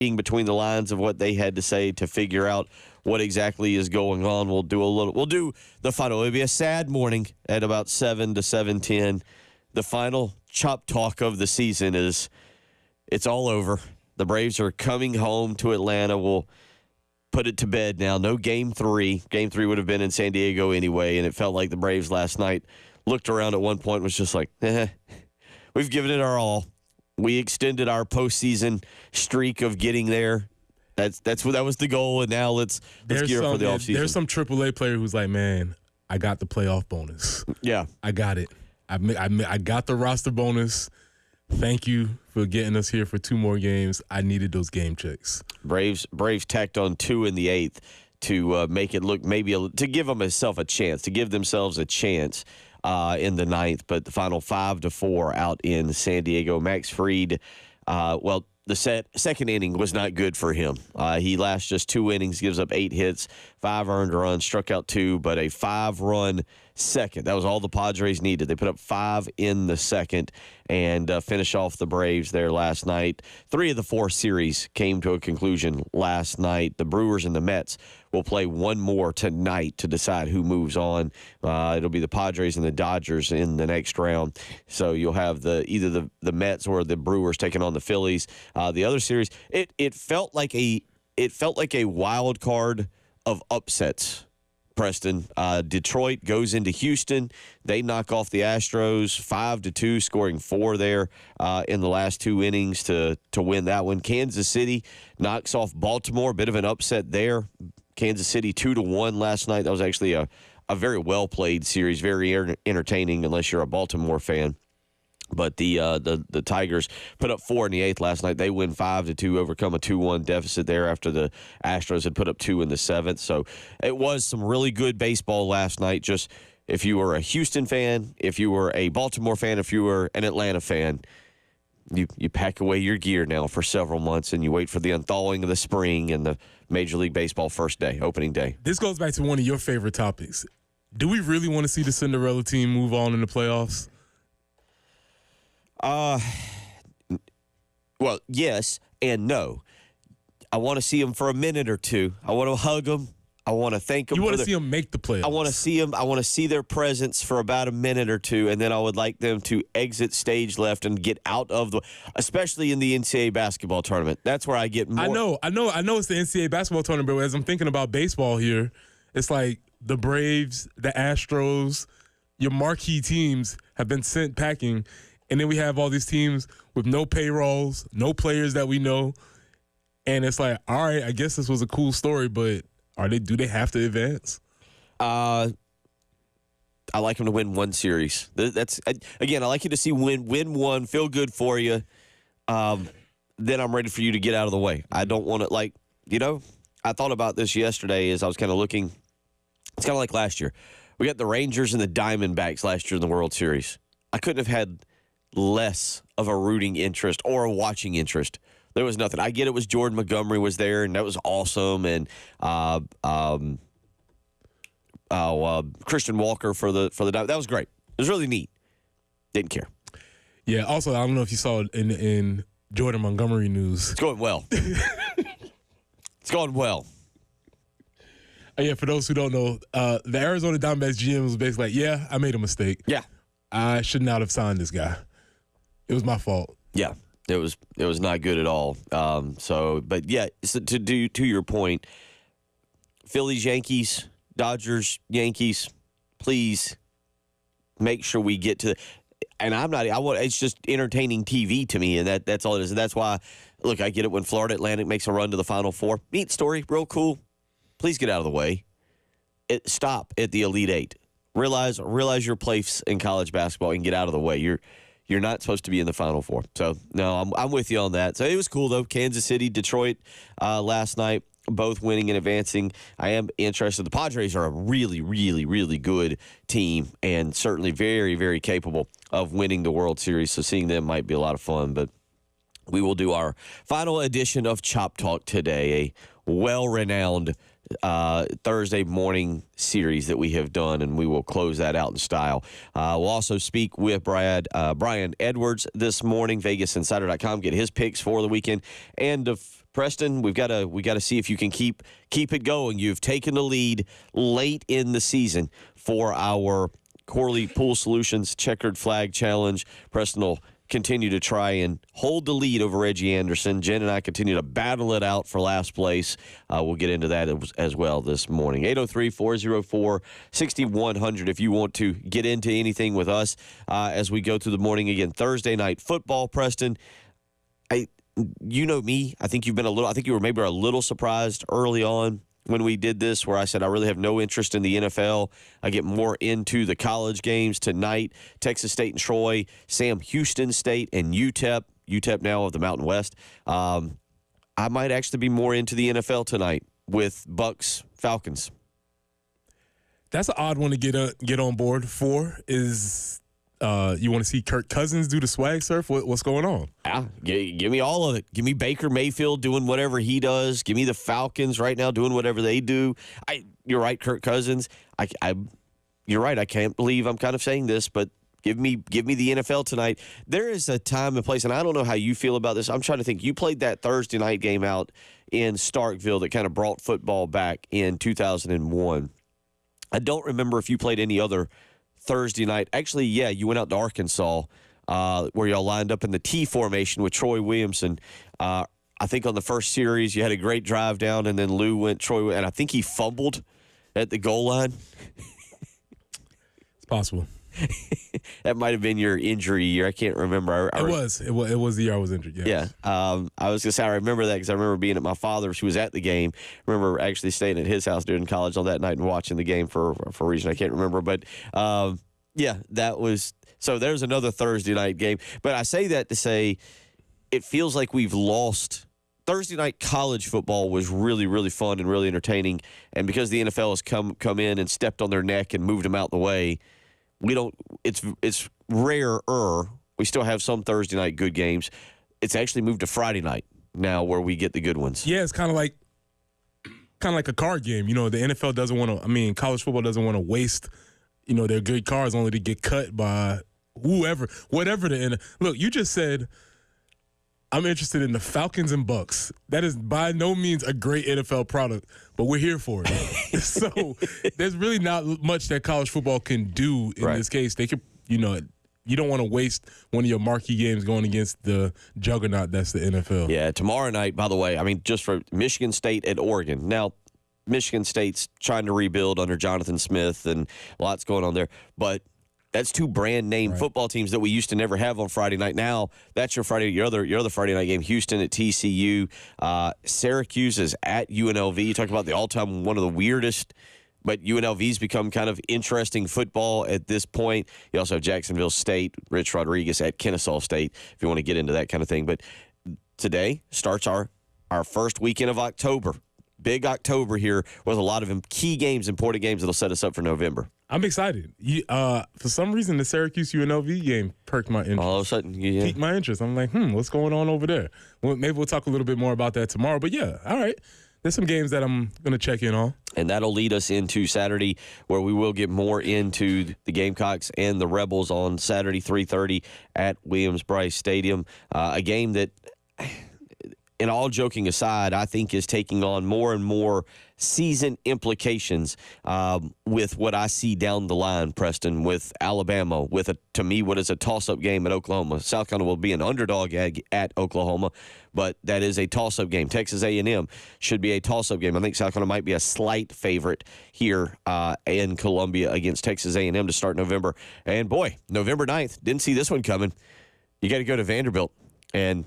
reading between the lines of what they had to say to figure out what exactly is going on. We'll do the final. It'll be a sad morning at about 7 to 7:10. The final Chop Talk of the season it's all over. The Braves are coming home to Atlanta. We'll put it to bed now. No Game 3. Game 3 would have been in San Diego anyway, and it felt like the Braves last night looked around at one point and was just like, we've given it our all. We extended our postseason streak of getting there. That was the goal, and now let's gear up for the offseason. There's some AAA player who's like, man, I got the playoff bonus. Yeah. I got it. I got the roster bonus. Thank you for getting us here for 2 more games. I needed those game checks. Braves tacked on 2 in the 8th to make it look to give themselves a chance in the 9th, but the final 5-4 out in San Diego. Max Fried, the second inning was not good for him. He lasts just 2 innings, gives up 8 hits, 5 earned runs, struck out 2, but a 5-run second. That was all the Padres needed. They put up 5 in the second and finish off the Braves there last night. 3 of the 4 series came to a conclusion last night. The Brewers and the Mets will play one more tonight to decide who moves on. It'll be the Padres and the Dodgers in the next round. So you'll have either the Mets or the Brewers taking on the Phillies. The other series, it felt like a wild card of upsets. Preston, Detroit goes into Houston. They knock off the Astros 5-2, scoring 4 there in the last 2 innings to win that one. Kansas City knocks off Baltimore. A bit of an upset there. Kansas City 2-1 last night. That was actually a very well played series, very entertaining unless you're a Baltimore fan. But the Tigers put up 4 in the 8th last night. They win 5-2, overcome a 2-1 deficit there after the Astros had put up 2 in the 7th. So it was some really good baseball last night. Just if you were a Houston fan, if you were a Baltimore fan, if you were an Atlanta fan, you pack away your gear now for several months and you wait for the unthawing of the spring and the Major League Baseball first day, opening day. This goes back to one of your favorite topics. Do we really want to see the Cinderella team move on in the playoffs? Well, yes and no. I want to see them for a minute or two. I want to hug them. I want to thank them. You want to see them make the playoffs. I want to see them. I want to see their presence for about a minute or two, and then I would like them to exit stage left and get out of especially in the NCAA basketball tournament. That's where I get more. I know it's the NCAA basketball tournament, but as I'm thinking about baseball here, it's like the Braves, the Astros, your marquee teams have been sent packing. And then we have all these teams with no payrolls, no players that we know. And it's like, all right, I guess this was a cool story, but do they have to advance? I like them to win one series. Again, I like you to see win one, feel good for you. Then I'm ready for you to get out of the way. I don't want to, I thought about this yesterday as I was kind of looking. It's kind of like last year. We got the Rangers and the Diamondbacks last year in the World Series. I couldn't have had less of a rooting interest or a watching interest. There was nothing. I get it was Jordan Montgomery was there, and that was awesome. And Christian Walker for the that was great. It was really neat. Didn't care. Yeah. Also, I don't know if you saw it in Jordan Montgomery news. It's going well. It's going well. Yeah. For those who don't know, the Arizona Diamondbacks GM was basically like, "Yeah, I made a mistake. Yeah, I should not have signed this guy. It was my fault." Yeah, it was not good at all. But yeah, so to your point, Phillies, Yankees, Dodgers, Yankees, please make sure we get to. And it's just entertaining TV to me, and that's all it is. And that's why, look, I get it when Florida Atlantic makes a run to the Final Four. Neat story, real cool. Please get out of the way. Stop at the Elite Eight. Realize your place in college basketball and get out of the way. You're not supposed to be in the Final Four. So, no, I'm with you on that. So, it was cool, though. Kansas City, Detroit last night, both winning and advancing. I am interested. The Padres are a really, really, really good team and certainly very, very capable of winning the World Series. So, seeing them might be a lot of fun. But we will do our final edition of Chop Talk today, a well-renowned Thursday morning series that we have done, and we will close that out in style. We'll also speak with Brian Edwards this morning, VegasInsider.com, get his picks for the weekend, and Preston, we got to see if you can keep it going. You've taken the lead late in the season for our Corley Pool Solutions Checkered Flag Challenge. Preston will continue to try and hold the lead over Reggie Anderson. Jen and I continue to battle it out for last place. We'll get into that as well this morning. 803-404-6100 if you want to get into anything with us as we go through the morning. Again, Thursday night football, Preston. You know me. I think you were maybe a little surprised early on when we did this, where I said I really have no interest in the NFL. I get more into the college games tonight. Texas State and Troy, Sam Houston State and UTEP now of the Mountain West. I might actually be more into the NFL tonight with Bucks Falcons. That's an odd one to get on board for. Is you want to see Kirk Cousins do the swag surf? What's going on? Give me all of it. Give me Baker Mayfield doing whatever he does. Give me the Falcons right now doing whatever they do. You're right, Kirk Cousins. You're right. I can't believe I'm kind of saying this, but give me the NFL tonight. There is a time and place, and I don't know how you feel about this. I'm trying to think. You played that Thursday night game out in Starkville that kind of brought football back in 2001. I don't remember if you played any other Thursday night. Actually, yeah, you went out to Arkansas where y'all lined up in the T formation with Troy Williamson. I think on the first series you had a great drive down, and then Lou went Troy, and I think he fumbled at the goal line. It's possible. That might have been your injury year. I can't remember. It was the year I was injured. Yes. Yeah. I was gonna say I remember that because I remember being at my father's. Who was at the game. I remember actually staying at his house during college on that night and watching the game for a reason I can't remember. But yeah, that was. So there's another Thursday night game. But I say that to say it feels like we've lost. Thursday night college football was really, really fun and really entertaining. And because the NFL has come in and stepped on their neck and moved them out the way, we don't. It's rarer. We still have some Thursday night good games. It's actually moved to Friday night now, where we get the good ones. Yeah, it's kind of like a card game. You know, the NFL doesn't want to. I mean, college football doesn't want to waste, their good cards only to get cut by whatever the end. Look, you just said I'm interested in the Falcons and Bucks. That is by no means a great NFL product, but we're here for it. So there's really not much that college football can do in this case. They could, you don't want to waste one of your marquee games going against the juggernaut that's the NFL. Yeah, tomorrow night, by the way, just for Michigan State at Oregon. Now, Michigan State's trying to rebuild under Jonathan Smith and lots going on there, but that's two brand name football teams that we used to never have on Friday night. Now that's your other Friday night game. Houston at TCU, Syracuse is at UNLV. You talk about the all-time one of the weirdest, but UNLV's become kind of interesting football at this point. You also have Jacksonville State, Rich Rodriguez at Kennesaw State. If you want to get into that kind of thing, but today starts our first weekend of October. Big October here with a lot of key games, important games that'll set us up for November. I'm excited. For some reason, the Syracuse UNLV game perked my interest. All of a sudden, piqued my interest. I'm like, what's going on over there? Well, maybe we'll talk a little bit more about that tomorrow. But yeah, all right. There's some games that I'm going to check in on. And that'll lead us into Saturday, where we will get more into the Gamecocks and the Rebels on Saturday, 3:30 at Williams-Brice Stadium. A game that, and all joking aside, I think is taking on more and more season implications with what I see down the line, Preston, with Alabama, to me, what is a toss-up game at Oklahoma. South Carolina will be an underdog at Oklahoma, but that is a toss-up game. Texas A&M should be a toss-up game. I think South Carolina might be a slight favorite here in Columbia against Texas A&M to start November. And, boy, November 9th, didn't see this one coming. You got to go to Vanderbilt. And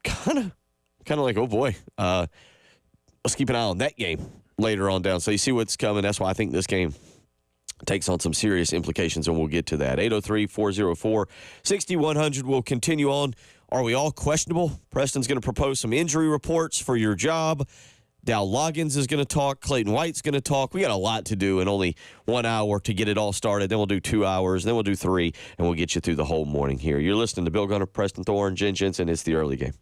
kind of like, oh, boy, let's keep an eye on that game later on down. So you see what's coming. That's why I think this game takes on some serious implications, and we'll get to that. 803-404-6100 will continue on. Are we all questionable? Preston's going to propose some injury reports for your job. Dow Loggins is going to talk. Clayton White's going to talk. We got a lot to do in only 1 hour to get it all started. Then we'll do 2 hours. Then we'll do 3, and we'll get you through the whole morning here. You're listening to Bill Gunner, Preston Thorne, Jen Jensen. It's the early game.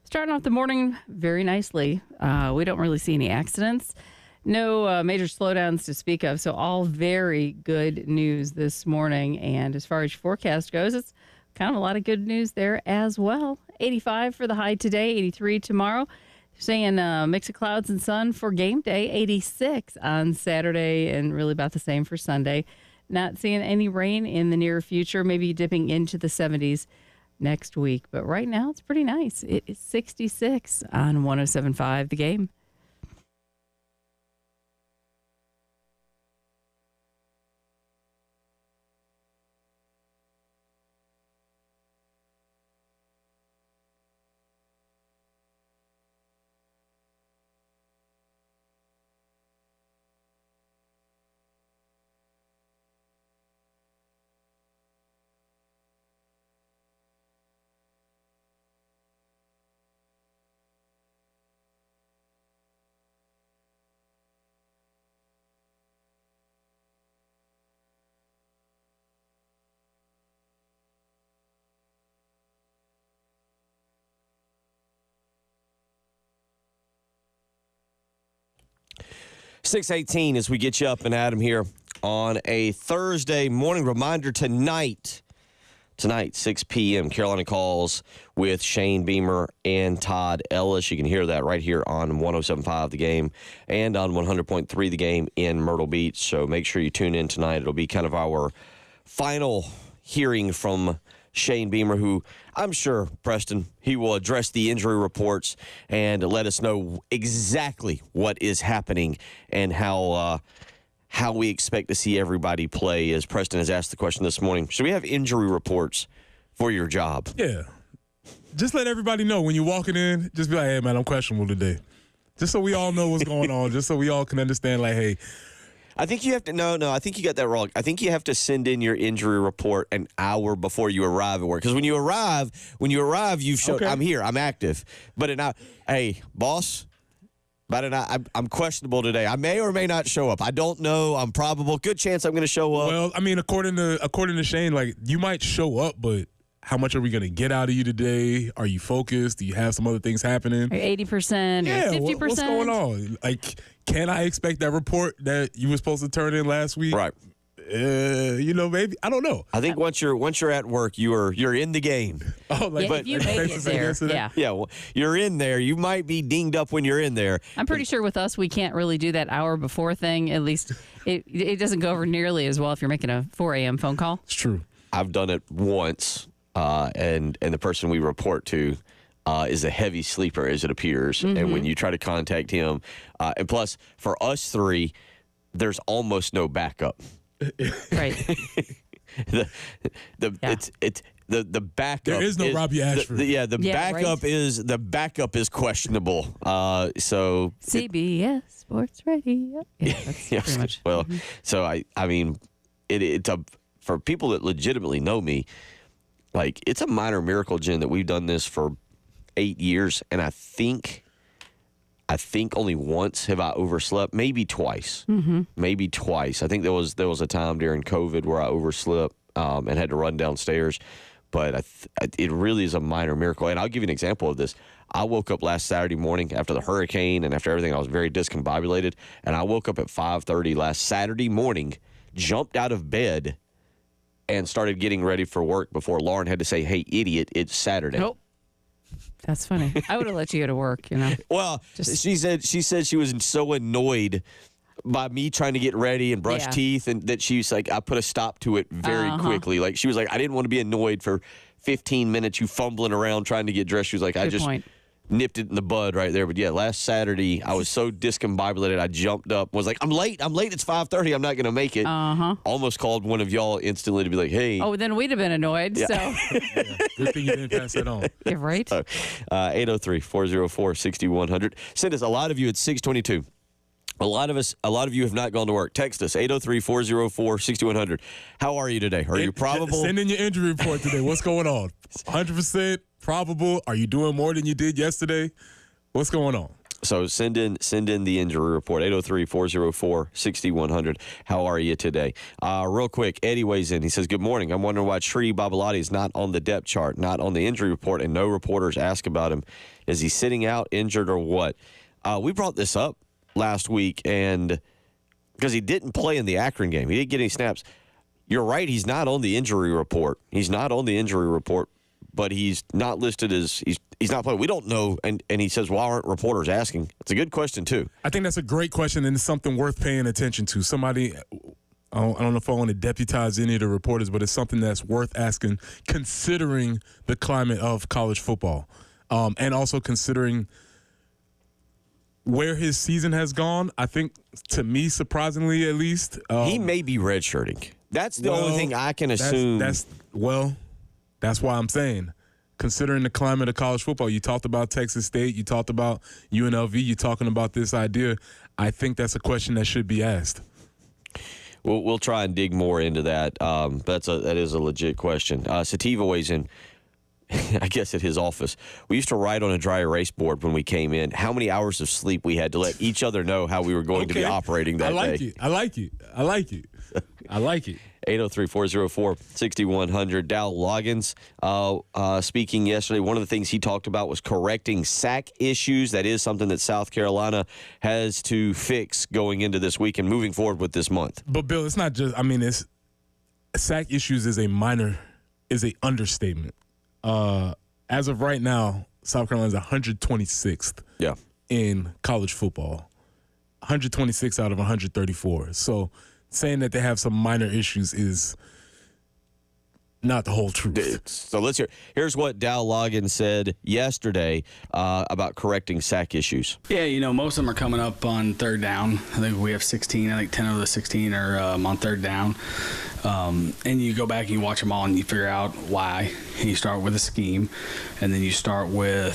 Starting off the morning very nicely. We don't really see any accidents. No major slowdowns to speak of. So all very good news this morning. And as far as your forecast goes, it's kind of a lot of good news there as well. 85 for the high today, 83 tomorrow. They're saying a mix of clouds and sun for game day, 86 on Saturday, and really about the same for Sunday. Not seeing any rain in the near future, maybe dipping into the 70s next week. But right now, it's pretty nice. It is 66 on 107.5 The Game. .618 as we get you up and at 'em here on a Thursday morning. Reminder tonight, 6 p.m., Carolina Calls with Shane Beamer and Todd Ellis. You can hear that right here on 107.5 The Game and on 100.3 The Game in Myrtle Beach. So make sure you tune in tonight. It'll be kind of our final hearing from Shane Beamer, who I'm sure, Preston, he will address the injury reports and let us know exactly what is happening and how we expect to see everybody play. As Preston has asked the question this morning, should we have injury reports for your job? Yeah. Just let everybody know when you're walking in, just be like, hey, man, I'm questionable today. Just so we all know what's going on, just so we all can understand, like, hey. I think you have to, no, I think you got that wrong. I think you have to send in your injury report an hour before you arrive at work. Because when you arrive, you've shown, okay, I'm here, I'm active. But hey, boss, I'm questionable today. I may or may not show up. I don't know. I'm probable. Good chance I'm going to show up. Well, I mean, according to Shane, like, you might show up, but how much are we going to get out of you today? Are you focused? Do you have some other things happening? 80%, yeah, 50%? What's going on? Like, can I expect that report that you were supposed to turn in last week? Right. Maybe. I don't know. I think once you're at work, you're in the game. Oh, like, yeah, but if you make it there, yeah. Yeah, well, you're in there. You might be dinged up when you're in there. I'm pretty sure with us, we can't really do that hour before thing. At least it doesn't go over nearly as well if you're making a 4 a.m. phone call. It's true. I've done it once, and the person we report to is a heavy sleeper, as it appears. Mm-hmm. And when you try to contact him, and plus, for us three, there's almost no backup. Right. The backup. There is no Robbie Ashford. The backup is questionable. So CBS Sports Radio. Yeah, that's pretty much. Well, so I mean, it's for people that legitimately know me, like, it's a minor miracle, Jen, that we've done this for 8 years, and I think only once have I overslept, maybe twice. Mm-hmm. Maybe twice. I think there was a time during COVID where I overslept and had to run downstairs, but it really is a minor miracle. And I'll give you an example of this. I woke up last Saturday morning after the hurricane and after everything. I was very discombobulated, and I woke up at 5:30 last Saturday morning, jumped out of bed, and started getting ready for work before Lauren had to say, "Hey, idiot, it's Saturday." Nope. That's funny. I would have let you go to work, you know. Well, she said she was so annoyed by me trying to get ready and brush teeth, and that she was like, I put a stop to it very quickly. Like, she was like, I didn't want to be annoyed for 15 minutes, you fumbling around trying to get dressed. She was like, I just nipped it in the bud right there. But yeah, last Saturday, I was so discombobulated, I jumped up, was like, I'm late, it's 5:30, I'm not going to make it. Almost called one of y'all instantly to be like, hey. Oh, then we'd have been annoyed, so. Yeah. Good thing you didn't pass that on. You're right. 803-404-6100. Send us, a lot of you at 622. A lot of you have not gone to work. Text us, 803-404-6100. How are you today? Are you probable? Send in your injury report today. What's going on? 100% probable? Are you doing more than you did yesterday? What's going on? So send in the injury report, 803-404-6100. How are you today? Real quick, Eddie weighs in. He says, good morning. I'm wondering why Tree Babalati is not on the depth chart, not on the injury report, and no reporters ask about him. Is he sitting out, injured, or what? We brought this up last week, and because he didn't play in the Akron game. He didn't get any snaps. You're right, he's not on the injury report. He's not on the injury report, but he's not listed as he's not playing. We don't know, and he says, why aren't reporters asking? It's a good question, too. I think that's a great question, and it's something worth paying attention to. Somebody, I don't know if I want to deputize any of the reporters, but it's something that's worth asking, considering the climate of college football, and also considering where his season has gone. I think, to me, surprisingly at least, he may be redshirting. That's the only thing I can assume. That's why I'm saying, considering the climate of college football, you talked about Texas State, you talked about UNLV, you're talking about this idea. I think that's a question that should be asked. We'll try and dig more into that. That is a legit question. Sativa weighs in. I guess at his office. We used to write on a dry erase board when we came in how many hours of sleep we had to let each other know how we were going to be operating that day. I like it. 803-404-6100. Dow Loggins speaking yesterday. One of the things he talked about was correcting sack issues. That is something that South Carolina has to fix going into this week and moving forward with this month. But, Bill, it's not just – it's sack issues is a understatement. As of right now, South Carolina is 126th in college football, 126 out of 134. So saying that they have some minor issues is not the whole truth. So let's hear. Here's what Dow Loggins said yesterday about correcting sack issues. Yeah, most of them are coming up on third down. I think we have 16. I think 10 of the 16 are on third down. And you go back and you watch them all and you figure out why. And you start with a scheme, and then you start going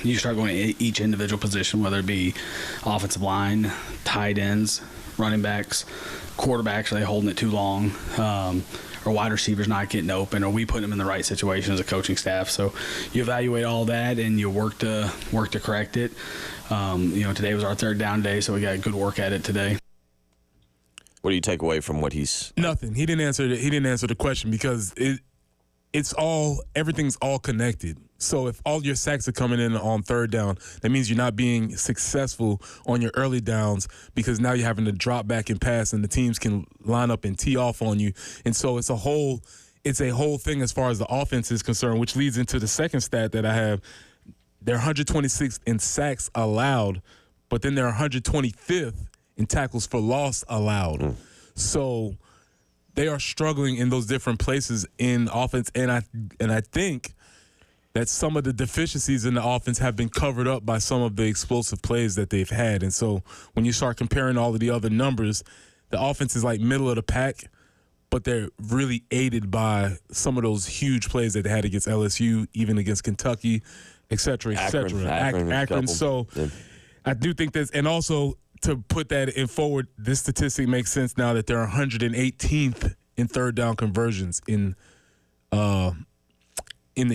to each individual position, whether it be offensive line, tight ends, running backs, quarterbacks, are they holding it too long? Or wide receivers not getting open, or we putting them in the right situation as a coaching staff. So you evaluate all that and you work to correct it. Today was our third down day, so we got a good work at it today. What do you take away from what he's? Nothing. He didn't answer the question because everything's all connected. So if all your sacks are coming in on third down, that means you're not being successful on your early downs because now you're having to drop back and pass, and the teams can line up and tee off on you. And so it's a whole thing as far as the offense is concerned, which leads into the second stat that I have. They're 126th in sacks allowed, but then they're 125th in tackles for loss allowed. So they are struggling in those different places in offense, and I think that some of the deficiencies in the offense have been covered up by some of the explosive plays that they've had. And so when you start comparing all of the other numbers, the offense is like middle of the pack, but they're really aided by some of those huge plays that they had against LSU, even against Kentucky, et cetera, et cetera. Akron. So I do think that's – and also to put that in forward, this statistic makes sense now that they're 118th in third down conversions in the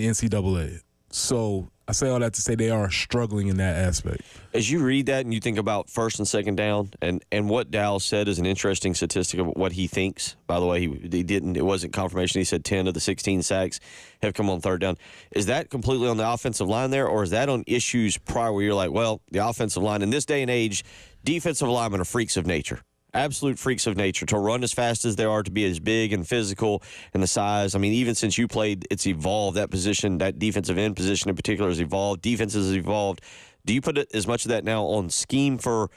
NCAA. So I say all that to say they are struggling in that aspect. As you read that and you think about first and second down, and what Dow said is an interesting statistic of what he thinks. By the way, it wasn't confirmation. He said 10 of the 16 sacks have come on third down. Is that completely on the offensive line there, or is that on issues prior where you're like, well, the offensive line in this day and age, defensive linemen are freaks of nature. Absolute freaks of nature to run as fast as they are, to be as big and physical and the size. I mean, even since you played, it's evolved. That position, that defensive end position in particular, has evolved. Defenses have evolved. Do you put as much of that now on scheme for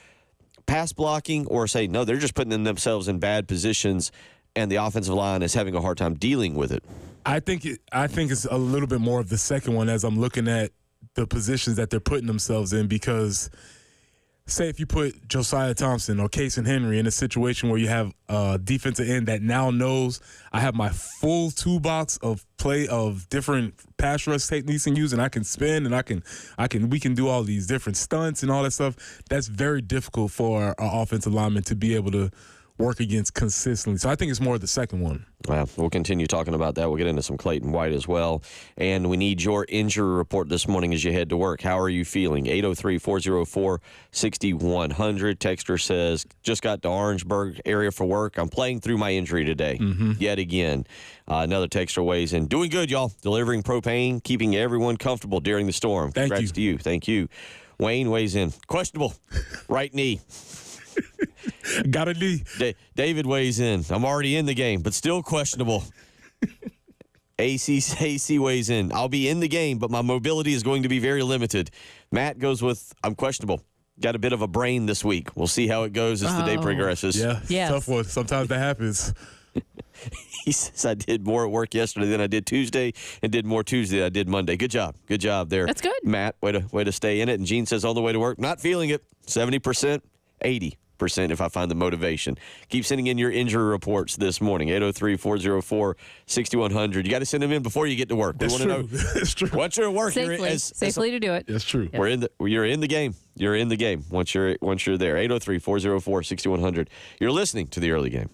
pass blocking, or say, no, they're just putting themselves in bad positions and the offensive line is having a hard time dealing with it? I think it's a little bit more of the second one as I'm looking at the positions that they're putting themselves in, because say if you put Josiah Thompson or Casey Henry in a situation where you have a defensive end that now knows I have my full toolbox of different pass rush techniques and use, and I can spin and we can do all these different stunts and all that stuff. That's very difficult for our offensive linemen to be able to work against consistently. So I think it's more the second one. Well, we'll continue talking about that. We'll get into some Clayton White as well. And we need your injury report this morning as you head to work. How are you feeling? 803-404-6100. Texter says, just got to Orangeburg area for work. I'm playing through my injury today. Yet again. Another texter weighs in. Doing good, y'all. Delivering propane, keeping everyone comfortable during the storm. Congrats to you. Thank you. Wayne weighs in. Questionable. Right knee. Got a knee. David weighs in. I'm already in the game, but still questionable. AC weighs in. I'll be in the game, but my mobility is going to be very limited. Matt goes with, I'm questionable. Got a bit of a brain this week. We'll see how it goes as the day progresses. Yeah, Yes. tough one. Sometimes that happens. He says, I did more at work yesterday than I did Tuesday and did more Tuesday than I did Monday. Good job. Good job there. That's good. Matt, way to stay in it. And Gene says, on the way to work, not feeling it. 70%, 80% if I find the motivation. Keep sending in your injury reports this morning. 803-404-6100. You got to send them in before you get to work. That's we true. want to know. That's true. Once you're at work, Safely to do it. That's true. you're in the game. You're in the game once you're there. 803-404-6100. You're listening to the early game.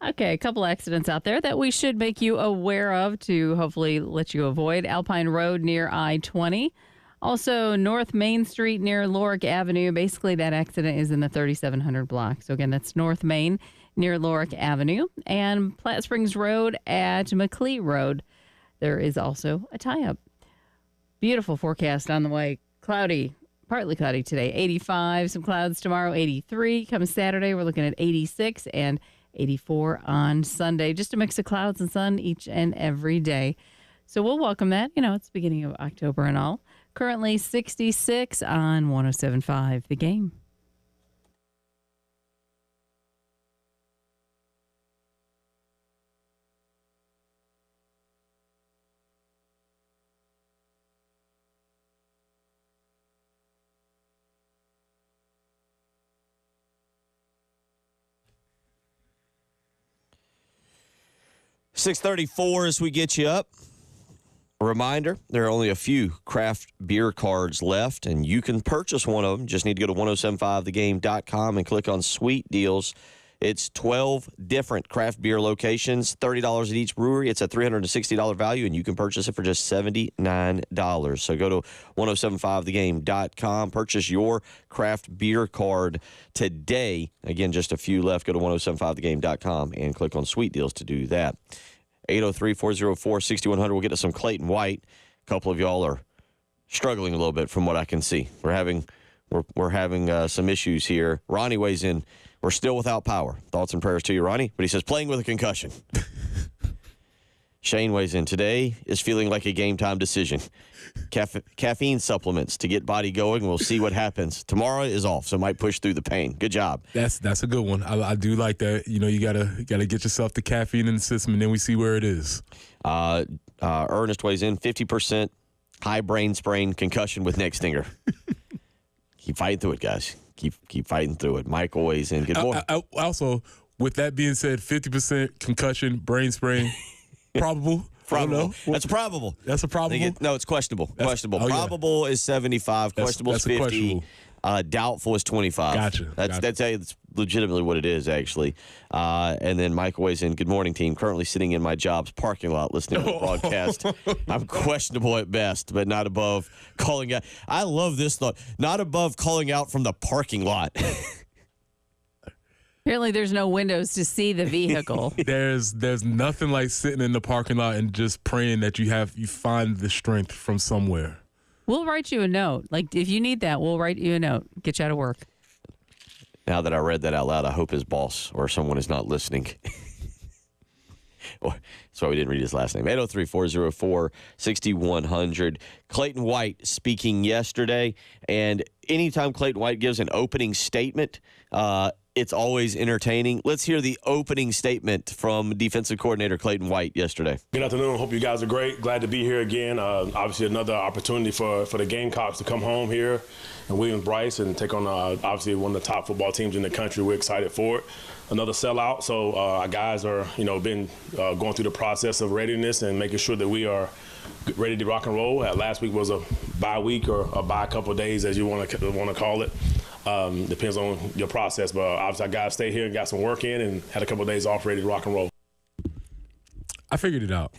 Okay, a couple accidents out there that we should make you aware of to hopefully let you avoid. Alpine Road near I-20. Also, North Main Street near Lorik Avenue. Basically, that accident is in the 3700 block. So, again, that's North Main near Lorik Avenue. And Platte Springs Road at McLean Road. There is also a tie-up. Beautiful forecast on the way. Cloudy, partly cloudy today. 85, some clouds tomorrow. 83. Come Saturday, we're looking at 86 and 84 on Sunday. Just a mix of clouds and sun each and every day. So we'll welcome that. You know, it's the beginning of October and all. Currently 66 on 107.5 The Game. $6:34 as we get you up. A reminder, there are only a few craft beer cards left, and you can purchase one of them. Just need to go to 1075thegame.com and click on Sweet Deals. It's 12 different craft beer locations, $30 at each brewery. It's a $360 value, and you can purchase it for just $79. So go to 1075thegame.com, purchase your craft beer card today. Again, just a few left. Go to 1075thegame.com and click on Sweet Deals to do that. 803-404-6100. We'll get to some Clayton White. A couple of y'all are struggling a little bit from what I can see. We're having some issues here. Ronnie weighs in. We're still without power. Thoughts and prayers to you, Ronnie. But he says playing with a concussion. Shane weighs in. Today is feeling like a game-time decision. Caffeine supplements to get body going. We'll see what happens. Tomorrow is off, so might push through the pain. Good job. That's a good one. I do like that. You know, you gotta get yourself the caffeine in the system, and then we see where it is. Ernest weighs in. 50% high brain sprain concussion with neck stinger. Keep fighting through it, guys. Keep fighting through it. Michael weighs in. Good morning. Also, with that being said, 50% concussion, brain sprain, probable. Probable. That's probable. That's a probable? No, it's questionable. Questionable. Oh, yeah. Probable is 75. Questionable is 50. Questionable. Doubtful is 25. Gotcha. That's legitimately what it is, actually. And then Michael weighs in. Good morning, team. Currently sitting in my job's parking lot listening to the broadcast. I'm questionable at best, but not above calling out. I love this thought. Not above calling out from the parking lot. Apparently, there's no windows to see the vehicle. There's nothing like sitting in the parking lot and just praying that you find the strength from somewhere. We'll write you a note. Like, if you need that, we'll write you a note. Get you out of work. Now that I read that out loud, I hope his boss or someone is not listening. That's why we didn't read his last name. 803-404-6100. Clayton White speaking yesterday. And anytime Clayton White gives an opening statement, it's always entertaining. Let's hear the opening statement from defensive coordinator Clayton White yesterday. Good afternoon. Hope you guys are great. Glad to be here again. Obviously, another opportunity for the Gamecocks to come home here in Williams-Brice and take on, obviously, one of the top football teams in the country. We're excited for it. Another sellout. So our guys are, been going through the process of readiness and making sure that we are ready to rock and roll. Last week was a bye week or a bye couple of days, as you want to call it. Depends on your process, but obviously I got to stay here and got some work in and had a couple of days off ready to rock and roll. I figured it out.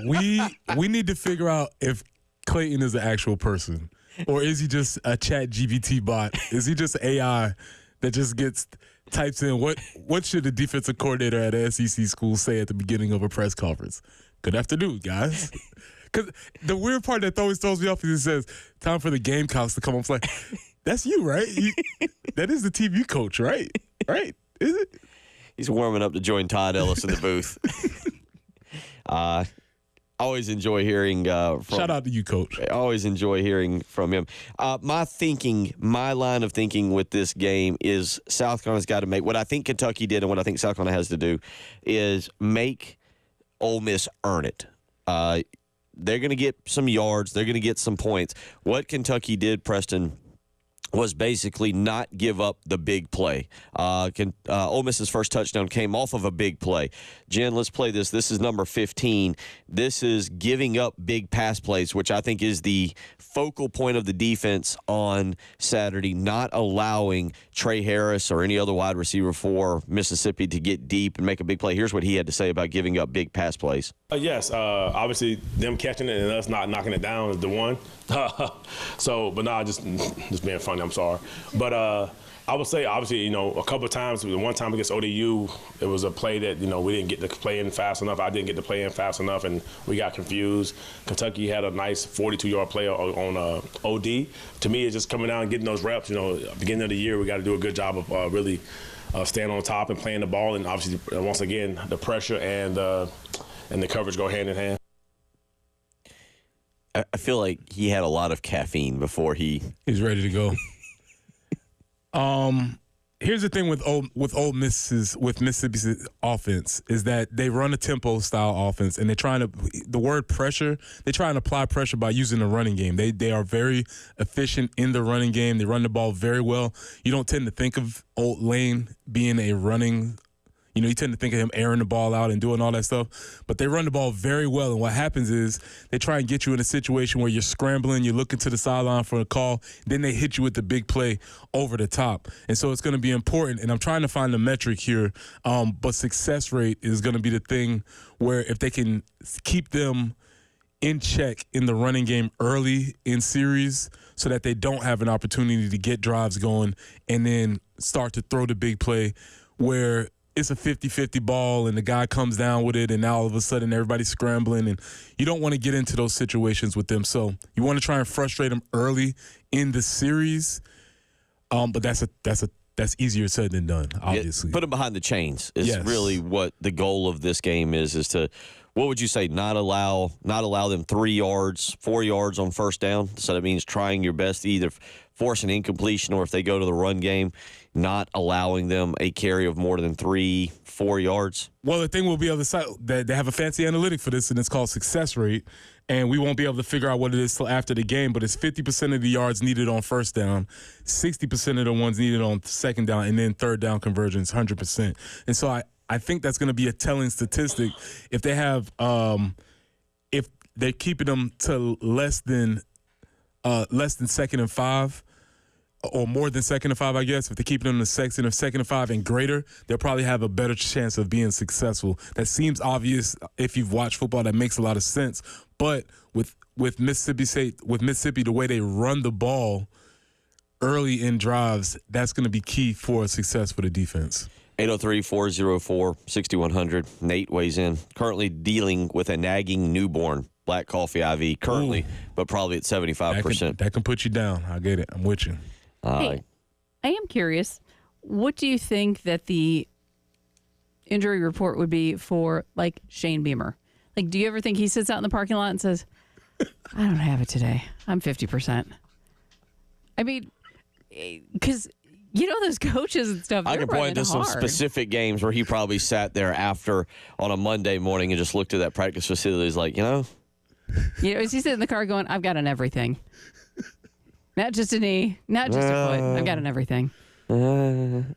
we need to figure out if Clayton is an actual person or is he just a chat GPT bot? Is he just AI that just types in what should the defensive coordinator at an SEC school say at the beginning of a press conference? Good afternoon, guys. Because the weird part that always throws me off is it says, time for the Gamecocks to come. I'm like, that's you, right? That is the team you coach, right? Right? Is it? He's warming up to join Todd Ellis in the booth. Always enjoy hearing from. Shout out to you, Coach. I always enjoy hearing from him. My line of thinking with this game is South Carolina's got to make what I think Kentucky did and what I think South Carolina has to do is make Ole Miss earn it. They're going to get some yards. They're going to get some points. What Kentucky did, Preston, was basically not give up the big play. Ole Miss's first touchdown came off of a big play. Jen, let's play this. This is number 15. This is giving up big pass plays, which I think is the focal point of the defense on Saturday, not allowing Trey Harris or any other wide receiver for Mississippi to get deep and make a big play. Here's what he had to say about giving up big pass plays. Yes, obviously them catching it and us not knocking it down is the one. But nah, just being funny. I'm sorry, but I would say obviously a couple of times. One time against ODU, it was a play that we didn't get to play in fast enough. I didn't get to play in fast enough, and we got confused. Kentucky had a nice 42-yard play on OD. To me, it's just coming down and getting those reps. Beginning of the year, we got to do a good job of really staying on top and playing the ball, and obviously once again the pressure and the coverage go hand in hand. I feel like he had a lot of caffeine before he's ready to go. Here's the thing with Mississippi's offense is that they run a tempo style offense, and they're trying to apply pressure by using the running game. They are very efficient in the running game. They run the ball very well. You don't tend to think of Old Lane being a running. You tend to think of him airing the ball out and doing all that stuff, but they run the ball very well. And what happens is they try and get you in a situation where you're scrambling, you're looking to the sideline for a call, then they hit you with the big play over the top. And so it's going to be important. And I'm trying to find the metric here, but success rate is going to be the thing where if they can keep them in check in the running game early in series so that they don't have an opportunity to get drives going and then start to throw the big play where it's a 50-50 ball and the guy comes down with it and now all of a sudden everybody's scrambling, and you don't want to get into those situations with them. So you want to try and frustrate them early in the series, but that's easier said than done, obviously. Put them behind the chains is really what the goal of this game is to, what would you say, not allow them 3 yards, 4 yards on first down. So that means trying your best to either force an incompletion, or if they go to the run game, not allowing them a carry of more than 3-4 yards. Well, the thing will be on the side that they have a fancy analytic for this, and it's called success rate. And we won't be able to figure out what it is till after the game, but it's 50% of the yards needed on first down, 60% of the ones needed on second down, and then third down conversions, 100%. And so I think that's going to be a telling statistic. If they have, if they're keeping them to less than 2nd and 5, or more than 2nd and 5, I guess. If they're keeping them to second and 5 and greater, they'll probably have a better chance of being successful. That seems obvious if you've watched football. That makes a lot of sense. But with Mississippi State, the way they run the ball early in drives, that's going to be key for success for the defense. 803-404-6100. Nate weighs in. Currently dealing with a nagging newborn. Black coffee IV currently, but probably at 75%. That can put you down. I get it. I'm with you. Hey, I am curious. What do you think that the injury report would be for, like, Shane Beamer? Like, do you ever think he sits out in the parking lot and says, I don't have it today. I'm 50%. I mean, because those coaches and stuff, I can point to some specific games where he probably sat there after on a Monday morning and just looked at that practice facility. He's like, is he sitting in the car going, I've got an everything. Not just a knee, not just a foot. I've got an everything. And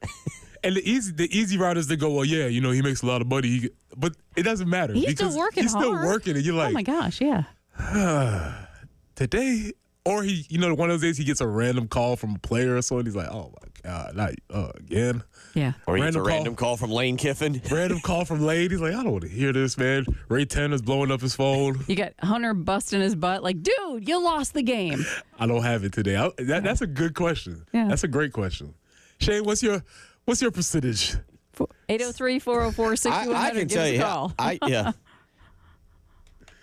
the easy route is to go, well, yeah, he makes a lot of money, but it doesn't matter. He's still working He's still working, and you're like, oh my gosh, yeah. Today, or he, one of those days he gets a random call from a player or something. He's like, oh my God, not again. Yeah. Or he gets a random call from Lane Kiffin. Random call from Lane. He's like, I don't want to hear this, man. Ray Tanner's blowing up his phone. You got Hunter busting his butt. Like, dude, you lost the game. I don't have it today. That's a good question. Yeah. That's a great question. Shane, what's your percentage? 803-404-6100. I can tell you. Yeah.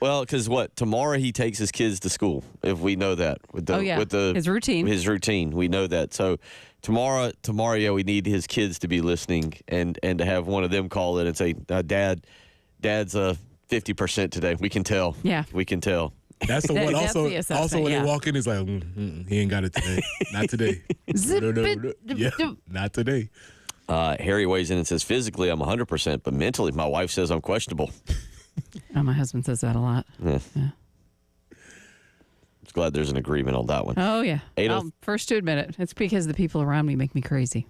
Well, because tomorrow he takes his kids to school. If we know that with his routine. We know that. So tomorrow, yeah, we need his kids to be listening and to have one of them call in and say, Dad's 50% today. We can tell. Yeah, we can tell. That's the one. Also, when they walk in, he's like, he ain't got it today. Not today. No. Yeah, not today. Harry weighs in and says, physically, I'm 100%, but mentally, my wife says I'm questionable. Oh, my husband says that a lot. Yeah. Glad there's an agreement on that one. Oh, yeah. 80 First to admit it. It's because the people around me make me crazy.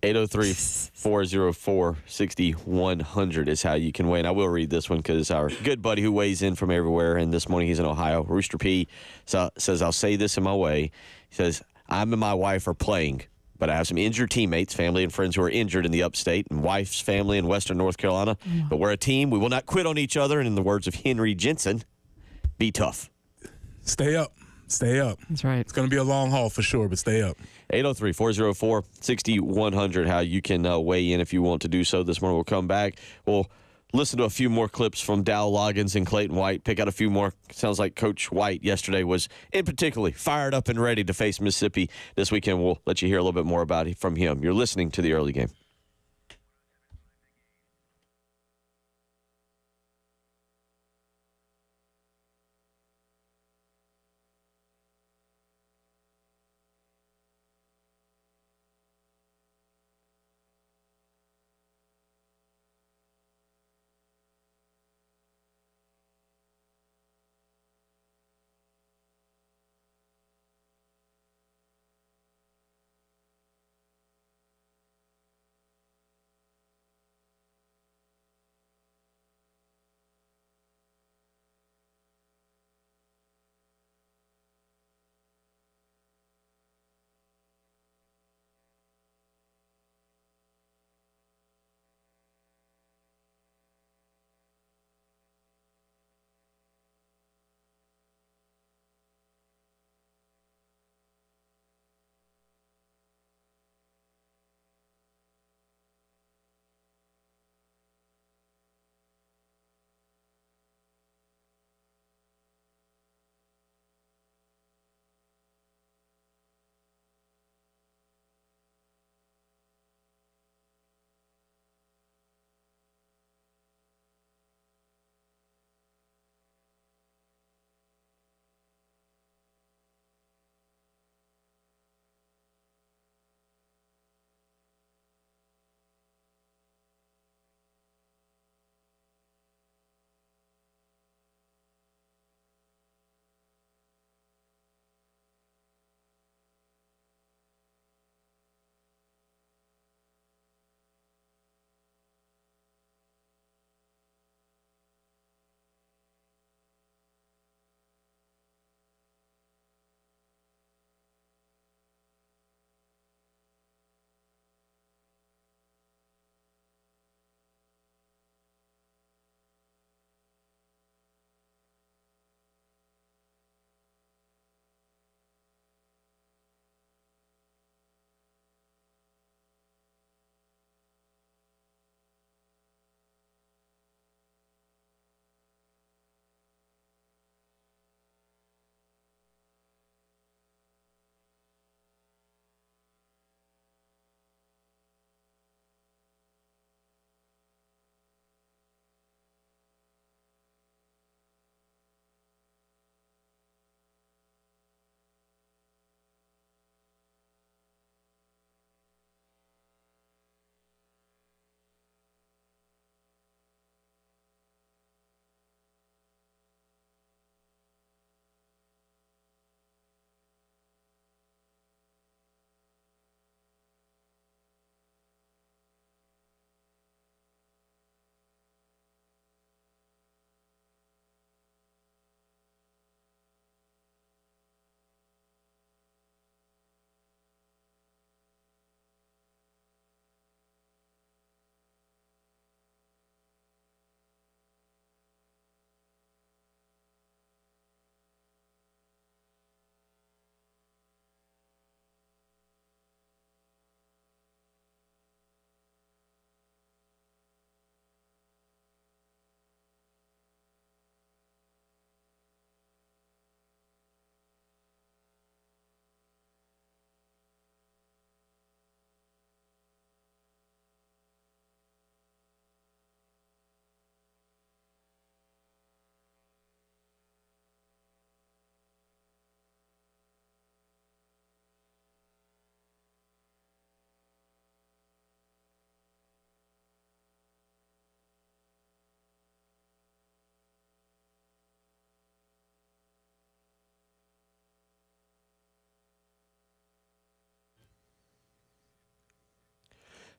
803-404-6100 is how you can win. I will read this one because our good buddy who weighs in from everywhere, and this morning he's in Ohio, Rooster P, says, I'll say this in my way. He says, I'm and my wife are playing, but I have some injured teammates, family, and friends who are injured in the upstate, and wife's family in western North Carolina. But we're a team. We will not quit on each other. And in the words of Henry Jensen, be tough. Stay up. Stay up. That's right. It's going to be a long haul for sure, but stay up. 803-404-6100, how you can weigh in if you want to do so. This morning we'll come back. We'll listen to a few more clips from Dow Loggins and Clayton White, pick out a few more. Sounds like Coach White yesterday was in particularly fired up and ready to face Mississippi this weekend. We'll let you hear a little bit more about it from him. You're listening to the early game.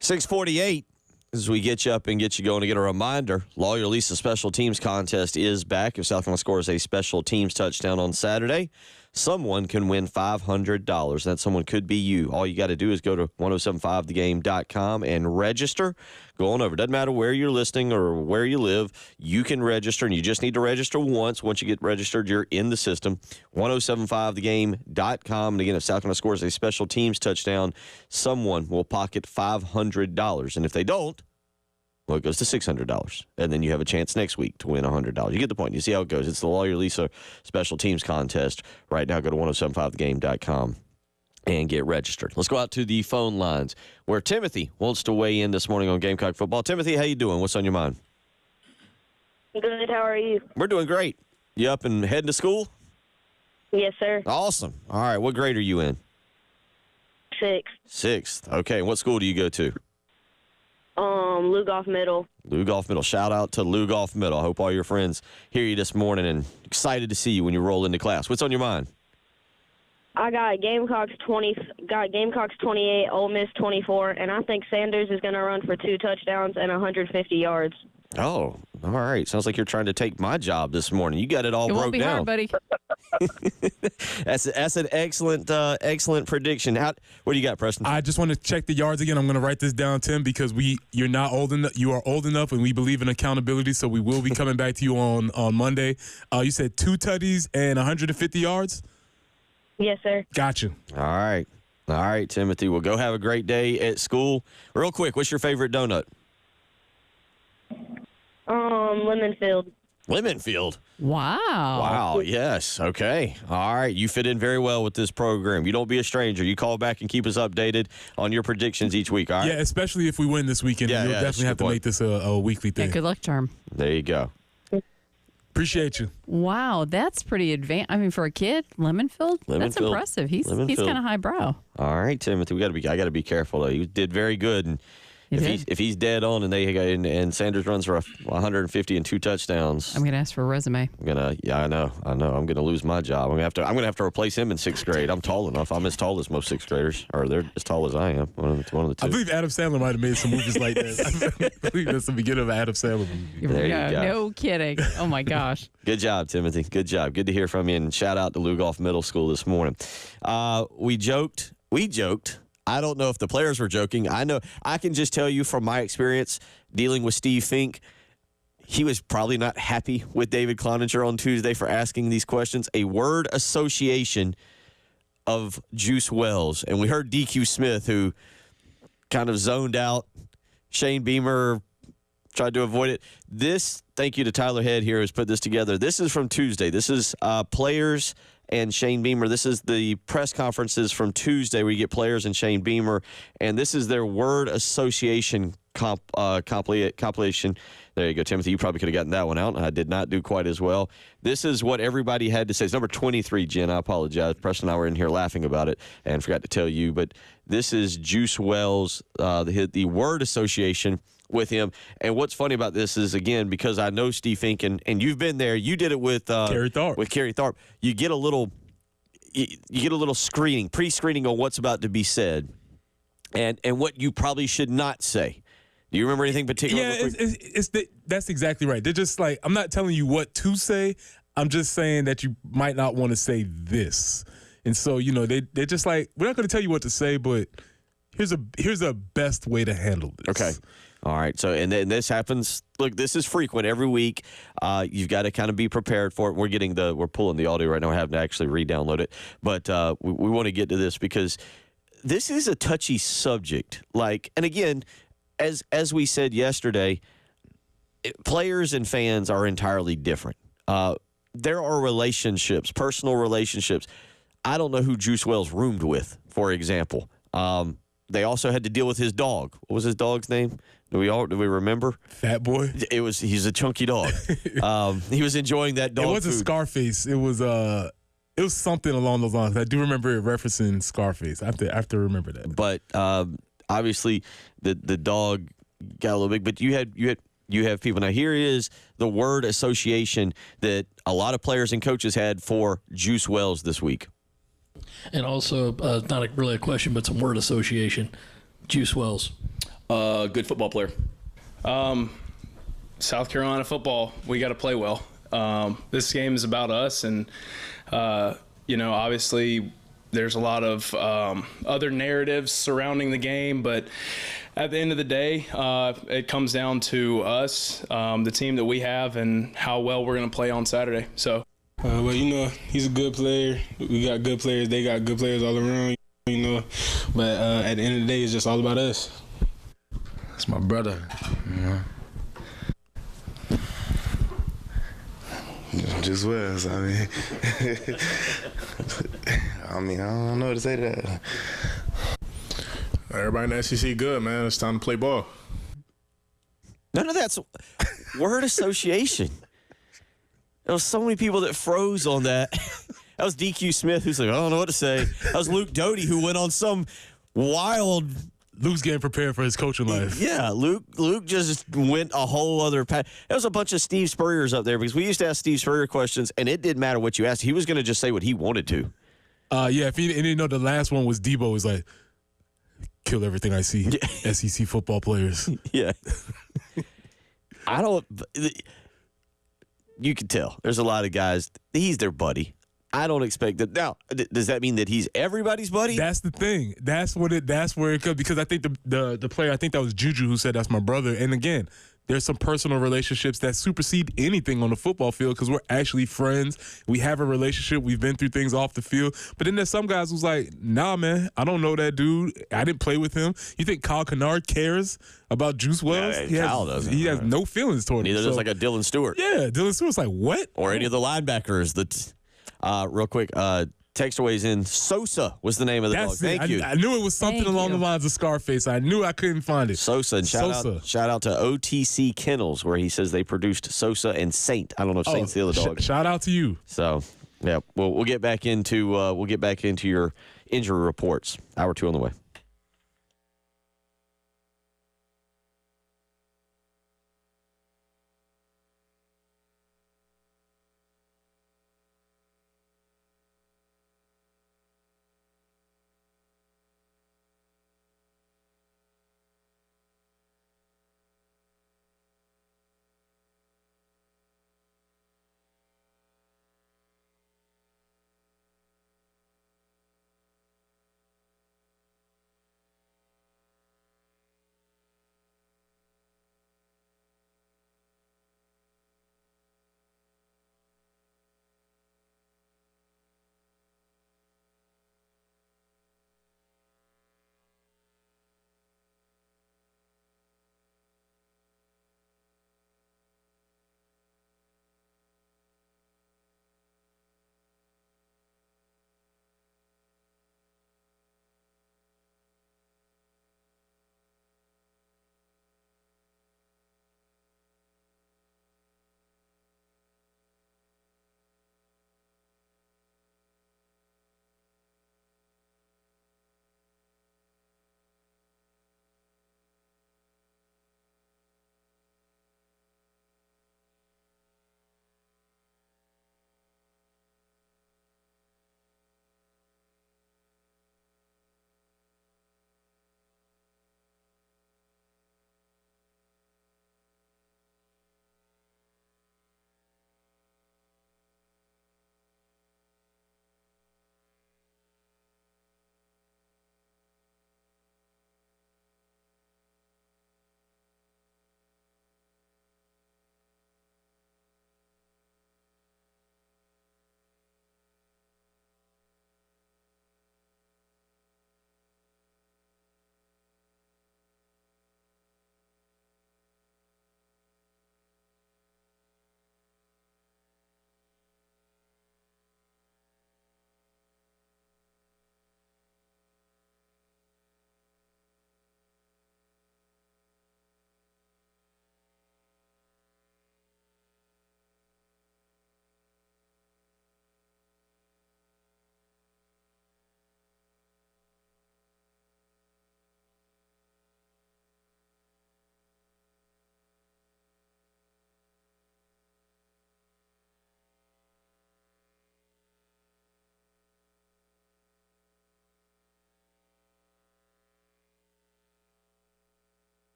6:48 as we get you up and get you going to get a reminder. Lawyer Lisa Special Teams Contest is back. If South Carolina scores a special teams touchdown on Saturday, someone can win $500. That someone could be you. All you got to do is go to 1075thegame.com and register. Go on over. Doesn't matter where you're listening or where you live. You can register, and you just need to register once. Once you get registered, you're in the system. 1075thegame.com. And again, if South Carolina scores a special teams touchdown, someone will pocket $500. And if they don't, well, it goes to $600. And then you have a chance next week to win $100. You get the point. You see how it goes. It's the Lawyer Lisa Special Teams Contest. Right now, go to 1075thegame.com and get registered. Let's go out to the phone lines where Timothy wants to weigh in this morning on Gamecock football. Timothy, how you doing? What's on your mind? Good. How are you? We're doing great. You up and heading to school? Yes, sir. Awesome. All right. What grade are you in? Sixth. Okay. And what school do you go to? Lugoff Middle. Lugoff Middle. Shout out to Lugoff Middle. I hope all your friends hear you this morning and excited to see you when you roll into class. What's on your mind? I got Gamecocks 28, Ole Miss 24, and I think Sanders is going to run for 2 touchdowns and 150 yards. Oh, all right. Sounds like you're trying to take my job this morning. You got it all It broke won't be down. hard, buddy. That's an excellent prediction. What do you got, Preston? I just want to check the yards again. I'm going to write this down, Tim, because you're not old enough. You are old enough, and we believe in accountability. So we will be coming back to you on Monday. You said 2 tutties and 150 yards. Yes, sir. Got you. All right, Timothy. Well, go have a great day at school. Real quick, what's your favorite donut? Lemon Field. Lemon Field. Wow. Wow, yes. Okay. All right. You fit in very well with this program. You don't be a stranger. You call back and keep us updated on your predictions each week, all right? Yeah, especially if we win this weekend. Yeah, You'll that's definitely a have good to point. make this a weekly Yeah, thing. good luck charm. There you go. Appreciate you. Wow, that's pretty advanced. I mean, for a kid, Lemonfield, that's Lemonfield. impressive. He's Lemonfield. kind of highbrow. All right, Timothy. I got to be careful, though. You did very good. And if he's dead on and Sanders runs for 150 and 2 touchdowns, I'm going to ask for a resume. I know. I'm gonna lose my job. I'm gonna have to replace him in 6th grade. I'm tall enough. I'm as tall as most 6th graders, or they're as tall as I am. One of the two. I believe Adam Sandler might have made some movies like that. I believe that's the beginning of an Adam Sandler movie. There you go. No kidding. Oh, my gosh. Good job, Timothy. Good job. Good to hear from you. And shout out to Lugoff Middle School this morning. We joked. I don't know if the players were joking. I know. I can just tell you from my experience dealing with Steve Fink, he was probably not happy with David Cloninger on Tuesday for asking these questions. A word association of Juice Wells. And we heard DQ Smith, who kind of zoned out. Shane Beamer tried to avoid it. Thank you to Tyler Head here, who's put this together. This is from Tuesday. This is players and Shane Beamer. This is the press conferences from Tuesday where you get players and Shane Beamer, and this is their word association compilation. There you go, Timothy. You probably could have gotten that one out. I did not do quite as well. This is what everybody had to say. It's number 23, Jen. I apologize. Preston and I were in here laughing about it and forgot to tell you, but this is Juice Wells, the word association with him. And what's funny about this is, again, because I know Steve Fink, and you've been there. You did it with Kerry Tharp. With Kerry Tharp. You get a little screening, pre-screening on what's about to be said, and what you probably should not say. Do you remember anything particular? Yeah, that's exactly right. They're just like, I'm not telling you what to say. I'm just saying that you might not want to say this. And so, they're just like, we're not going to tell you what to say, but here's a best way to handle this. Okay. All right. So, and then this happens. Look, this is frequent every week. You've got to kind of be prepared for it. We're pulling the audio right now. I have to actually re-download it. But we want to get to this because this is a touchy subject. And again, as we said yesterday, players and fans are entirely different. There are relationships, personal relationships. I don't know who Juice Wells roomed with, for example. They also had to deal with his dog. What was his dog's name? Do we remember? Fat Boy. He's a chunky dog. He was enjoying that dog. It wasn't food. Scarface. It was something along those lines. I do remember it referencing Scarface. I have to remember that. But obviously the dog got a little big. But you have people. Now here is the word association that a lot of players and coaches had for Juice Wells this week. And also, not really a question, but some word association. Juice Wells. Good football player. South Carolina football, we got to play well. This game is about us, and obviously there's a lot of other narratives surrounding the game, but at the end of the day, it comes down to us, the team that we have, and how well we're going to play on Saturday. So, he's a good player. We got good players. They got good players all around. But at the end of the day, it's just all about us. It's my brother. Just was. I don't know what to say to that. Everybody in the SEC good, man. It's time to play ball. None of that's word association. There was so many people that froze on that. That was DQ Smith, who's like, I don't know what to say. That was Luke Doty, who went on some wild. Luke's getting prepared for his coaching life. Yeah, Luke just went a whole other path. There was a bunch of Steve Spurriers up there because we used to ask Steve Spurrier questions, and it didn't matter what you asked. He was going to just say what he wanted to. If he didn't know, the last one was Debo. Was like, kill everything I see. Yeah. SEC football players. Yeah. I don't. You can tell. There's a lot of guys. He's their buddy. I don't expect that. Now, does that mean that he's everybody's buddy? That's the thing. That's where it comes. Because I think the player, I think that was Juju who said that's my brother. And again, there's some personal relationships that supersede anything on the football field because we're actually friends. We have a relationship. We've been through things off the field. But then there's some guys who's like, nah, man, I don't know that dude. I didn't play with him. You think Kyle Kennard cares about Juice Wells? Yeah, Kyle doesn't. He has no feelings toward him. Neither does like a Dylan Stewart. Yeah, Dylan Stewart's like, what? Or any of the linebackers that... real quick, text weighs in. Sosa was the name of the dog. Thank you. I knew it was something along the lines of Scarface. I knew I couldn't find it. Sosa. And shout out to OTC Kennels, where he says they produced Sosa and Saint. I don't know if Saint's the other dog. Shout out to you. So, yeah, we'll get back into your injury reports. Hour 2 on the way.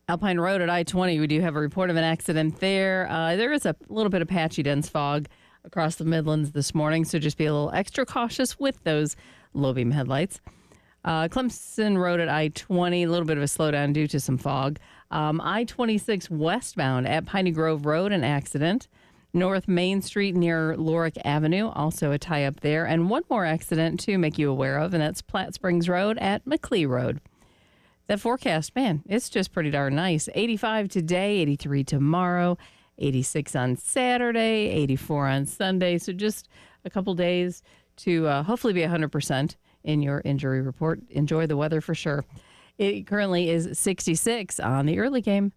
Alpine Road at I-20, we do have a report of an accident there. There is a little bit of patchy dense fog across the Midlands this morning, so just be a little extra cautious with those low-beam headlights. Clemson Road at I-20, a little bit of a slowdown due to some fog. I-26 westbound at Piney Grove Road, an accident. North Main Street near Lorick Avenue, also a tie-up there. And one more accident to make you aware of, and that's Platte Springs Road at McLeay Road. That forecast, man, it's just pretty darn nice. 85 today, 83 tomorrow, 86 on Saturday, 84 on Sunday. So just a couple days to hopefully be 100% in your injury report. Enjoy the weather for sure. It currently is 66 on the early game.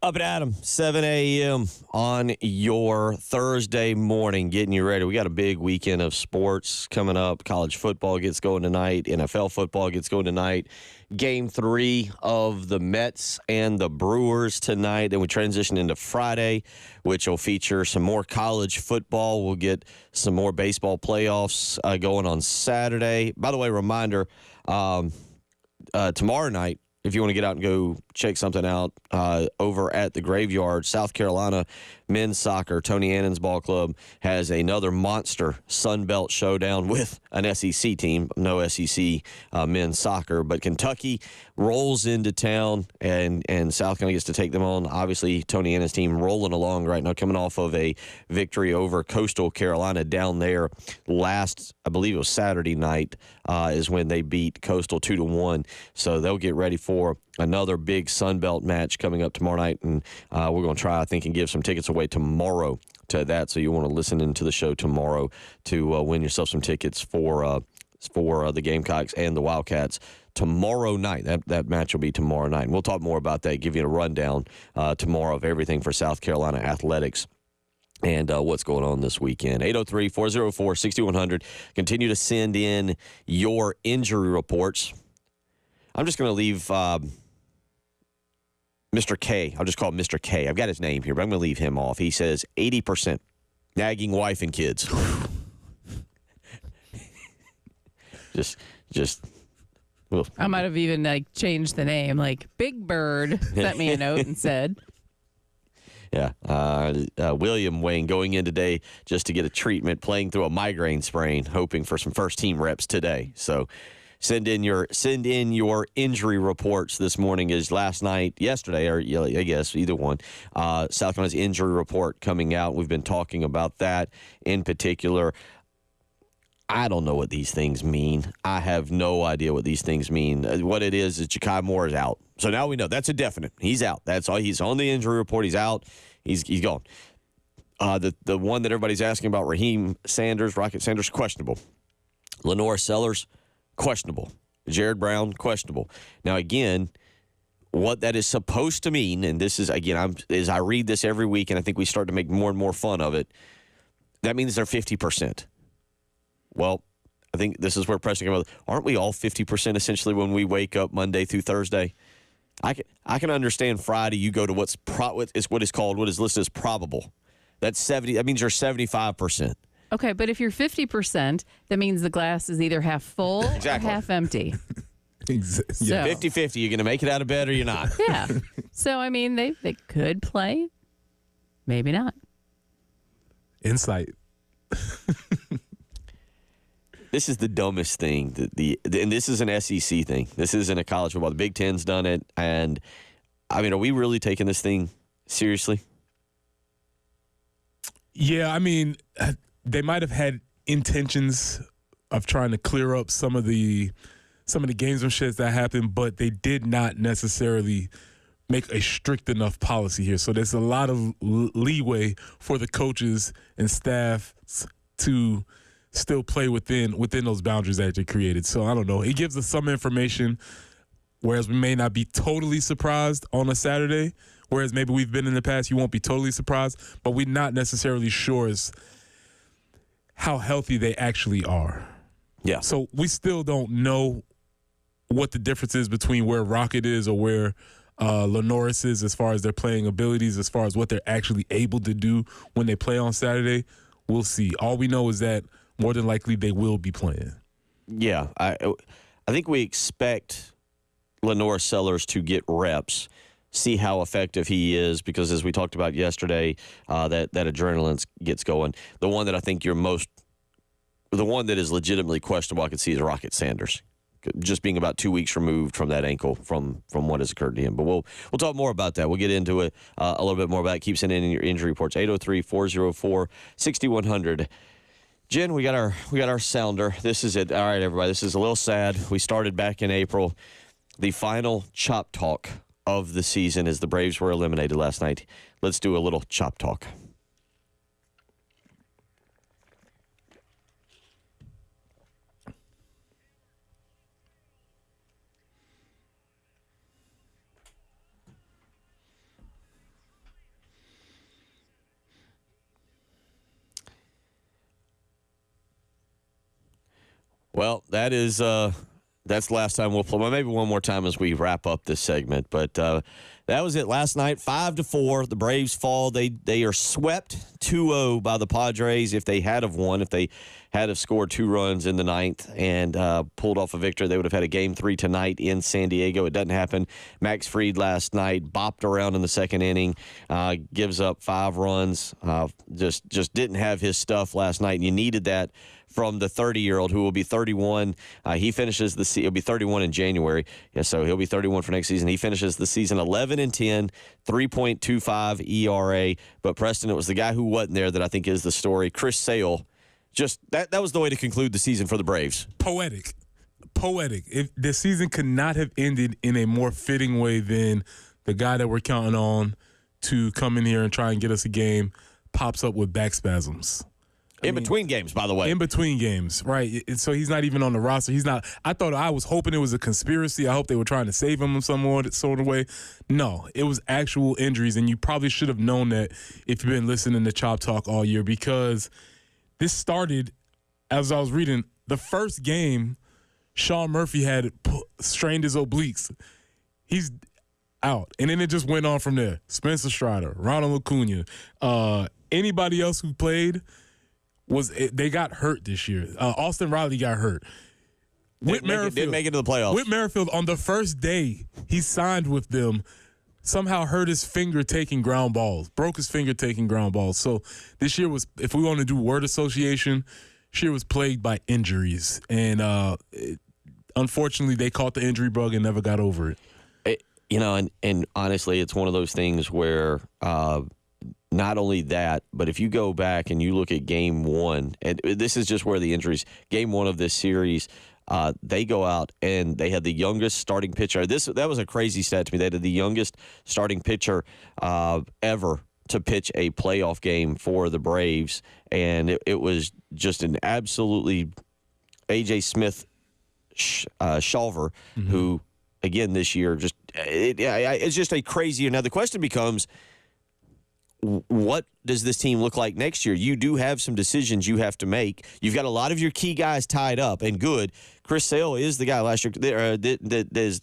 Up and Adam, 7 a.m. on your Thursday morning, getting you ready. We got a big weekend of sports coming up. College football gets going tonight. NFL football gets going tonight. Game 3 of the Mets and the Brewers tonight. Then we transition into Friday, which will feature some more college football. We'll get some more baseball playoffs going on Saturday. By the way, reminder, tomorrow night, if you want to get out and go check something out over at the Graveyard, South Carolina men's soccer, Tony Annan's ball club, has another monster Sun Belt showdown with an SEC team. No SEC men's soccer, but Kentucky rolls into town, and South Carolina gets to take them on. Obviously, Tony Annan's team rolling along right now, coming off of a victory over Coastal Carolina down there last, I believe it was Saturday night, is when they beat Coastal 2-1. So they'll get ready for another big Sun Belt match coming up tomorrow night, and we're going to try, I think, and give some tickets away tomorrow to that. So you want to listen into the show tomorrow to win yourself some tickets for the Gamecocks and the Wildcats tomorrow night. That match will be tomorrow night. And we'll talk more about that, give you a rundown tomorrow of everything for South Carolina athletics and what's going on this weekend. 803-404-6100. Continue to send in your injury reports. I'm just going to leave Mr. K. I'll just call him Mr. K. I've got his name here, but I'm going to leave him off. He says 80% nagging wife and kids. just. Well. I might have even changed the name. Big Bird sent me a note and said. Yeah. William Wayne going in today just to get a treatment, playing through a migraine sprain, hoping for some first team reps today. So send in your injury reports this morning. Is yesterday, or I guess either one. South Carolina's injury report coming out. We've been talking about that in particular. I don't know what these things mean. I have no idea what these things mean. What it is Ja'Kai Moore is out. So now we know that's a definite. He's out. That's all. He's on the injury report. He's out. He's gone. The one that everybody's asking about, Rocket Sanders, questionable. Lenore Sellers, questionable. Jared Brown, questionable. Now, again, what that is supposed to mean, and this is, again, as I read this every week, and I think we start to make more and more fun of it, that means they're 50%. Well, I think this is where Preston came up. Aren't we all 50% essentially when we wake up Monday through Thursday? I can understand Friday you go to what is listed as probable. That's 70. That means you're 75%. Okay, but if you're 50%, that means the glass is either half full or half empty. Exactly. So, 50-50. You're going to make it out of bed or you're not. Yeah. So, I mean, they could play. Maybe not. Insight. This is the dumbest thing. And this is an SEC thing. This isn't a college football. The Big Ten's done it. And, I mean, are we really taking this thing seriously? Yeah, I mean, they might have had intentions of trying to clear up some of the gamesmanship that happened, but they did not necessarily make a strict enough policy here. So there's a lot of leeway for the coaches and staff to still play within those boundaries that they created. So I don't know. It gives us some information, whereas we may not be totally surprised on a Saturday, whereas maybe we've been in the past, you won't be totally surprised, but we're not necessarily sure as how healthy they actually are. Yeah. So we still don't know what the difference is between where Rocket is or where Lenoris is as far as their playing abilities, as far as what they're actually able to do when they play on Saturday. We'll see. All we know is that more than likely they will be playing. Yeah. I think we expect Lenoris Sellers to get reps, see how effective he is, because as we talked about yesterday, that adrenaline gets going. The one that I think the one that is legitimately questionable I could see is Rocket Sanders, just being about 2 weeks removed from that ankle from what has occurred to him. But we'll talk more about that. We'll get into it a little bit more about it. Keep sending in your injury reports, 803-404-6100. Jen, we got our sounder. This is it. All right, everybody, this is a little sad. We started back in April. The final chop talk of the season as the Braves were eliminated last night. Let's do a little chop talk. Well, that's the last time we'll play. Well, maybe one more time as we wrap up this segment. But that was it last night, 5-4. The Braves fall. They are swept 2-0 by the Padres. If they had have won, if they had have scored 2 runs in the ninth and pulled off a victory, they would have had a Game 3 tonight in San Diego. It doesn't happen. Max Fried last night bopped around in the second inning, gives up 5 runs. Just didn't have his stuff last night, and you needed that from the 30-year-old who will be 31. He finishes he'll be 31 in January. Yeah, so he'll be 31 for next season. He finishes the season 11-10, 3.25 ERA. But Preston, it was the guy who wasn't there that I think is the story. Chris Sale, just that was the way to conclude the season for the Braves. Poetic. If the season could not have ended in a more fitting way than the guy that we're counting on to come in here and try and get us a game pops up with back spasms. In between games, by the way. In between games, right. So he's not even on the roster. I was hoping it was a conspiracy. I hope they were trying to save him in some sort of way. No, it was actual injuries, and you probably should have known that if you've been listening to Chop Talk all year, because this started, as I was reading, the first game, Sean Murphy had strained his obliques. He's out. And then it just went on from there. Spencer Strider, Ronald Acuna, anybody else who played, they got hurt this year. Austin Riley got hurt. Didn't make it to the playoffs. Whit Merrifield, on the first day he signed with them, somehow hurt his finger taking ground balls, broke his finger taking ground balls. So this year was, if we want to do word association, this year was plagued by injuries. And unfortunately, they caught the injury bug and never got over it. And honestly, it's one of those things where not only that, but if you go back and you look at Game 1, and this is just where the injuries, Game 1 of this series, they go out and they had the youngest starting pitcher. That was a crazy stat to me. They had the youngest starting pitcher ever to pitch a playoff game for the Braves, and it was just an absolutely A.J. Smith Shawver, who, again, this year, it's just a crazy. Now, the question becomes, what does this team look like next year? You do have some decisions you have to make. You've got a lot of your key guys tied up and good. Chris Sale is the guy last year that is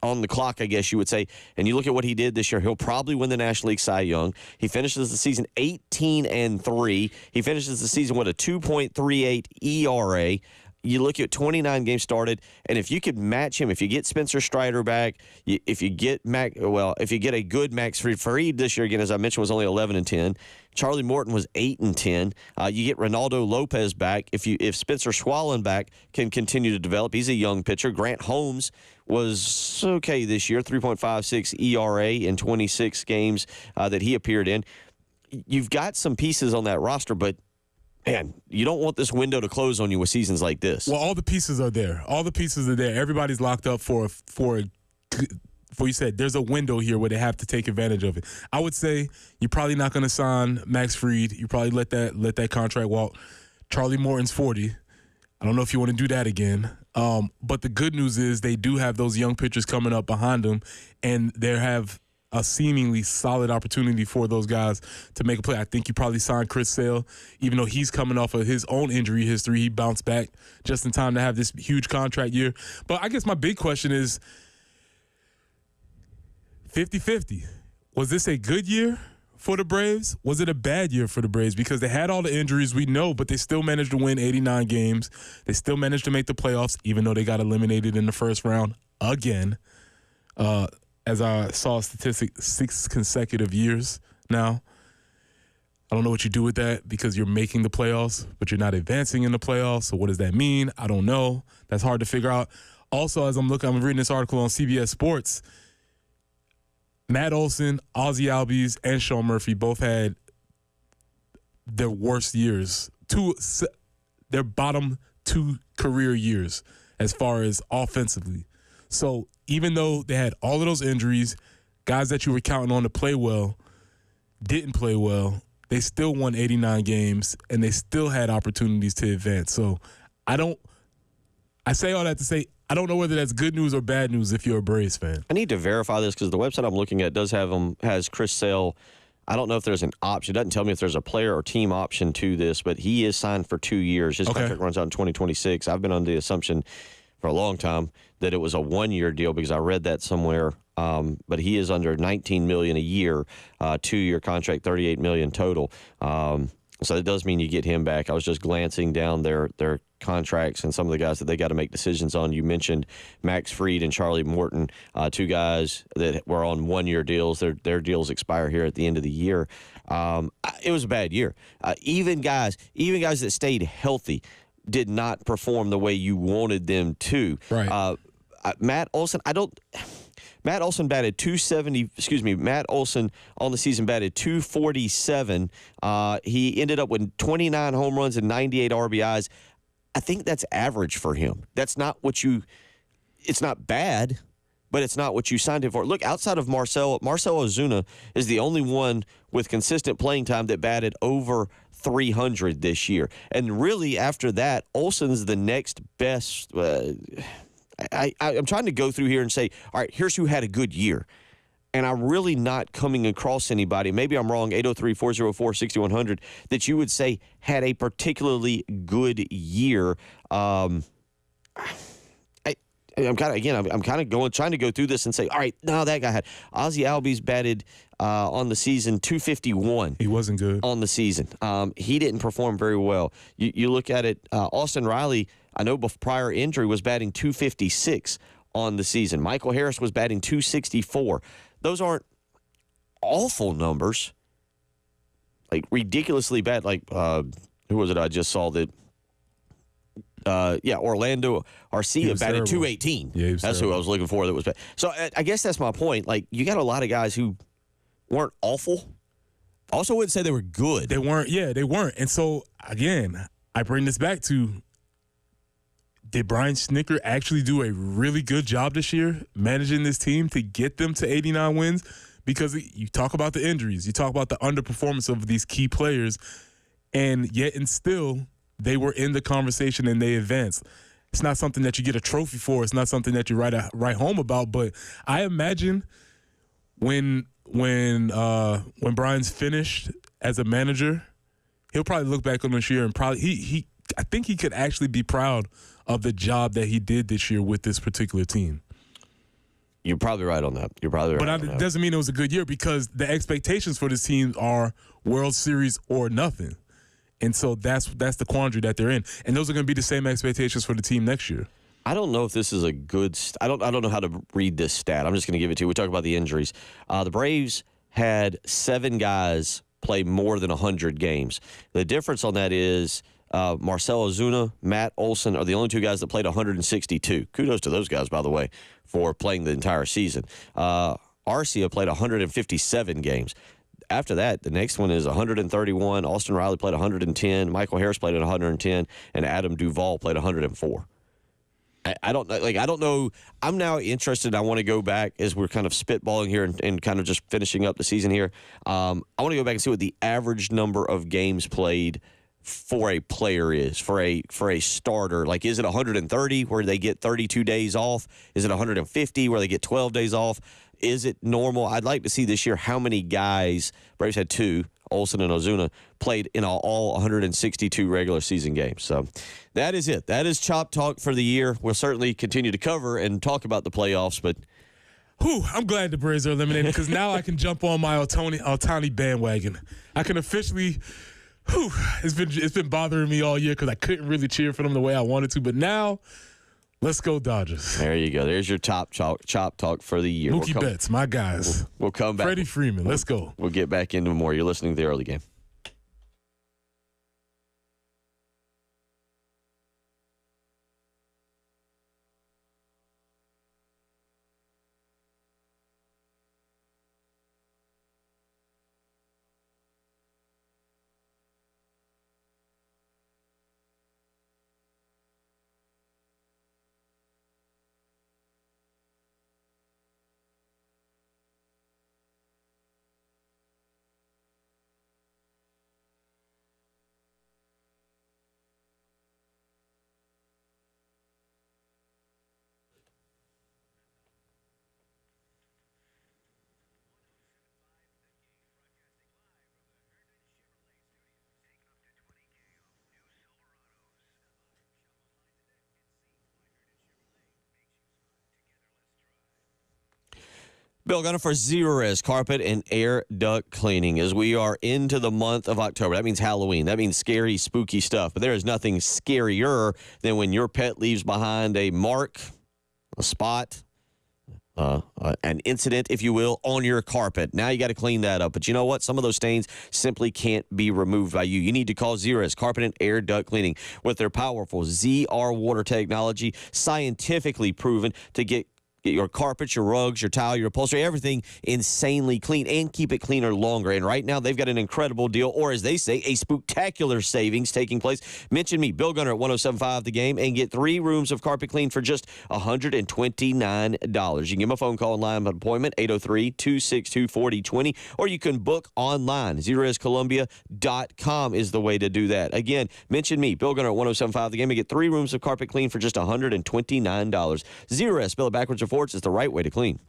on the clock, I guess you would say. And you look at what he did this year, he'll probably win the National League Cy Young. He finishes the season 18-3. He finishes the season with a 2.38 ERA. you look at 29 games started, and if you could match him, if you get Spencer Strider back, if you get a good Max Fried this year, again, as I mentioned, was only 11-10. Charlie Morton was 8-10. You get Ronaldo Lopez back. If Spencer Swallen back can continue to develop, he's a young pitcher. Grant Holmes was okay this year, 3.56 ERA in 26 games that he appeared in. You've got some pieces on that roster, but man, you don't want this window to close on you with seasons like this. Well, all the pieces are there. Everybody's locked up for you said there's a window here where they have to take advantage of it. I would say you're probably not going to sign Max Fried. You probably let that contract walk. Charlie Morton's 40. I don't know if you want to do that again. But the good news is they do have those young pitchers coming up behind them, and they have a seemingly solid opportunity for those guys to make a play. I think you probably signed Chris Sale, even though he's coming off of his own injury history. He bounced back just in time to have this huge contract year. But I guess my big question is 50-50. Was this a good year for the Braves? Was it a bad year for the Braves? Because they had all the injuries we know, but they still managed to win 89 games. They still managed to make the playoffs, even though they got eliminated in the first round again. As I saw a statistic, 6 consecutive years now. I don't know what you do with that because you're making the playoffs, but you're not advancing in the playoffs. So what does that mean? I don't know. That's hard to figure out. Also, as I'm reading this article on CBS Sports, Matt Olson, Ozzie Albies, and Sean Murphy both had their worst years, their bottom 2 career years as far as offensively. So even though they had all of those injuries, guys that you were counting on to play well didn't play well. They still won 89 games, and they still had opportunities to advance. So I say all that to say I don't know whether that's good news or bad news if you're a Braves fan. I need to verify this because the website I'm looking at has Chris Sale. I don't know if there's an option. It doesn't tell me if there's a player or team option to this, but he is signed for 2 years. His contract runs out in 2026. I've been under the assumption for a long time that it was a 1-year deal because I read that somewhere. But he is under $19 million a year, 2-year contract, $38 million total. So it does mean you get him back. I was just glancing down their contracts and some of the guys that they got to make decisions on. You mentioned Max Fried and Charlie Morton, 2 guys that were on 1-year deals. Their deals expire here at the end of the year. It was a bad year. Even guys that stayed healthy did not perform the way you wanted them to. Right. Matt Olson, Matt Olson batted 270. Matt Olson on the season batted 247. He ended up with 29 home runs and 98 RBIs. I think that's average for him. That's not what you. It's not bad, but it's not what you signed him for. Look, outside of Marcell Ozuna is the only one with consistent playing time that batted over 300 this year. And really, after that, Olson's the next best. I'm trying to go through here and say, all right, here's who had a good year. And I'm really not coming across anybody, maybe I'm wrong, 803-404-6100, that you would say had a particularly good year. I'm trying to go through this and say, all right, no, that guy had. Ozzie Albies batted on the season 251. He wasn't good. On the season. He didn't perform very well. You look at it, Austin Riley, I know prior injury, was batting 256 on the season. Michael Harris was batting 264. Those aren't awful numbers, like ridiculously bad. Like, who was it I just saw that? Orlando Arcia batted 218. Yeah, that's terrible. who I was looking for that was bad. So I guess that's my point. Like, you got a lot of guys who weren't awful. I also wouldn't say they were good. They weren't. Yeah, they weren't. And so, again, I bring this back to, did Brian Snitker actually do a really good job this year managing this team to get them to 89 wins? Because you talk about the injuries, you talk about the underperformance of these key players, and yet and still they were in the conversation and they advanced. It's not something that you get a trophy for. It's not something that you write home about. But I imagine when Brian's finished as a manager, he'll probably look back on this year and probably I think he could actually be proud of the job that he did this year with this particular team. You're probably right on that. But it doesn't mean it was a good year because the expectations for this team are World Series or nothing. And so that's the quandary that they're in. And those are going to be the same expectations for the team next year. I don't know if this is a good I don't know how to read this stat. I'm just going to give it to you. We talk about the injuries. The Braves had 7 guys play more than 100 games. The difference on that is Marcell Ozuna, Matt Olson are the only 2 guys that played 162. Kudos to those guys, by the way, for playing the entire season. Arcia played 157 games. After that, the next one is 131. Austin Riley played 110. Michael Harris played at 110, and Adam Duvall played 104. I don't know. I'm now interested. I want to go back as we're kind of spitballing here and kind of just finishing up the season here. I want to go back and see what the average number of games played for a player is for a starter. Like, is it 130 where they get 32 days off? Is it 150 where they get 12 days off? Is it normal? I'd like to see this year how many guys, Braves had 2, Olsen and Ozuna, played in all 162 regular season games. So that is it. That is Chop Talk for the year. We'll certainly continue to cover and talk about the playoffs, but I'm glad the Braves are eliminated because now I can jump on my Ohtani bandwagon. I can officially. It's been bothering me all year because I couldn't really cheer for them the way I wanted to, but now. Let's go Dodgers. There you go. There's your Chop Talk for the year. Mookie Betts, my guys. We'll come back. Freddie Freeman, let's go. We'll get back into more. You're listening to The Early Game. Bill Gunner for Zerorez Carpet and Air Duct Cleaning. As we are into the month of October, that means Halloween. That means scary, spooky stuff. But there is nothing scarier than when your pet leaves behind a mark, a spot, an incident, if you will, on your carpet. Now you got to clean that up. But you know what? Some of those stains simply can't be removed by you. You need to call Zerorez Carpet and Air Duct Cleaning with their powerful ZR water technology, scientifically proven to get your carpets, your rugs, your tile, your upholstery, everything insanely clean and keep it cleaner longer. And right now, they've got an incredible deal, or as they say, a spooktacular savings taking place. Mention me, Bill Gunner at 107.5 The Game, and get 3 rooms of carpet clean for just $129. You can give them a phone call online appointment, 803-262-4020, or you can book online. ZerorezColumbia.com is the way to do that. Again, mention me, Bill Gunner at 107.5 The Game, and get 3 rooms of carpet clean for just $129. Zerorez, spell it backwards or forwards, is the right way to clean.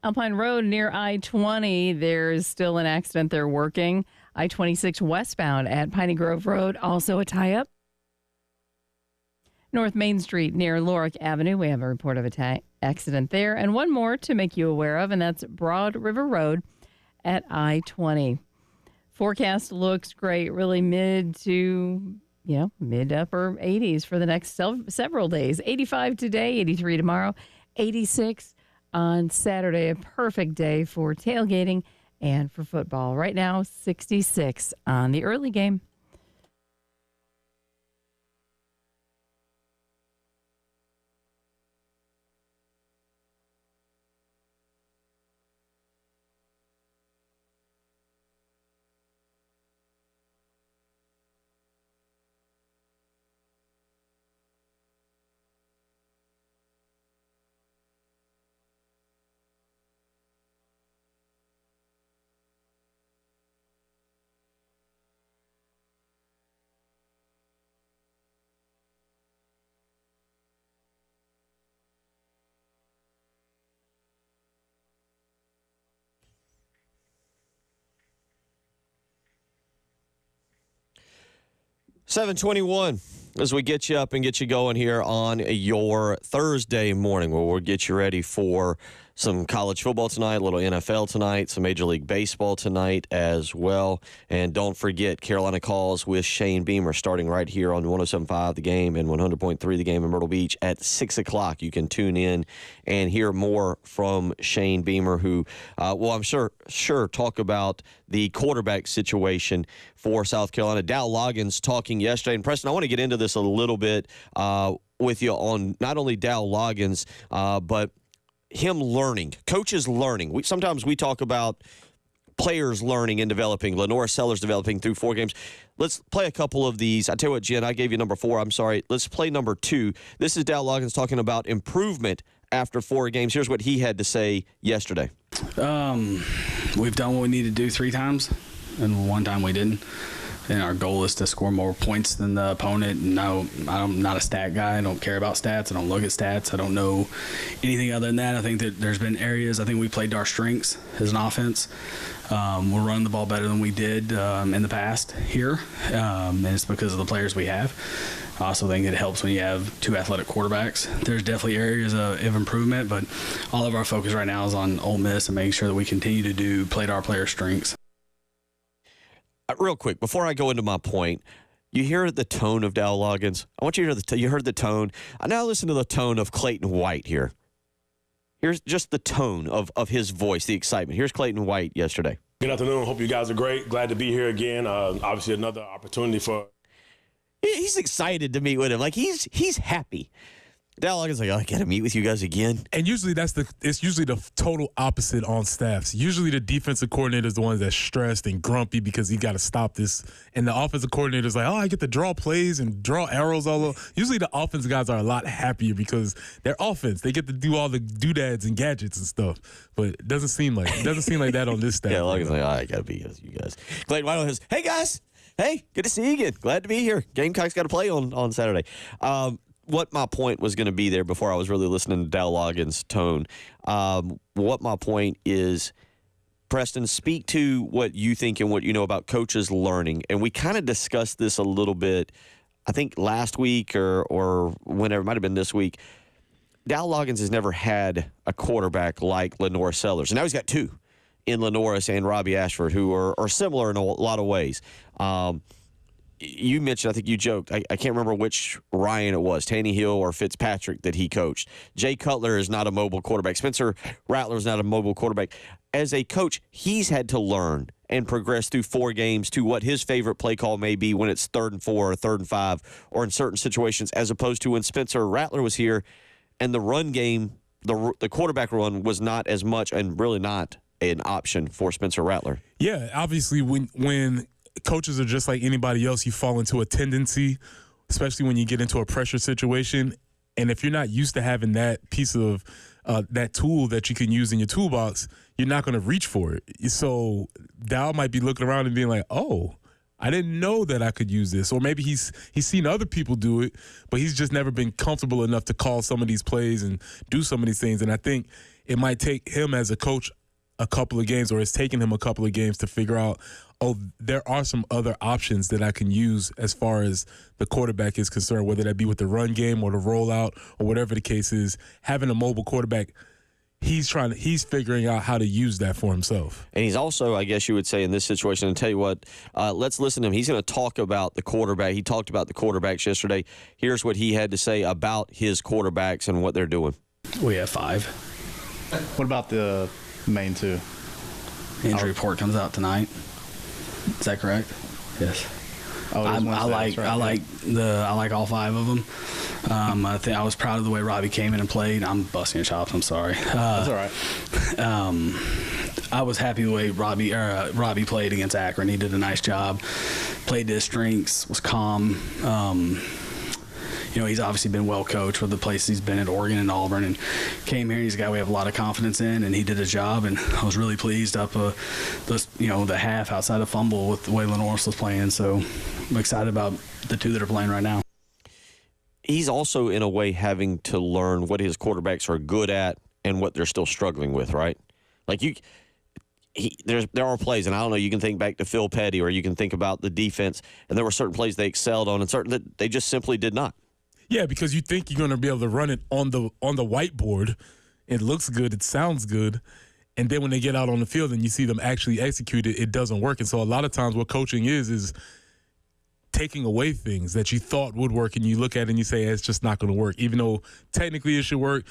Alpine Road near I-20, there's still an accident they're working. I-26 westbound at Piney Grove Road, also a tie-up. North Main Street near Lorick Avenue, we have a report of an accident there. And one more to make you aware of, and that's Broad River Road at I-20. Forecast looks great, really mid to, mid upper 80s for the next several days. 85 today, 83 tomorrow, 86 on Saturday. A perfect day for tailgating and for football. Right now, 66 on the early game. $7:21 as we get you up and get you going here on your Thursday morning, where we'll get you ready for some college football tonight, a little NFL tonight, some Major League Baseball tonight as well. And don't forget, Carolina Calls with Shane Beamer starting right here on 107.5 The Game and 100.3 The Game in Myrtle Beach at 6 o'clock. You can tune in and hear more from Shane Beamer, who, I'm sure talk about the quarterback situation for South Carolina. Dow Loggins talking yesterday. And Preston, I want to get into this a little bit with you on not only Dow Loggins, but him learning, coaches learning. Sometimes we talk about players learning and developing, Lenora Sellers developing through 4 games. Let's play a couple of these. I tell you what, Jen, I gave you number 4. I'm sorry. Let's play number 2. This is Dow Loggins talking about improvement after 4 games. Here's what he had to say yesterday. We've done what we need to do 3 times, and 1 time we didn't. And our goal is to score more points than the opponent. No, I'm not a stat guy. I don't care about stats. I don't look at stats. I don't know anything other than that. I think that there's been areas I think we played to our strengths as an offense. We're running the ball better than we did in the past here, and it's because of the players we have. I also think it helps when you have 2 athletic quarterbacks. There's definitely areas of improvement, but all of our focus right now is on Ole Miss and making sure that we continue to play to our players' strengths. Real quick, before I go into my point, you hear the tone of Dow Loggins. I want you to hear you heard the tone. I now listen to the tone of Clayton White here. Here's just the tone of his voice, the excitement. Here's Clayton White yesterday. Good afternoon. Hope you guys are great. Glad to be here again. Obviously, another opportunity for. He's excited to meet with him. Like he's happy. Dow Loggins like, I got to meet with you guys again. And usually it's usually the total opposite on staffs. Usually the defensive coordinator is the ones that's stressed and grumpy because he got to stop this. And the offensive coordinator is like, I get to draw plays and draw arrows all over. Usually the offense guys are a lot happier because they're offense. They get to do all the doodads and gadgets and stuff. But it doesn't seem like that on this staff. Yeah, Loggins like, I got to be with you guys. Clayton White says, hey guys, hey, good to see you again. Glad to be here. Gamecocks got to play on Saturday. What my point was going to be there before I was really listening to Dow Loggins' tone. What my point is, Preston, speak to what you think and what you know about coaches learning. And we kind of discussed this a little bit, I think last week or whenever, it might have been this week. Dow Loggins has never had a quarterback like Lenora Sellers. And now he's got 2 in Lenoris and Robbie Ashford, who are similar in a lot of ways. You mentioned, I think you joked, I can't remember which Ryan it was, Tannehill or Fitzpatrick that he coached. Jay Cutler is not a mobile quarterback. Spencer Rattler is not a mobile quarterback. As a coach, he's had to learn and progress through 4 games to what his favorite play call may be when it's 3rd and 4 or 3rd and 5 or in certain situations, as opposed to when Spencer Rattler was here and the run game, the quarterback run was not as much and really not an option for Spencer Rattler. Yeah, obviously when coaches are just like anybody else, you fall into a tendency, especially when you get into a pressure situation. And if you're not used to having that piece of that tool that you can use in your toolbox, you're not going to reach for it. So Dow might be looking around and being like, oh, I didn't know that I could use this. Or maybe he's seen other people do it, but he's just never been comfortable enough to call some of these plays and do some of these things. And I think it might take him as a coach a couple of games, or it's taken him a couple of games to figure out, oh, there are some other options that I can use as far as the quarterback is concerned, whether that be with the run game or the rollout or whatever the case is. Having a mobile quarterback, he's figuring out how to use that for himself. And he's also, I guess you would say, in this situation, and tell you what, let's listen to him. He's going to talk about the quarterback. He talked about the quarterbacks yesterday. Here's what he had to say about his quarterbacks and what they're doing. We have 5. What about the main 2? Injury report comes out tonight. Is that correct? Yes. Oh, I like all 5 of them. I think I was proud of the way Robbie came in and played. I'm busting your chops. I'm sorry. That's all right. I was happy the way Robbie played against Akron. He did a nice job. Played to his strengths. Was calm. He's obviously been well coached with the places he's been at Oregon and Auburn, and came here. He's a guy we have a lot of confidence in, and he did his job. And I was really pleased up the half outside of fumble with the way Lenoris was playing. So I'm excited about the 2 that are playing right now. He's also, in a way, having to learn what his quarterbacks are good at and what they're still struggling with, right? Like there are plays, and I don't know, you can think back to Phil Petty, or you can think about the defense, and there were certain plays they excelled on and certain that they just simply did not. Yeah, because you think you're going to be able to run it on the whiteboard. It looks good. It sounds good. And then when they get out on the field and you see them actually execute it, it doesn't work. And so a lot of times what coaching is taking away things that you thought would work, and you look at it and you say, it's just not going to work. Even though technically it should work,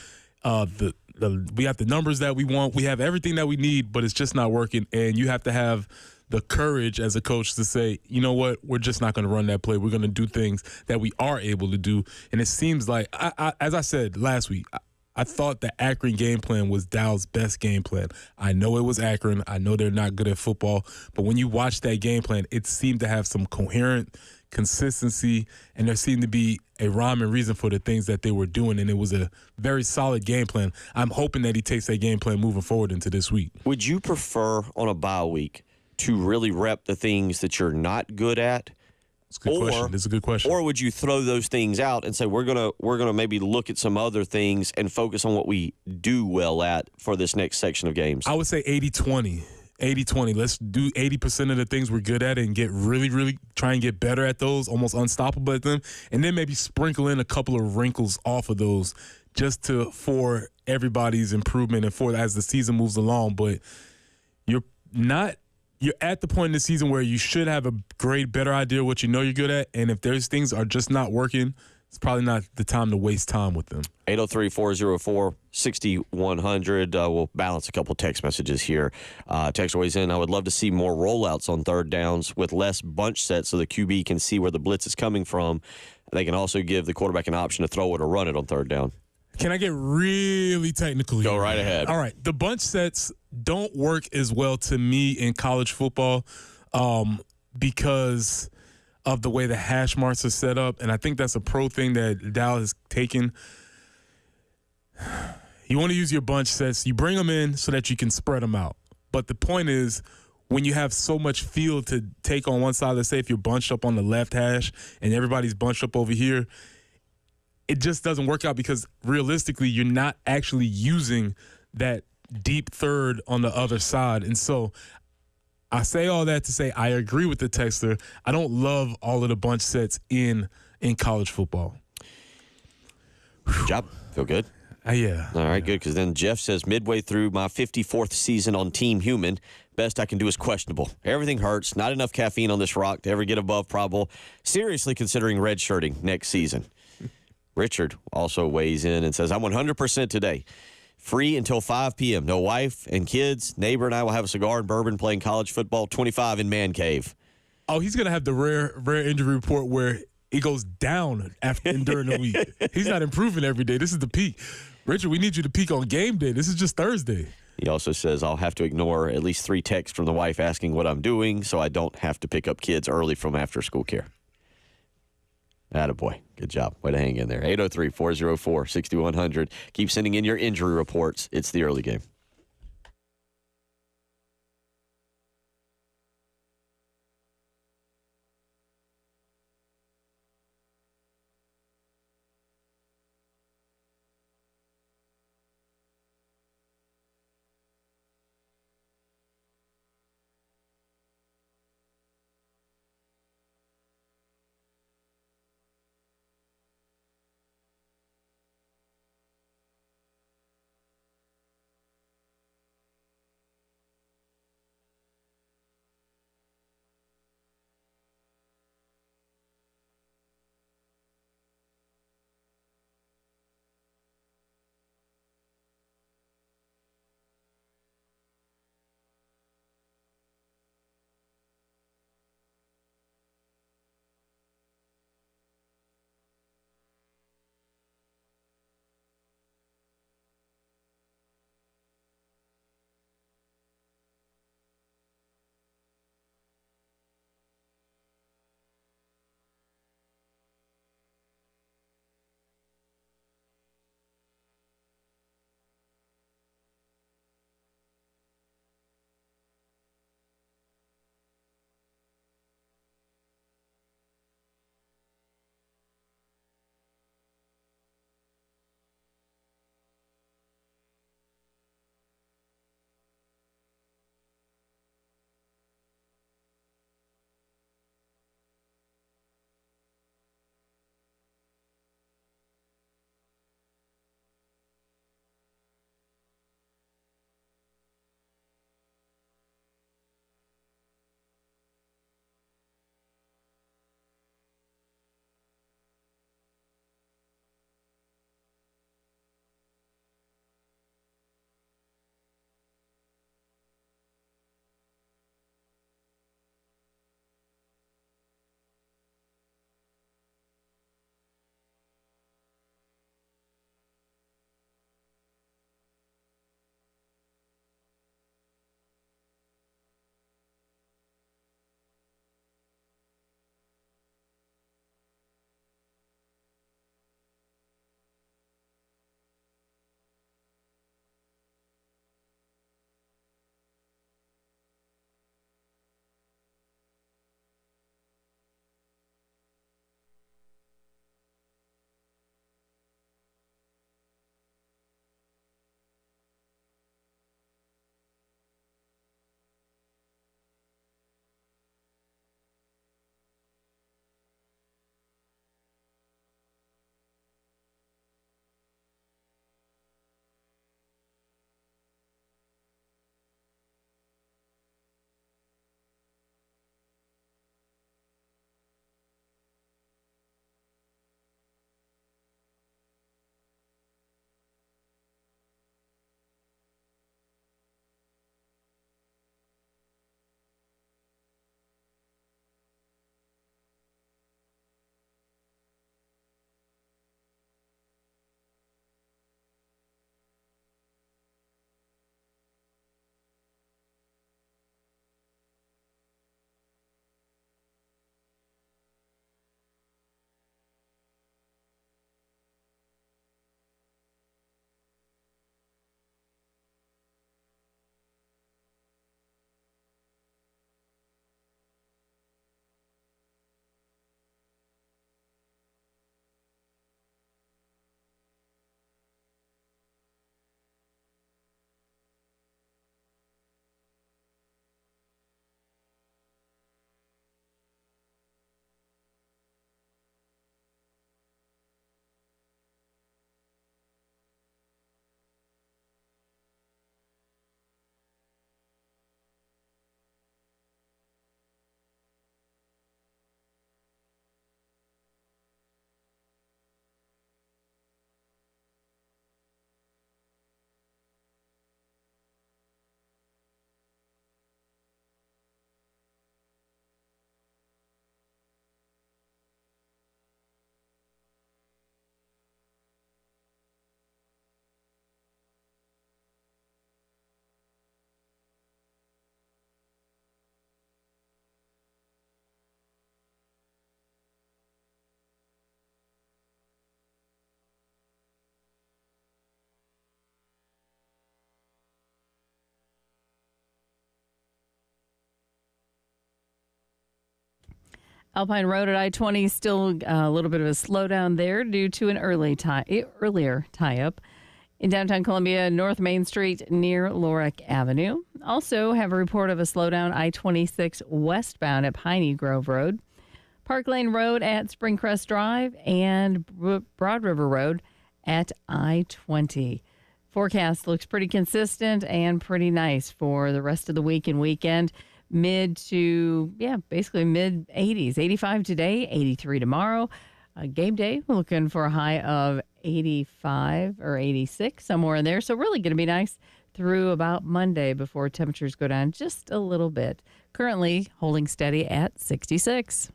we have the numbers that we want. We have everything that we need, but it's just not working. And you have to have the courage as a coach to say, you know what, we're just not going to run that play. We're going to do things that we are able to do. And it seems like, as I said last week, I thought the Akron game plan was Dow's best game plan. I know it was Akron. I know they're not good at football. But when you watch that game plan, it seemed to have some coherent consistency, and there seemed to be a rhyme and reason for the things that they were doing, and it was a very solid game plan. I'm hoping that he takes that game plan moving forward into this week. Would you prefer on a bye week to really rep the things that you're not good at? It's a good question. It's a good question. Or would you throw those things out and say we're gonna maybe look at some other things and focus on what we do well at for this next section of games? I would say 80-20. 80-20. Let's do 80% of the things we're good at and get really, really try and get better at those, almost unstoppable at them, and then maybe sprinkle in a couple of wrinkles off of those just for everybody's improvement and for as the season moves along. But you're at the point in the season where you should have a better idea what you know you're good at, and if those things are just not working, it's probably not the time to waste time with them. 803-404-6100. We'll balance a couple text messages here. Text always in, I would love to see more rollouts on third downs with less bunch sets so the QB can see where the blitz is coming from. They can also give the quarterback an option to throw it or run it on third down. Can I get really technical here? Go right ahead. All right. The bunch sets don't work as well to me in college football because of the way the hash marks are set up. And I think that's a pro thing that Dow has taken. You want to use your bunch sets. You bring them in so that you can spread them out. But the point is, when you have so much field to take on one side, let's say if you're bunched up on the left hash and everybody's bunched up over here, it just doesn't work out because realistically you're not actually using that deep third on the other side. And so I say all that to say I agree with the texter. I don't love all of the bunch sets in college football. Good job. Feel good? Yeah. All right, good, because then Jeff says, midway through my 54th season on Team Human, best I can do is questionable. Everything hurts. Not enough caffeine on this rock to ever get above probable. Seriously considering redshirting next season. Richard also weighs in and says, I'm 100% today. Free until 5 p.m. No wife and kids. Neighbor and I will have a cigar and bourbon playing college football. 25 in man cave. Oh, he's going to have the rare injury report where it goes down during the week. He's not improving every day. This is the peak. Richard, we need you to peak on game day. This is just Thursday. He also says, I'll have to ignore at least 3 texts from the wife asking what I'm doing so I don't have to pick up kids early from after school care. Attaboy. Good job. Way to hang in there. 803-404-6100. Keep sending in your injury reports. It's the early game. Alpine Road at I-20 still a little bit of a slowdown there due to an earlier tie-up. In downtown Columbia, North Main Street near Lorick Avenue. Also have a report of a slowdown I-26 westbound at Piney Grove Road. Park Lane Road at Springcrest Drive and Broad River Road at I-20. Forecast looks pretty consistent and pretty nice for the rest of the week and weekend. Mid to, basically mid 80s. 85 today, 83 tomorrow. Game day, we're looking for a high of 85 or 86, somewhere in there. So really going to be nice through about Monday before temperatures go down just a little bit. Currently holding steady at 66.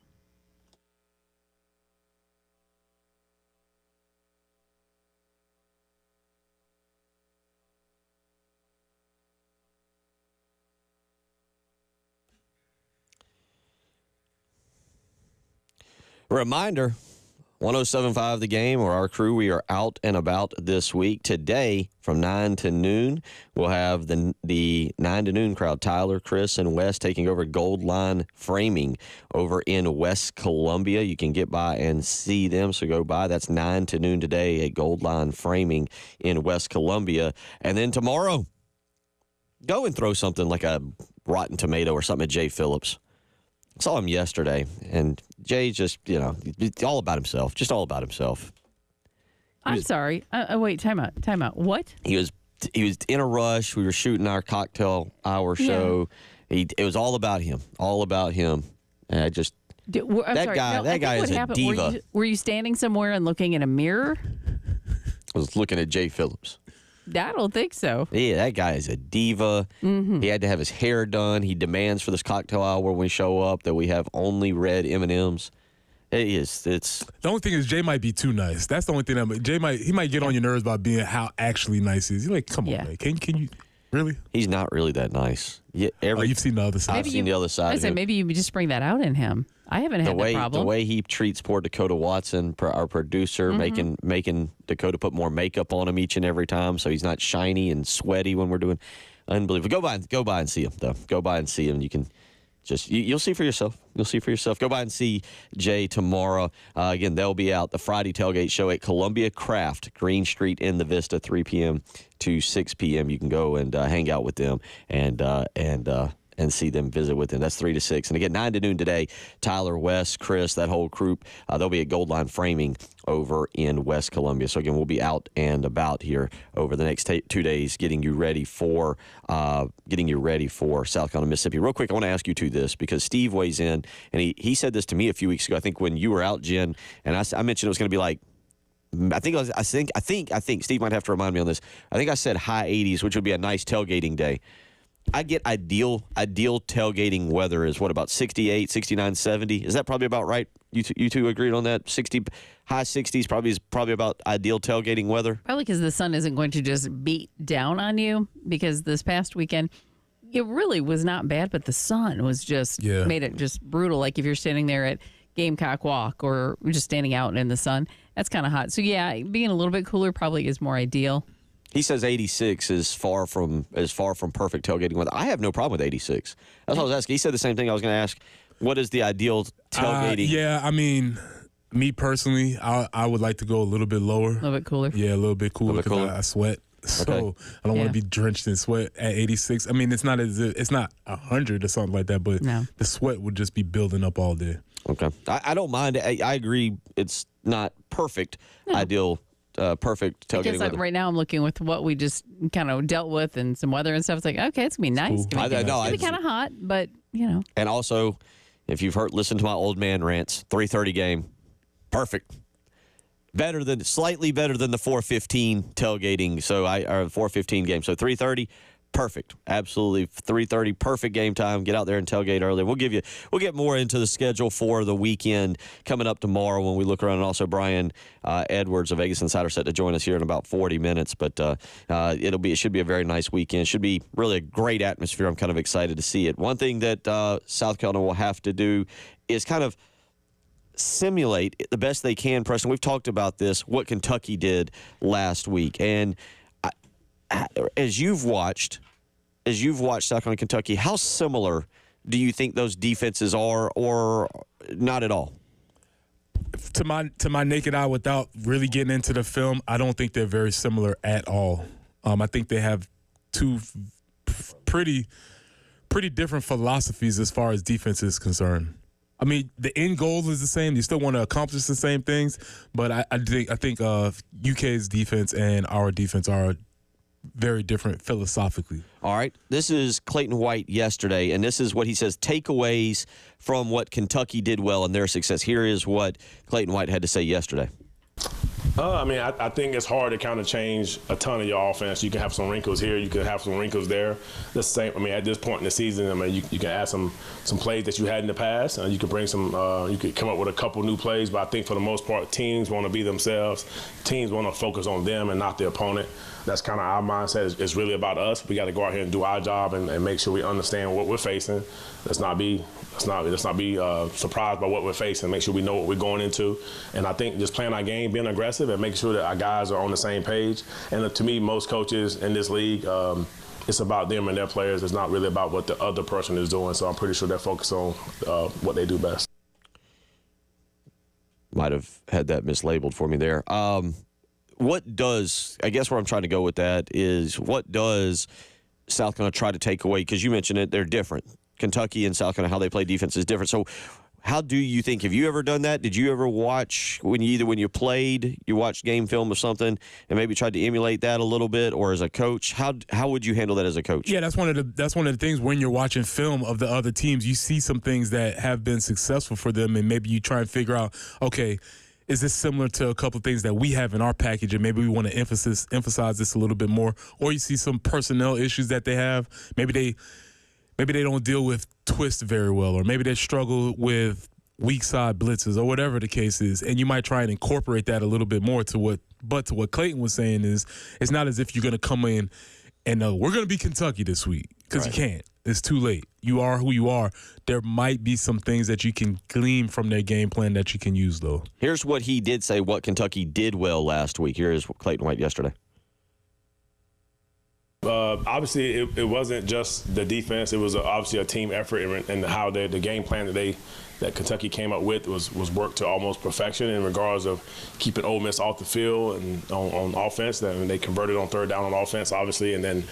Reminder, 107.5 The Game, or our crew, we are out and about this week. Today, from 9 to noon, we'll have the 9 to noon crowd, Tyler, Chris, and Wes, taking over Gold Line Framing over in West Columbia. You can get by and see them, so go by. That's 9 to noon today at Gold Line Framing in West Columbia. And then tomorrow, go and throw something like a rotten tomato or something at Jay Phillips. I saw him yesterday, and Jay's just, all about himself, just all about himself. I'm sorry. Wait, time out. What? He was in a rush. We were shooting our cocktail hour show. It was all about him, And I just, that guy is a diva. Were you standing somewhere and looking in a mirror? I was looking at Jay Phillips. I don't think so. Yeah, that guy is a diva. Mm-hmm. He had to have his hair done. He demands for this cocktail hour when we show up that we have only red M&Ms. It's the only thing is Jay might be too nice. That's the only thing Jay might get on your nerves about being how actually nice he is. You're like, come on, man. Can you really? He's not really that nice. Yeah, you've seen the other side. I've seen the other side. I said maybe you just bring that out in him. I haven't had that problem. The way he treats poor Dakota Watson, our producer, making Dakota put more makeup on him each and every time, so he's not shiny and sweaty when we're doing. Unbelievable. Go by and see him though. Go by and see him. You can just you'll see for yourself. You'll see for yourself. Go by and see Jay tomorrow. Again, they'll be out the Friday tailgate show at Columbia Craft, Green Street in the Vista, 3 p.m. to 6 p.m. You can go and hang out with them and see them, visit with them. That's 3 to 6. And again, 9 to noon today, Tyler, Wes, Chris, that whole group, they'll be at Gold Line Framing over in West Columbia. So again, we'll be out and about here over the next 2 days, getting you ready for South Carolina, Mississippi. Real quick, I want to ask you two this, because Steve weighs in, and he said this to me a few weeks ago, I think when you were out, Jen, and I mentioned it was going to be like, I think Steve might have to remind me on this. I think I said high 80s, which would be a nice tailgating day. I get ideal tailgating weather is what, about 68, 69, 70? Is that probably about right? You two agreed on that? 60, high 60s probably about ideal tailgating weather? Probably because the sun isn't going to just beat down on you, because this past weekend, it really was not bad, but the sun was just made it just brutal. Like if you're standing there at Gamecock Walk or just standing out in the sun, that's kind of hot. So yeah, being a little bit cooler probably is more ideal. He says 86 is far from perfect tailgating weather. I have no problem with 86. That's what I was asking. He said the same thing. I was going to ask, what is the ideal tailgating? I mean, me personally, I would like to go a little bit lower. A little bit cooler? Yeah, a little bit cooler because I sweat. So I don't want to be drenched in sweat at 86. I mean, it's not 100 or something like that, but the sweat would just be building up all day. Okay. I don't mind. I agree it's not perfect, ideal perfect tailgating because weather. Right now I'm looking with what we just kind of dealt with and some weather and stuff. It's like, okay, it's going to be nice. It's going to be kind of hot, but, And also, if you've listen to my old man rants, 3:30 game, perfect. Slightly better than the 4:15 tailgating, or 4:15 game. So 3:30, perfect. Absolutely 3:30, perfect game time. Get out there and tailgate early. We'll get more into the schedule for the weekend coming up tomorrow when we look around. And also Brian Edwards of Vegas Insider set to join us here in about 40 minutes. But it should be a very nice weekend. Should be really a great atmosphere. I'm kind of excited to see it. One thing that South Carolina will have to do is kind of simulate the best they can, Preston. We've talked about this, what Kentucky did last week. And as you've watched South Carolina, Kentucky, how similar do you think those defenses are, or not at all? To my naked eye, without really getting into the film, I don't think they're very similar at all. I think they have two pretty different philosophies as far as defense is concerned. I mean, the end goal is the same. You still want to accomplish the same things, but I think UK's defense and our defense are very different philosophically. All right. This is Clayton White yesterday, and this is what he says, takeaways from what Kentucky did well in their success. Here is what Clayton White had to say yesterday. I think it's hard to kind of change a ton of your offense. You can have some wrinkles here, you can have some wrinkles there. The same. I mean, at this point in the season, you can add some plays that you had in the past. You can bring some. You could come up with a couple new plays, but I think for the most part, teams want to be themselves. Teams want to focus on them and not the opponent. That's kind of our mindset. It's really about us. We got to go out here and do our job and make sure we understand what we're facing. Let's not be surprised by what we're facing. Make sure we know what we're going into. And I think just playing our game, being aggressive, and making sure that our guys are on the same page. And to me, most coaches in this league, it's about them and their players. It's not really about what the other person is doing. So I'm pretty sure they're focused on what they do best. Might have had that mislabeled for me there. I guess where I'm trying to go with that is, what does South Carolina try to take away? Because you mentioned it, they're different. Kentucky and South Carolina, how they play defense is different. So how do you think, have you ever done that? Did you ever watch, when you played, you watched game film of something and maybe tried to emulate that a little bit, or as a coach? How would you handle that as a coach? Yeah, that's one of the things when you're watching film of the other teams, you see some things that have been successful for them, and maybe you try and figure out, okay, is this similar to a couple of things that we have in our package, and maybe we want to emphasize this a little bit more? Or you see some personnel issues that they have. Maybe they don't deal with twist very well, or maybe they struggle with weak side blitzes, or whatever the case is, and you might try and incorporate that a little bit more to what Clayton was saying is, it's not as if you're going to come in and we're going to be Kentucky this week, because you can't. It's too late. You are who you are. There might be some things that you can glean from their game plan that you can use, though. Here's what he did say, what Kentucky did well last week. Here is Clayton White yesterday. Obviously, it wasn't just the defense. It was obviously a team effort, and how the game plan that Kentucky came up with was worked to almost perfection in regards of keeping Ole Miss off the field and on offense. And they converted on third down on offense, obviously, and then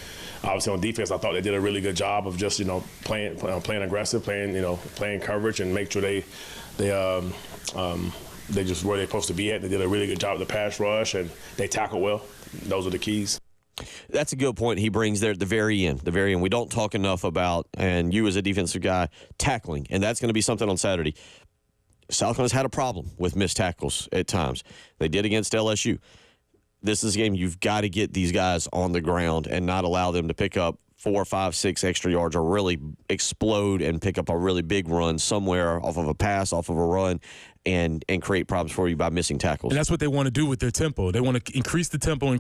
obviously on defense, I thought they did a really good job of just playing aggressive, playing coverage, and make sure they just where they're supposed to be at. They did a really good job of the pass rush, and they tackled well. Those are the keys. That's a good point he brings there at the very end. We don't talk enough about, and you as a defensive guy, tackling, and that's going to be something on Saturday. South Carolina's had a problem with missed tackles at times. They did against LSU. This is a game you've got to get these guys on the ground and not allow them to pick up 4, 5, 6 extra yards, or really explode and pick up a really big run somewhere off of a pass, off of a run, and create problems for you by missing tackles. And that's what they want to do with their tempo. They want to increase the tempo,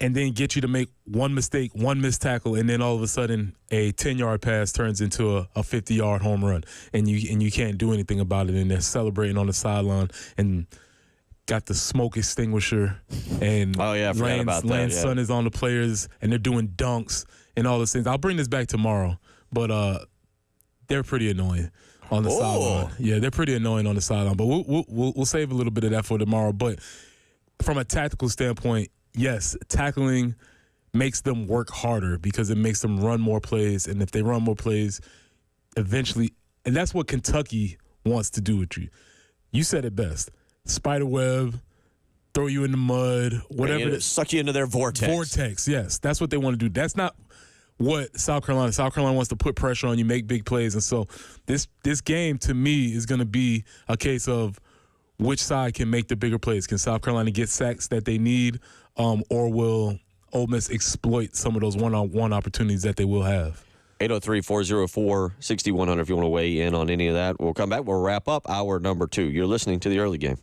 and then get you to make one mistake, one missed tackle, and then all of a sudden a 10-yard pass turns into a 50-yard home run, and you can't do anything about it. And they're celebrating on the sideline and got the smoke extinguisher, and I forgot about that. Land's son is on the players, and they're doing dunks and all those things. I'll bring this back tomorrow, but they're pretty annoying on the sideline. Yeah, they're pretty annoying on the sideline, but we'll save a little bit of that for tomorrow. But from a tactical standpoint, yes, tackling makes them work harder because it makes them run more plays. And if they run more plays, eventually, and that's what Kentucky wants to do with you. You said it best. Spider web, throw you in the mud, whatever. Suck you into their vortex. Vortex, yes. That's what they want to do. That's not what South Carolina wants to put pressure on you, make big plays. And so this game, to me, is going to be a case of which side can make the bigger plays. Can South Carolina get sacks that they need, or will Ole Miss exploit some of those one-on-one opportunities that they will have? 803-404-6100 if you want to weigh in on any of that. We'll come back. We'll wrap up hour number 2. You're listening to the early game.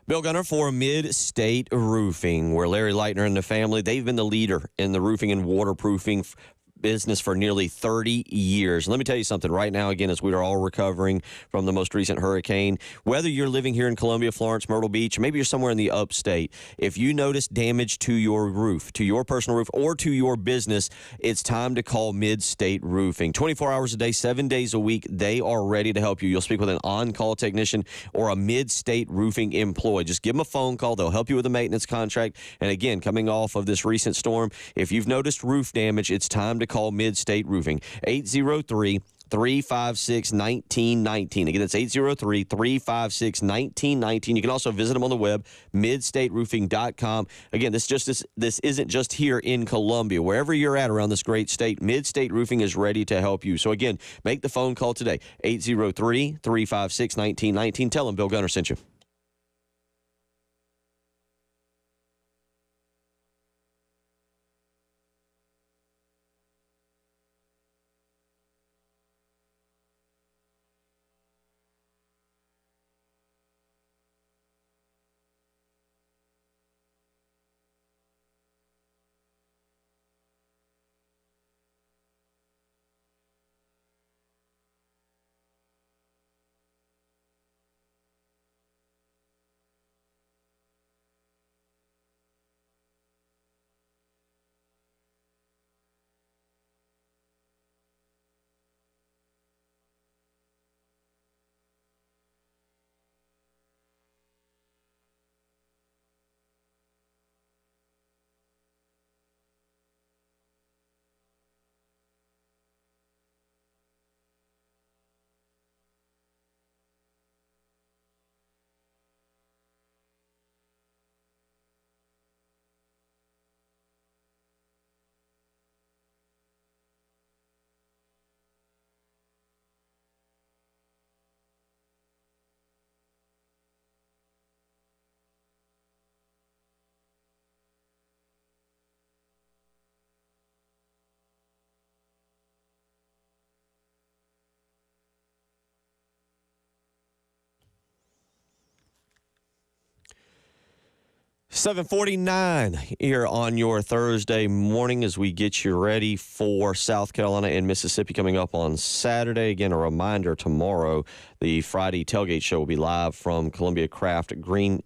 Bill Gunner for Mid-State Roofing, where Larry Leitner and the family, they've been the leader in the roofing and waterproofing business for nearly 30 years. Let me tell you something right now, again, as we are all recovering from the most recent hurricane, whether you're living here in Columbia, Florence, Myrtle Beach, maybe you're somewhere in the upstate, if you notice damage to your roof, to your personal roof, or to your business, it's time to call Mid-State Roofing. 24 hours a day, 7 days a week, they are ready to help you. You'll speak with an on-call technician or a Mid-State Roofing employee. Just give them a phone call. They'll help you with a maintenance contract. And again, coming off of this recent storm, if you've noticed roof damage, it's time to call Mid-State Roofing. 803-356-1919. Again, it's 803-356-1919. You can also visit them on the web, midstateroofing.com. Again, this isn't just here in Columbia. Wherever you're at around this great state, Mid-State Roofing is ready to help you. So again, make the phone call today, 803-356-1919. Tell them Bill Gunner sent you. $7:49 here on your Thursday morning as we get you ready for South Carolina and Mississippi coming up on Saturday. Again, a reminder, tomorrow the Friday tailgate show will be live from Columbia Craft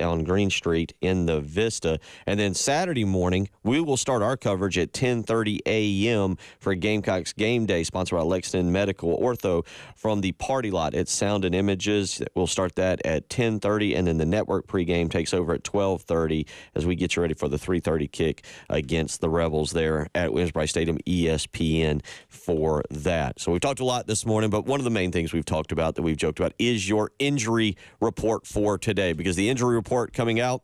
on Green Street in the Vista. And then Saturday morning, we will start our coverage at 10:30 a.m. for Gamecocks Game Day, sponsored by Lexington Medical Ortho from the party lot at Sound and Images. We'll start that at 10:30, and then the network pregame takes over at 12:30 as we get you ready for the 3:30 kick against the Rebels there at Williams-Brice Stadium, ESPN for that. So we've talked a lot this morning, but one of the main things we've talked about that we've joked about is your injury report for today, because the injury report coming out,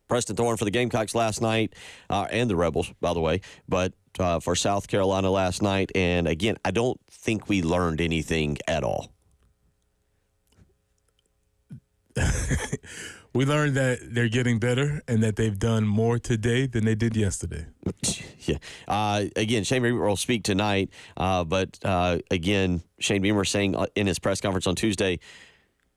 Preston Thorne for the Gamecocks last night, and the Rebels, by the way, but for South Carolina last night. And again, I don't think we learned anything at all. We learned that they're getting better and that they've done more today than they did yesterday. Yeah. Again, Shane Beamer will speak tonight, but again, Shane Beamer saying in his press conference on Tuesday,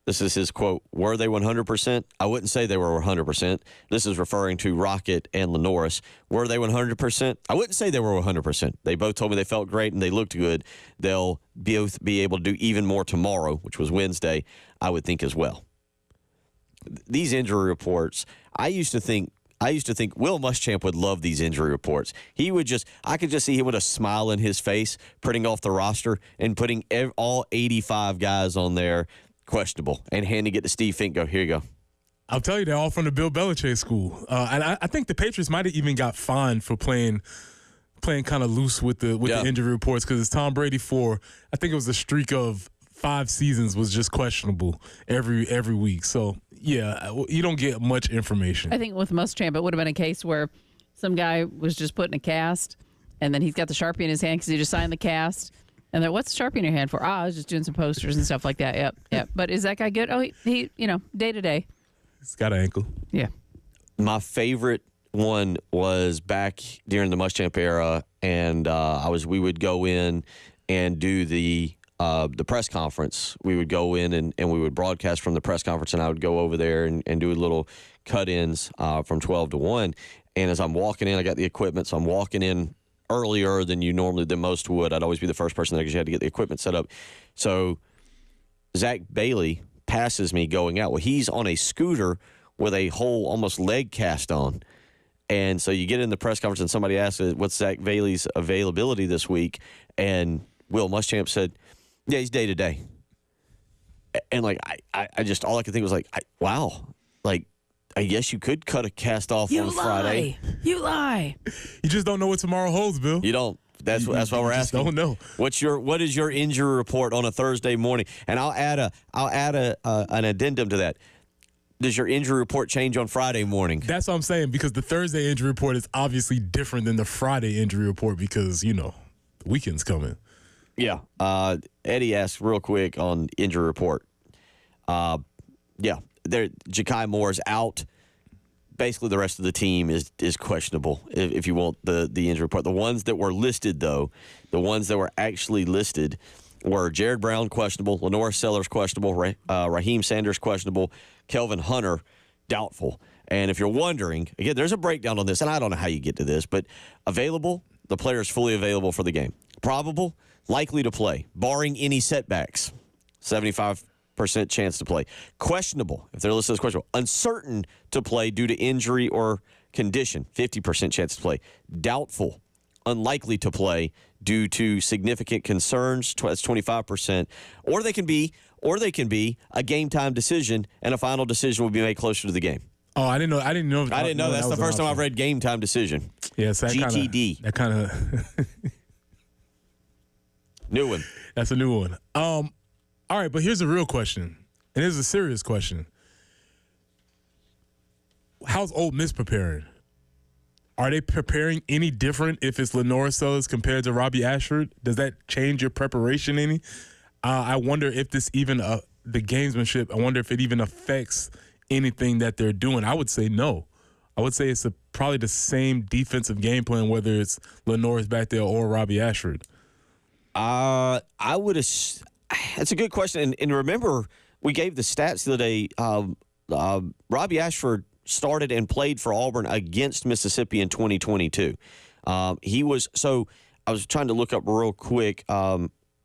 this is his quote, were they 100%? I wouldn't say they were 100%. This is referring to Rocket and Lenoris. Were they 100%? I wouldn't say they were 100%. They both told me they felt great and they looked good. They'll both be able to do even more tomorrow, which was Wednesday, I would think as well. These injury reports, I used to think Will Muschamp would love these injury reports. I could just see him with a smile in his face, printing off the roster and putting all 85 guys on there questionable and handing it to Steve Fink. Go, here you go. I'll tell you, they're all from the Bill Belichick school. And I think the Patriots might have even got fined for playing kind of loose with the injury reports, because it's Tom Brady for, I think it was a streak of 5 seasons was just questionable every week. So, yeah, you don't get much information. I think with Muschamp, it would have been a case where some guy was just putting a cast, and then he's got the Sharpie in his hand because he just signed the cast. And they're, what's the Sharpie in your hand for? I was just doing some posters and stuff like that. Yep. But is that guy good? Oh, he day to day. He's got an ankle. Yeah. My favorite one was back during the Muschamp era, and we would go in and do the the press conference. We would go in and we would broadcast from the press conference, and I would go over there and do little cut-ins from 12 to 1. And as I'm walking in, I got the equipment, so I'm walking in earlier than most would. I'd always be the first person there because you had to get the equipment set up. So Zach Bailey passes me going out. Well, he's on a scooter with a whole almost leg cast on. And so you get in the press conference and somebody asks, what's Zach Bailey's availability this week? And Will Muschamp said, yeah, he's day to day. And like, I just, all I could think was like, wow, like, I guess you could cut a cast off on Friday. You lie. You just don't know what tomorrow holds, Bill. You don't. That's why we're asking. Don't know. What is your injury report on a Thursday morning? And I'll add an addendum to that. Does your injury report change on Friday morning? That's what I'm saying, because the Thursday injury report is obviously different than the Friday injury report because, the weekend's coming. Yeah. Eddie asked real quick on injury report. Ja'Kai Moore's out. Basically, the rest of the team is questionable, if you want the injury report. The ones that were listed, though, the ones that were actually listed were Jared Brown, questionable, Lenore Sellers, questionable, Raheem Sanders, questionable, Kelvin Hunter, doubtful. And if you're wondering, again, there's a breakdown on this, and I don't know how you get to this, but available, the player is fully available for the game. Probable, likely to play, barring any setbacks, 75% chance to play. Questionable, if they're listed as questionable. Uncertain to play due to injury or condition, 50% chance to play. Doubtful, unlikely to play due to significant concerns, that's 25%. Or they can be a game time decision, and a final decision will be made closer to the game. Oh, I didn't know. I didn't know. That's the first time I've read game time decision. Yes, yeah, GTD. That kind of new one. That's a new one. All right, but here's a real question, and it's a serious question. How's Ole Miss preparing? Are they preparing any different if it's Lenore Sellers compared to Robbie Ashford? Does that change your preparation any? I wonder if this even the gamesmanship. I wonder if it even affects anything that they're doing. I would say no. I would say it's probably the same defensive game plan, whether it's Lenore's back there or Robbie Ashford. I would. That's a good question. And remember, we gave the stats the other day. Robbie Ashford started and played for Auburn against Mississippi in 2022. I was trying to look up real quick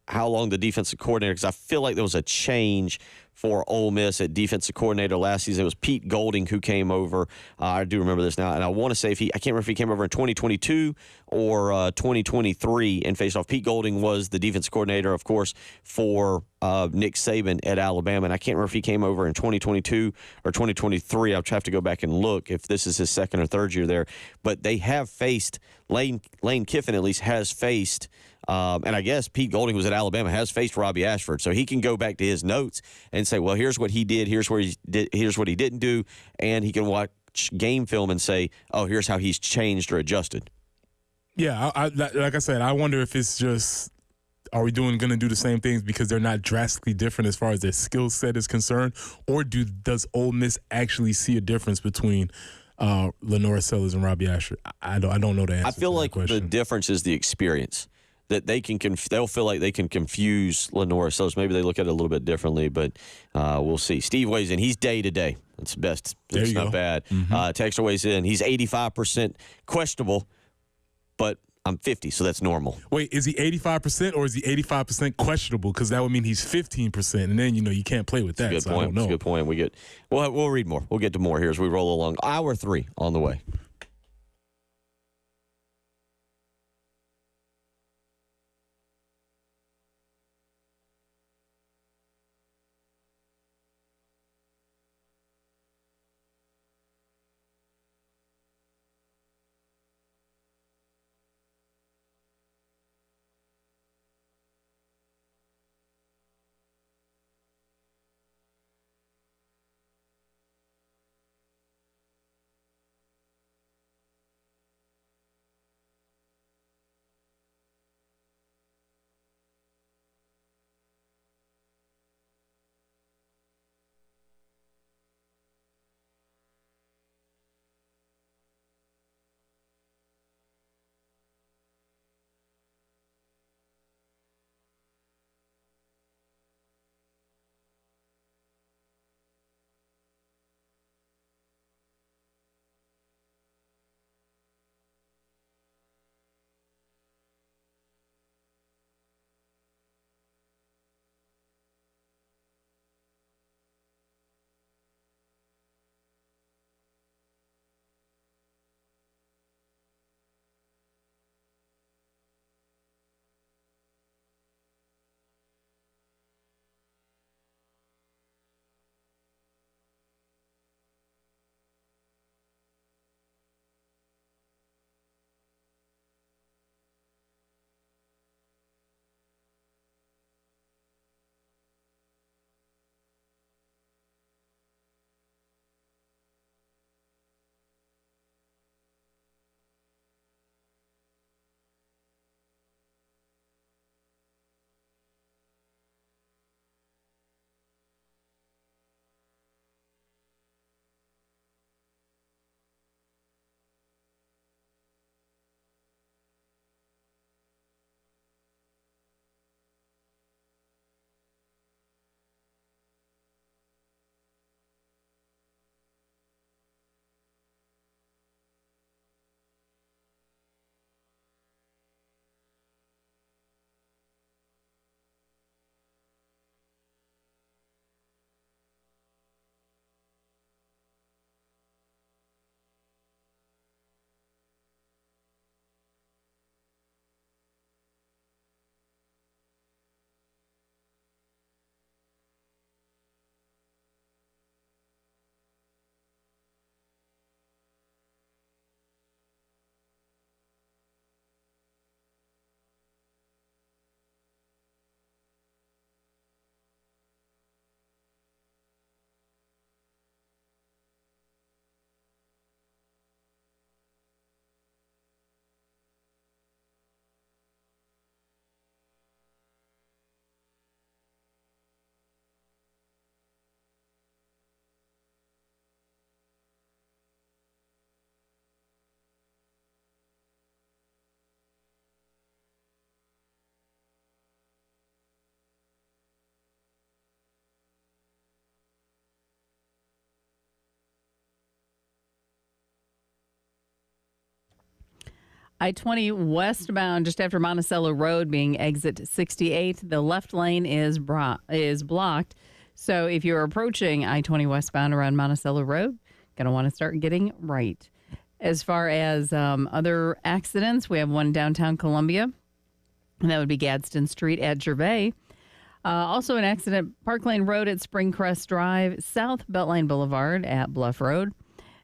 how long the defensive coordinator, because I feel like there was a change for Ole Miss at defensive coordinator last season. It was Pete Golding who came over. I do remember this now, and I want to say I can't remember if he came over in 2022 or 2023 and faced off. Pete Golding was the defensive coordinator, of course, for Nick Saban at Alabama, and I can't remember if he came over in 2022 or 2023. I'll have to go back and look if this is his second or third year there. But they have faced, Lane Kiffin at least has faced, and I guess Pete Golding was at Alabama, has faced Robbie Ashford. So he can go back to his notes and say, well, here's what he did, here's what he didn't do, and he can watch game film and say, oh, here's how he's changed or adjusted. Yeah, like I said, I wonder if it's just, are we going to do the same things because they're not drastically different as far as their skill set is concerned, or does Ole Miss actually see a difference between Lenore Sellers and Robbie Ashford? I don't know the answer. I feel like the difference is the experience. That they'll feel like they can confuse Lenore Sellers. Maybe they look at it a little bit differently, but we'll see. Steve weighs in. He's day to day. That's best. It's not bad. Mm-hmm. Texter weighs in. He's 85% questionable, but I'm 50, so that's normal. Wait, is he 85% or is he 85% questionable? Because that would mean he's 15%, and then you can't play with that. That's a good point. I don't know. That's a good point. We'll read more. We'll get to more here as we roll along. Hour 3 on the way. I-20 westbound just after Monticello Road being exit 68. The left lane is blocked. So if you're approaching I-20 westbound around Monticello Road, going to want to start getting right. As far as other accidents, we have one downtown Columbia, and that would be Gadsden Street at Gervais. Also an accident, Park Lane Road at Springcrest Drive, South Beltline Boulevard at Bluff Road.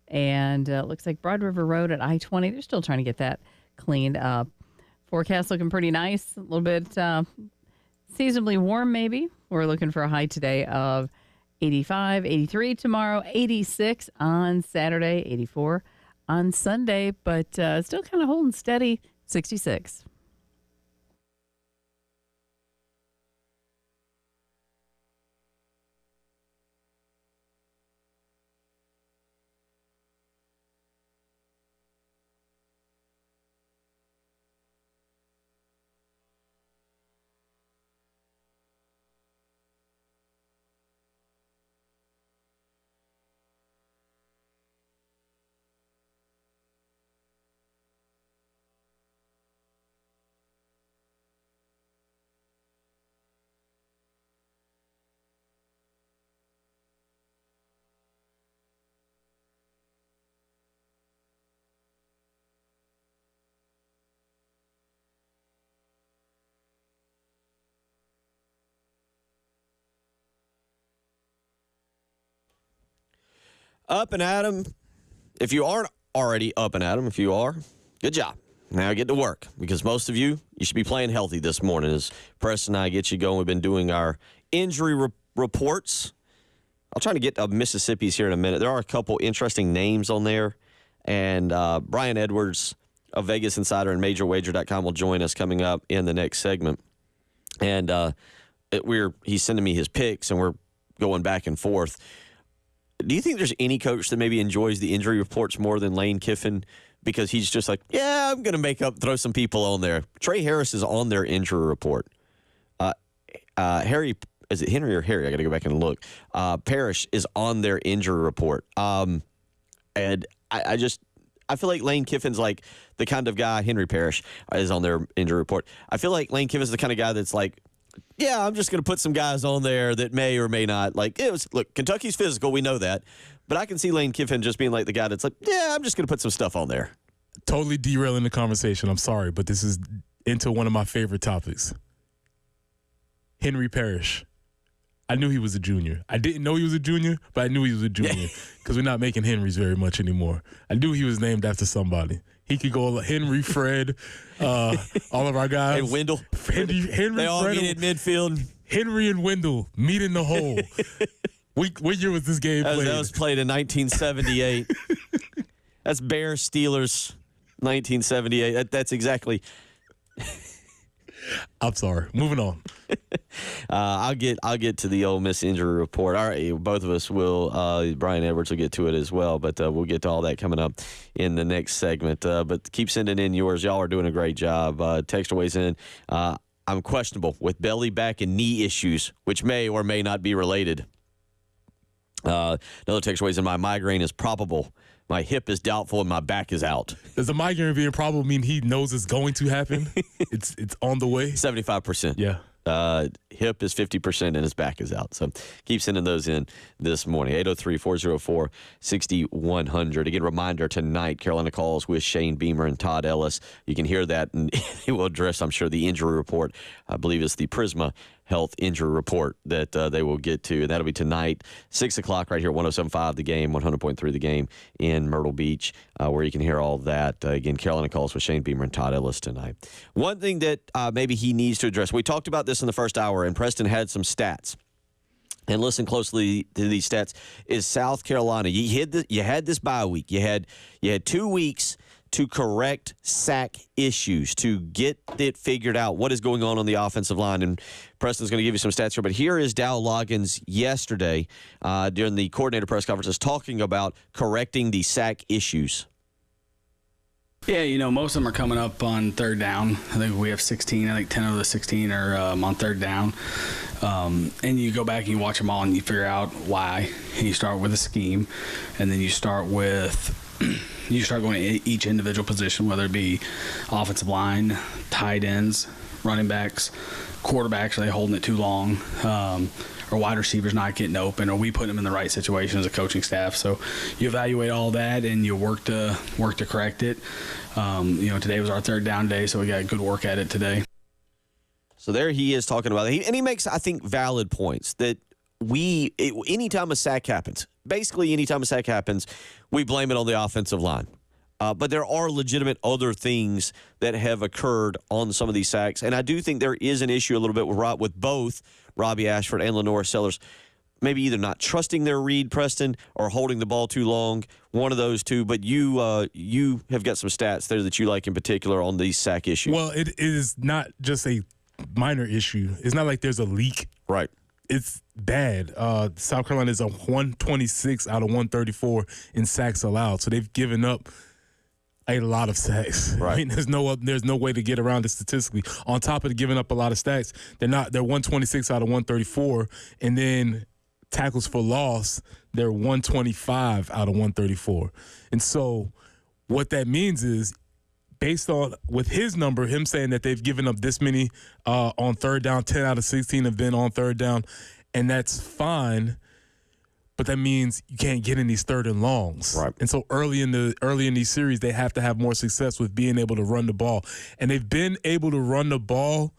And it looks like Broad River Road at I-20. They're still trying to get that cleaned up. Forecast looking pretty nice. A little bit seasonably warm, maybe. We're looking for a high today of 85, 83 tomorrow, 86 on Saturday, 84 on Sunday, but still kind of holding steady, 66. Up and at 'em. If you aren't already up and at 'em, if you are, good job. Now get to work, because most of you should be playing healthy this morning. As Preston and I get you going, we've been doing our injury reports. I'll try to get to Mississippi's here in a minute. There are a couple interesting names on there. And Brian Edwards of Vegas Insider and MajorWager.com will join us coming up in the next segment. And he's sending me his picks, and we're going back and forth. Do you think there's any coach that maybe enjoys the injury reports more than Lane Kiffin? Because he's just like, yeah, I'm going to throw some people on there. Trey Harris is on their injury report. Harry, is it Henry or Harry? I got to go back and look. Parrish is on their injury report. And I feel like Lane Kiffin's like the kind of guy, Henry Parrish is on their injury report. I feel like Lane Kiffin's the kind of guy that's like, yeah, I'm just going to put some guys on there that may or may not. Look, Kentucky's physical, we know that. But I can see Lane Kiffin just being like the guy that's like, yeah, I'm just going to put some stuff on there. Totally derailing the conversation. I'm sorry, but this is into one of my favorite topics. Henry Parrish. I knew he was a junior. I didn't know he was a junior, but I knew he was a junior because we're not making Henrys very much anymore. I knew he was named after somebody. He could go Henry, Fred, all of our guys. And Wendell. Henry, they all Fred, meet in midfield. Henry and Wendell meet in the hole. What year was this game played? That was played in 1978. That's Bears Steelers 1978. That's exactly. I'm sorry. Moving on. I'll get to the Ole Miss injury report. All right, both of us will. Brian Edwards will get to it as well, but we'll get to all that coming up in the next segment. But keep sending in yours. Y'all are doing a great job. Text always in. I'm questionable with belly, back, and knee issues, which may or may not be related. Another text always in. My migraine is probable. My hip is doubtful and my back is out. Does the migraine being probable mean he knows it's going to happen? It's on the way? 75%. Yeah. Hip is 50% and his back is out. So keep sending those in this morning. 803-404-6100. Again, reminder tonight, Carolina Calls with Shane Beamer and Todd Ellis. You can hear that, and he will address, I'm sure, the injury report. I believe it's the Prisma Health Injury Report that they will get to. And that'll be tonight, 6 o'clock right here, 107.5 The Game, 100.3 The Game in Myrtle Beach, where you can hear all of that. Again, Carolina Calls with Shane Beamer and Todd Ellis tonight. One thing that maybe he needs to address, we talked about this in the first hour, and Preston had some stats. And listen closely to these stats. Is South Carolina, you had this bye week. You had 2 weeks to correct sack issues, to get it figured out, what is going on the offensive line. And Preston's going to give you some stats here. But here is Dow Loggins yesterday during the coordinator press conferences talking about correcting the sack issues. Yeah, most of them are coming up on third down. I think we have 16. I think 10 of the 16 are on third down. And you go back and you watch them all and you figure out why. And you start with a scheme, and then you start with you start going to each individual position, whether it be offensive line, tight ends, running backs, quarterbacks, are they holding it too long? Or wide receivers not getting open, or we put them in the right situation as a coaching staff. So you evaluate all that and you work to correct it. Today was our third down day, so we got a good work at it today. So there he is talking about it. And he makes, I think, valid points that anytime a sack happens, basically anytime a sack happens, we blame it on the offensive line. But there are legitimate other things that have occurred on some of these sacks. And I do think there is an issue a little bit with both Robbie Ashford and Lenore Sellers, maybe either not trusting their read, Preston, or holding the ball too long, one of those two. But you have got some stats there that you like in particular on these sack issues. Well, it is not just a minor issue. It's not like there's a leak. Right. It's bad. South Carolina is a 126 out of 134 in sacks allowed. So they've given up a lot of sacks. Right. I mean, there's no way to get around it statistically. On top of giving up a lot of sacks, they're 126 out of 134, and then tackles for loss, they're 125 out of 134. And so what that means is, based on with his number, him saying that they've given up this many on third down, 10 out of 16 have been on third down, and that's fine. But that means you can't get in these third and longs. Right. And so early in these series, they have to have more success with being able to run the ball. And they've been able to run the ball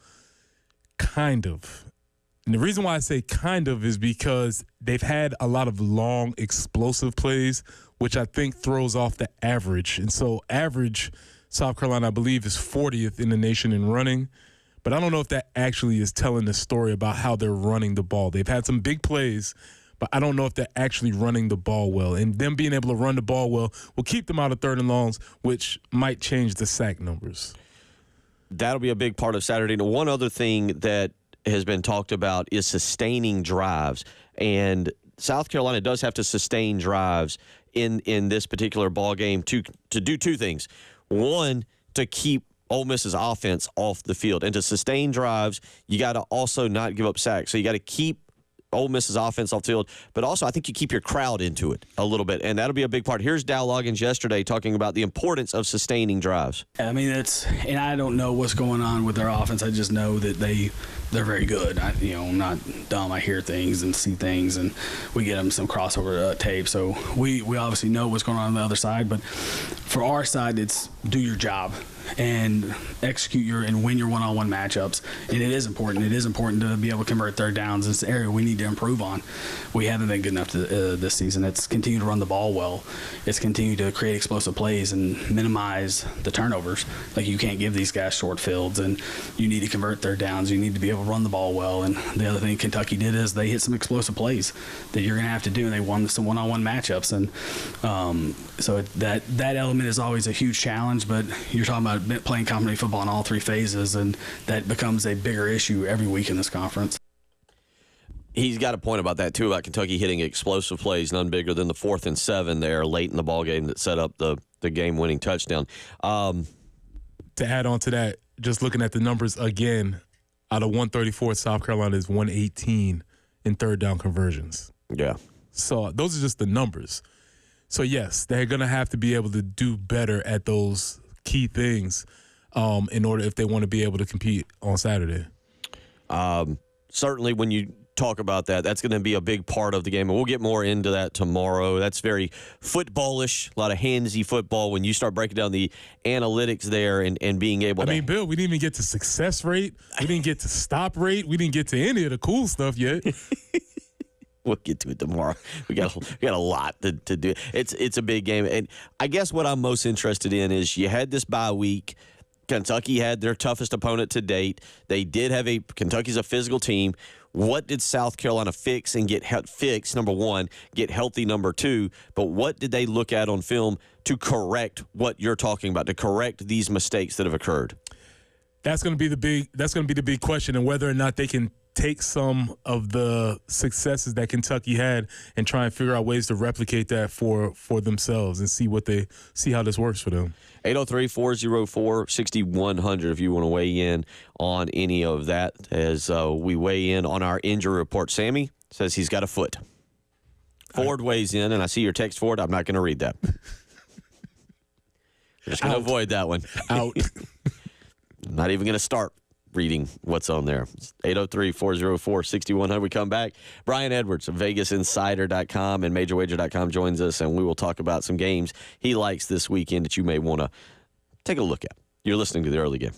kind of. And the reason why I say kind of is because they've had a lot of long, explosive plays, which I think throws off the average. And so average, South Carolina, I believe, is 40th in the nation in running. But I don't know if that actually is telling the story about how they're running the ball. They've had some big plays, but I don't know if they're actually running the ball well. And them being able to run the ball well will keep them out of third and longs, which might change the sack numbers. That'll be a big part of Saturday. And one other thing that has been talked about is sustaining drives. And South Carolina does have to sustain drives in this particular ball game to do two things. One, to keep Ole Miss's offense off the field. And to sustain drives, you got to also not give up sacks. So you got to keep Ole Miss's offense off the field, but also I think you keep your crowd into it a little bit, and that'll be a big part. Here's Dow Loggins yesterday talking about the importance of sustaining drives. I mean, and I don't know what's going on with their offense. I just know that they're very good. I'm not dumb. I hear things and see things, and we get them some crossover tape. So we obviously know what's going on the other side, but for our side, it's do your job and execute and win your one-on-one matchups. And it is important. It is important to be able to convert third downs. It's the area we need to improve on. We haven't been good enough this season. It's continue to run the ball well. It's continue to create explosive plays and minimize the turnovers. Like, you can't give these guys short fields, and you need to convert third downs. You need to be able to run the ball well. And the other thing Kentucky did is they hit some explosive plays that you're going to have to do, and they won some one-on-one matchups. And so that element is always a huge challenge, but you're talking about playing company football in all three phases, and that becomes a bigger issue every week in this conference. He's got a point about that, too, about Kentucky hitting explosive plays, none bigger than the 4th and 7 there late in the ballgame that set up the game-winning touchdown. To add on to that, just looking at the numbers again, out of 134, South Carolina is 118 in third down conversions. Yeah. So those are just the numbers. So, yes, they're going to have to be able to do better at those key things in order if they want to be able to compete on Saturday. Certainly when you talk about that, that's going to be a big part of the game, and we'll get more into that tomorrow. That's very footballish, a lot of handsy football when you start breaking down the analytics there and being able to. I mean, Bill, we didn't even get to success rate. We didn't get to stop rate. We didn't get to any of the cool stuff yet. We'll get to it tomorrow. We got a lot to do. It's a big game, and I guess what I'm most interested in is you had this bye week. Kentucky had their toughest opponent to date. They did have Kentucky's a physical team. What did South Carolina fix and get fixed? Number one, get healthy. Number two, but what did they look at on film to correct what you're talking about? To correct these mistakes that have occurred. That's going to be the big question, and whether or not they can take some of the successes that Kentucky had and try and figure out ways to replicate that for themselves and see how this works for them. 803-404-6100 if you want to weigh in on any of that as we weigh in on our injury report. Sammy says he's got a foot. Ford weighs in, and I see your text, Ford. I'm not going to read that. We're just going to avoid that one. Out. I'm not even going to start reading what's on there. 803-404-6100. We come back. Brian Edwards of VegasInsider.com and MajorWager.com joins us, and we will talk about some games he likes this weekend that you may want to take a look at. You're listening to The Early Game.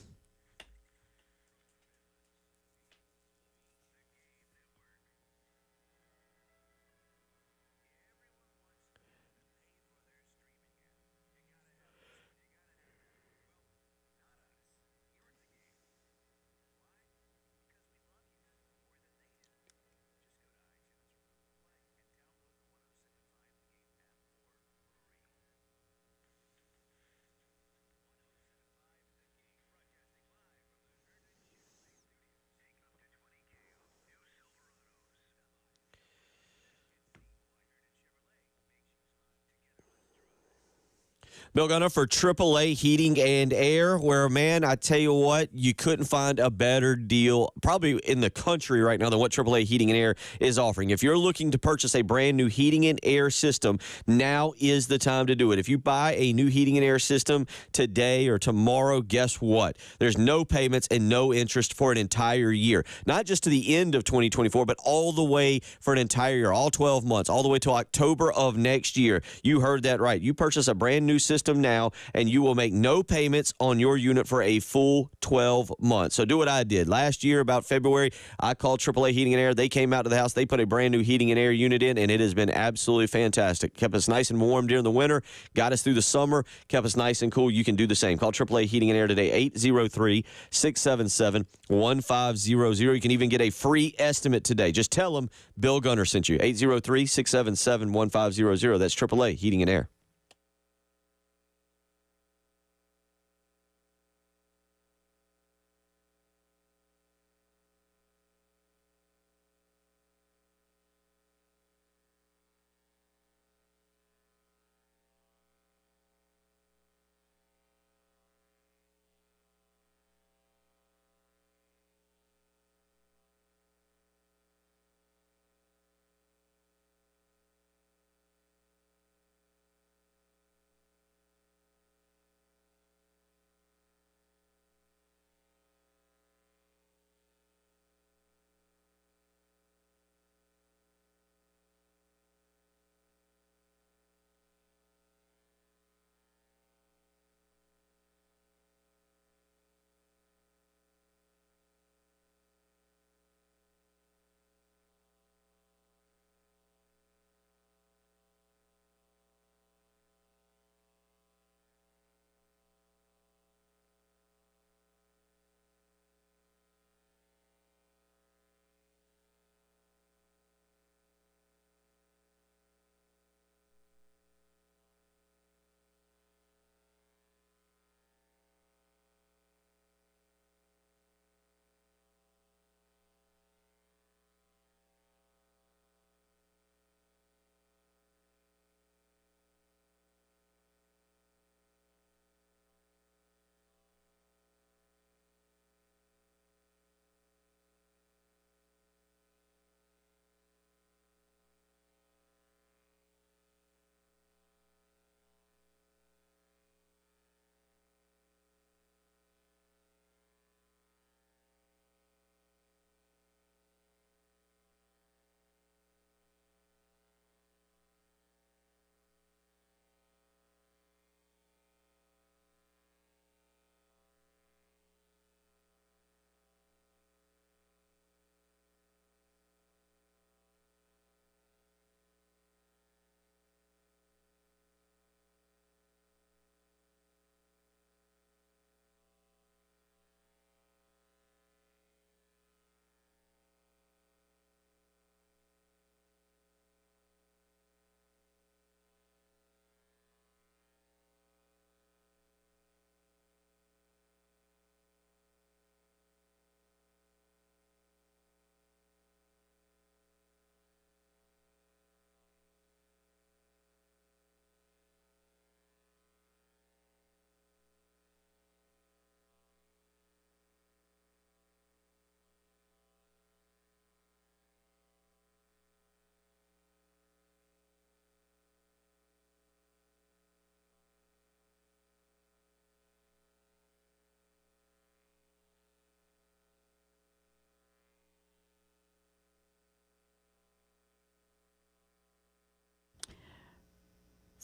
Bill Gunner for AAA Heating and Air, where, man, I tell you what, you couldn't find a better deal probably in the country right now than what AAA Heating and Air is offering. If you're looking to purchase a brand new heating and air system, now is the time to do it. If you buy a new heating and air system today or tomorrow, guess what? There's no payments and no interest for an entire year. Not just to the end of 2024, but all the way for an entire year, all 12 months, all the way till October of next year. You heard that right. You purchase a brand new system now, and you will make no payments on your unit for a full 12 months. So do what I did. Last year, about February, I called AAA Heating and Air. They came out to the house. They put a brand new heating and air unit in, and it has been absolutely fantastic. Kept us nice and warm during the winter, got us through the summer, kept us nice and cool. You can do the same. Call AAA Heating and Air today, 803-677-1500. You can even get a free estimate today. Just tell them Bill Gunner sent you, 803-677-1500. That's AAA Heating and Air.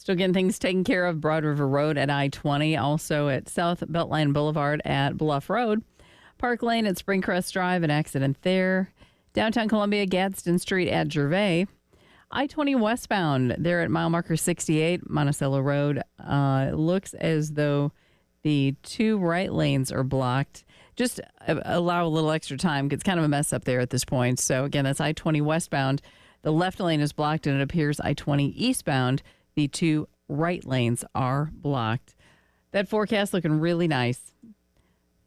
Still getting things taken care of. Broad River Road at I-20, also at South Beltline Boulevard at Bluff Road. Park Lane at Springcrest Drive, an accident there. Downtown Columbia, Gadsden Street at Gervais. I-20 westbound there at mile marker 68, Monticello Road. Looks as though the two right lanes are blocked. Just allow a little extra time. It's kind of a mess up there at this point. So, again, that's I-20 westbound. The left lane is blocked, and it appears I-20 eastbound. The two right lanes are blocked. That forecast looking really nice.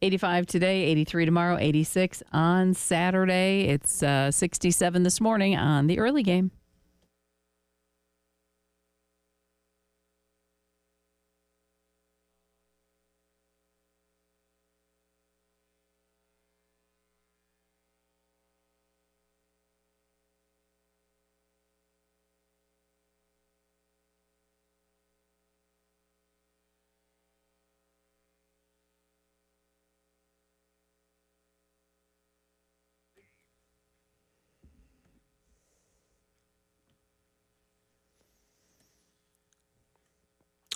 85 today, 83 tomorrow, 86 on Saturday. It's 67 this morning on the early game.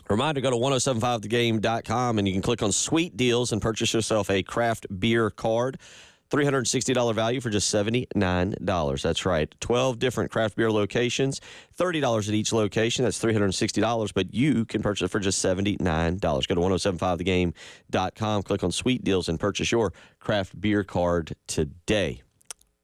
Reminder, go to 1075thegame.com and you can click on Sweet Deals and purchase yourself a craft beer card. $360 value for just $79. That's right. 12 different craft beer locations, $30 at each location. That's $360, but you can purchase it for just $79. Go to 1075thegame.com, click on Sweet Deals, and purchase your craft beer card today.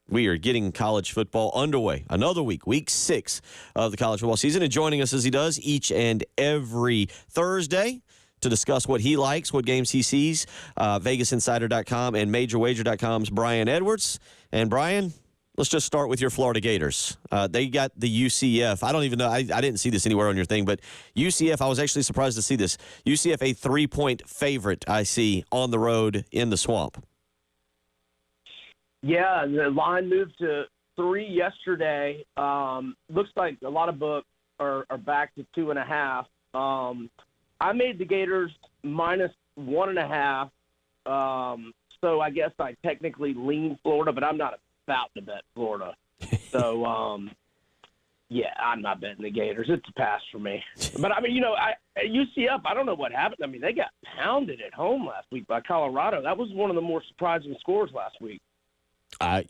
We are getting college football underway. Another week, week 6 of the college football season. And joining us as he does each and every Thursday to discuss what he likes, what games he sees, VegasInsider.com and MajorWager.com's Brian Edwards. And Brian, let's just start with your Florida Gators. They got the UCF. I don't even know. I didn't see this anywhere on your thing, but UCF, I was actually surprised to see this. UCF, a 3-point favorite, I see, on the road in the Swamp. Yeah, the line moved to 3 yesterday. Looks like a lot of books are back to 2.5. I made the Gators minus 1.5. So I guess I technically lean Florida, but I'm not about to bet Florida. So, yeah, I'm not betting the Gators. It's a pass for me. But, I mean, at UCF, I don't know what happened. I mean, they got pounded at home last week by Colorado. That was one of the more surprising scores last week. I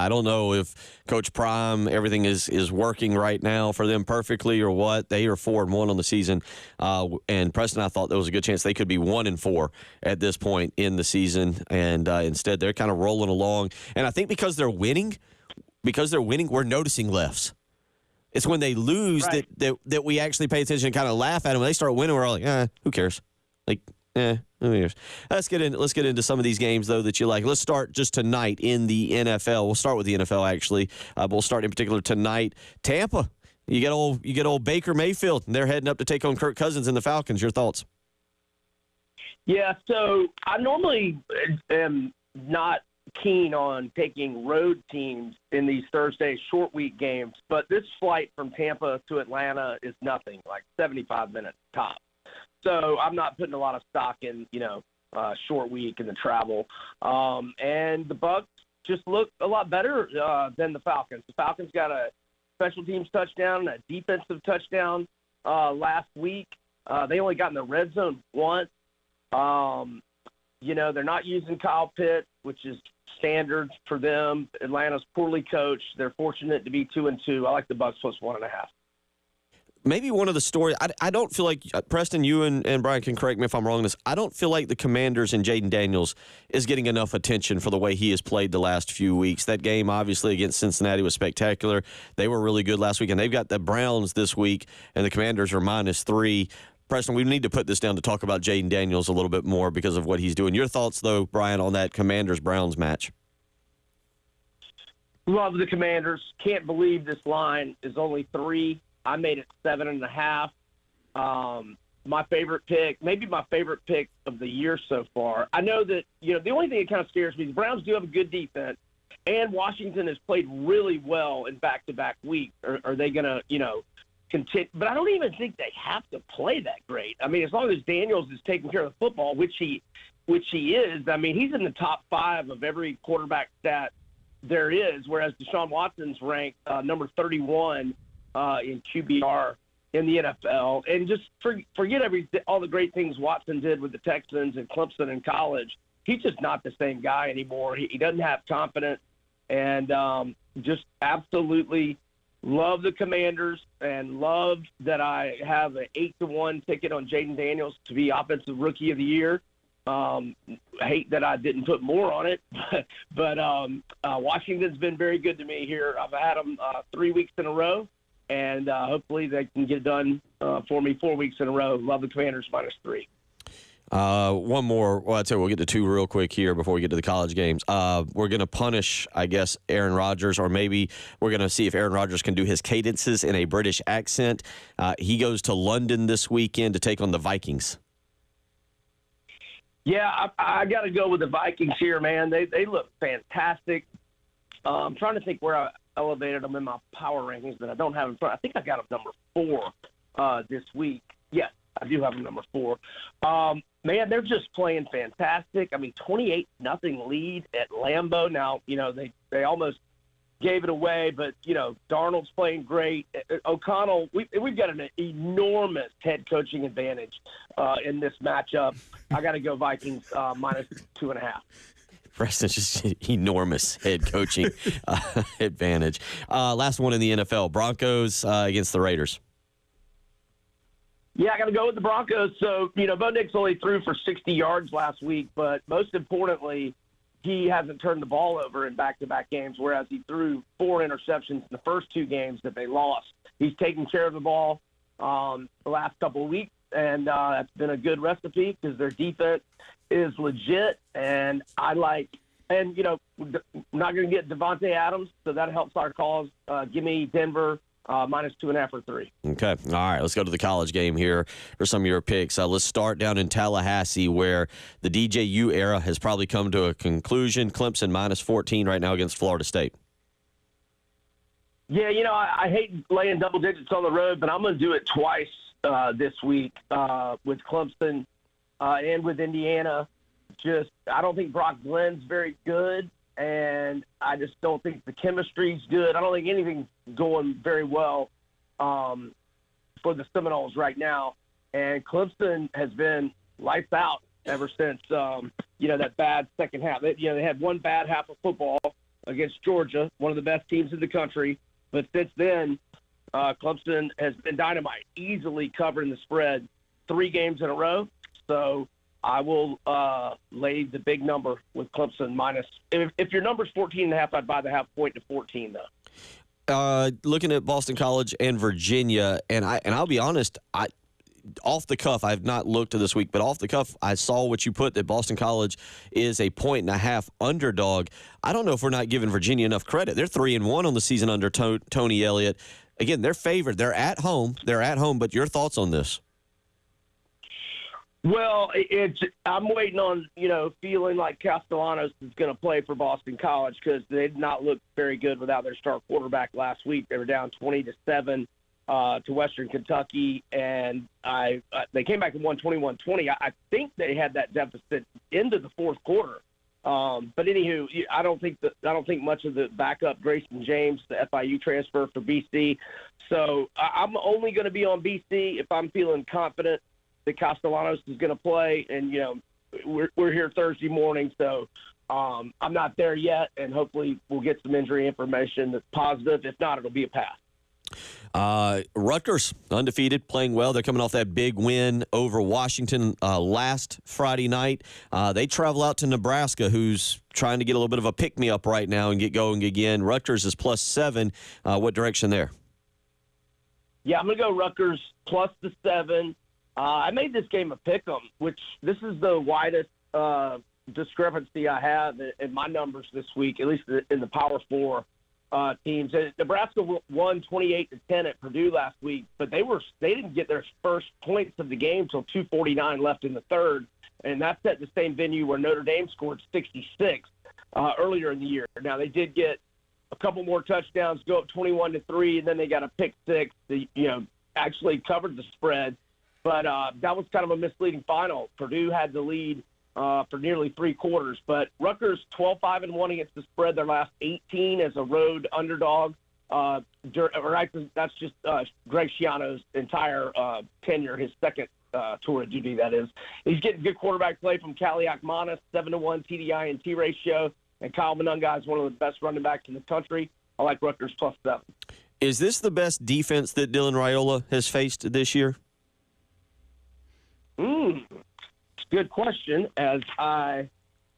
don't know if Coach Prime, everything is working right now for them perfectly or what. They are 4-1 on the season, and Preston, I thought there was a good chance they could be 1-4 at this point in the season, and instead they're kind of rolling along. And I think because they're winning, we're noticing less. It's when they lose right. that we actually pay attention and kind of laugh at them. When they start winning, we're all like, who cares? Like, who cares? Let's get into some of these games, though, that you like. Let's start just tonight in the NFL. We'll start with the NFL, actually. But we'll start in particular tonight. Tampa, you get old Baker Mayfield, and they're heading up to take on Kirk Cousins and the Falcons. Your thoughts? Yeah, so I normally am not keen on taking road teams in these Thursday short week games, but this flight from Tampa to Atlanta is nothing, like 75 minutes top. So I'm not putting a lot of stock in, short week and the travel. And the Bucs just look a lot better than the Falcons. The Falcons got a special teams touchdown and a defensive touchdown last week. They only got in the red zone once. They're not using Kyle Pitts, which is standard for them. Atlanta's poorly coached. They're fortunate to be 2-2. I like the Bucs plus 1.5. Maybe one of the stories, I don't feel like, Preston, you and Brian can correct me if I'm wrong on this, I don't feel like the Commanders and Jaden Daniels is getting enough attention for the way he has played the last few weeks. That game, obviously, against Cincinnati was spectacular. They were really good last week, and they've got the Browns this week, and the Commanders are -3. Preston, we need to put this down to talk about Jaden Daniels a little bit more because of what he's doing. Your thoughts, though, Brian, on that Commanders-Browns match? Love the Commanders. Can't believe this line is only 3. I made it 7.5. My favorite pick, maybe my favorite pick of the year so far. I know that, the only thing that kind of scares me is the Browns do have a good defense, and Washington has played really well in back-to-back weeks. Are they going to, continue? But I don't even think they have to play that great. I mean, as long as Daniels is taking care of the football, which he is, I mean, he's in the top 5 of every quarterback stat there is, whereas Deshaun Watson's ranked number 31 in QBR in the NFL. And just forget all the great things Watson did with the Texans and Clemson in college. He's just not the same guy anymore. He doesn't have confidence, and just absolutely love the Commanders and love that I have an 8-1 ticket on Jaden Daniels to be Offensive Rookie of the Year. Hate that I didn't put more on it, but Washington's been very good to me here. I've had them 3 weeks in a row, and hopefully they can get it done for me 4 weeks in a row. Love the Commanders -3. One more. Well, I'd say we'll get to two real quick here before we get to the college games. We're going to punish, I guess, Aaron Rodgers, or maybe we're going to see if Aaron Rodgers can do his cadences in a British accent. He goes to London this weekend to take on the Vikings. Yeah, I got to go with the Vikings here, man. They look fantastic. I'm trying to think where I elevated them in my power rankings, but I don't have them in front. I think I got them number 4 this week. Yes, I do have them number 4. Man, they're just playing fantastic. I mean, 28-0 lead at Lambeau. Now, they almost gave it away, but, Darnold's playing great. O'Connell, we've got an enormous head coaching advantage in this matchup. I got to go Vikings -2.5. Preston's just enormous head coaching advantage. Last one in the NFL, Broncos against the Raiders. Yeah, I got to go with the Broncos. So, Bo Nix only threw for 60 yards last week, but most importantly, he hasn't turned the ball over in back-to-back games, whereas he threw 4 interceptions in the first 2 games that they lost. He's taken care of the ball the last couple of weeks, and that's been a good recipe because their defense is legit, and we're not going to get Devontae Adams, so that helps our cause. Give me Denver -2.5 or 3. Okay. All right. Let's go to the college game here for some of your picks. Let's start down in Tallahassee, where the DJU era has probably come to a conclusion. Clemson -14 right now against Florida State. Yeah, I hate laying double digits on the road, but I'm going to do it twice this week with Clemson and with Indiana. I don't think Brock Glenn's very good, and I just don't think the chemistry's good. I don't think anything's going very well for the Seminoles right now. And Clemson has been lights out ever since, that bad second half. They had one bad half of football against Georgia, one of the best teams in the country. But since then, Clemson has been dynamite, easily covering the spread 3 games in a row. So I will lay the big number with Clemson minus. If your number's 14.5, I'd buy the half point to 14, though. Looking at Boston College and Virginia, and I'll be honest, off the cuff, I've not looked at this week, but off the cuff, I saw what you put that Boston College is a 1.5 underdog. I don't know if we're not giving Virginia enough credit. They're 3-1 on the season under Tony Elliott. Again, they're favored. They're at home. But your thoughts on this? Well, I'm waiting on, feeling like Castellanos is going to play for Boston College because they did not look very good without their star quarterback last week. They were down 20-7 to Western Kentucky, and they came back and won 21-20. I think they had that deficit into the fourth quarter. But anywho, I don't think much of the backup Grayson James, the FIU transfer for BC. So I'm only going to be on BC if I'm feeling confident that Castellanos is going to play, and we're here Thursday morning, so I'm not there yet, and hopefully we'll get some injury information that's positive. If not, it'll be a pass. Rutgers undefeated, playing well. They're coming off that big win over Washington last Friday night. They travel out to Nebraska, who's trying to get a little bit of a pick-me-up right now and get going again. Rutgers is +7. What direction there? Yeah, I'm going to go Rutgers +7. I made this game a pick'em, which this is the widest discrepancy I have in my numbers this week, at least in the Power 4 teams. Nebraska won 28-10 at Purdue last week, but they didn't get their first points of the game until 2:49 left in the third, and that's at the same venue where Notre Dame scored 66 earlier in the year. Now they did get a couple more touchdowns, go up 21-3, and then they got a pick six. They actually covered the spread. But that was kind of a misleading final. Purdue had the lead for nearly 3 quarters. But Rutgers 12-5-1 against the spread. Their last 18 as a road underdog. That's just Greg Schiano's entire tenure, his second tour of duty, that is. He's getting good quarterback play from Cali Akmanis, 7-1 TDI and T ratio, and Kyle Monunga is one of the best running backs in the country. I like Rutgers +7. Is this the best defense that Dylan Raiola has faced this year? It's a good question. As I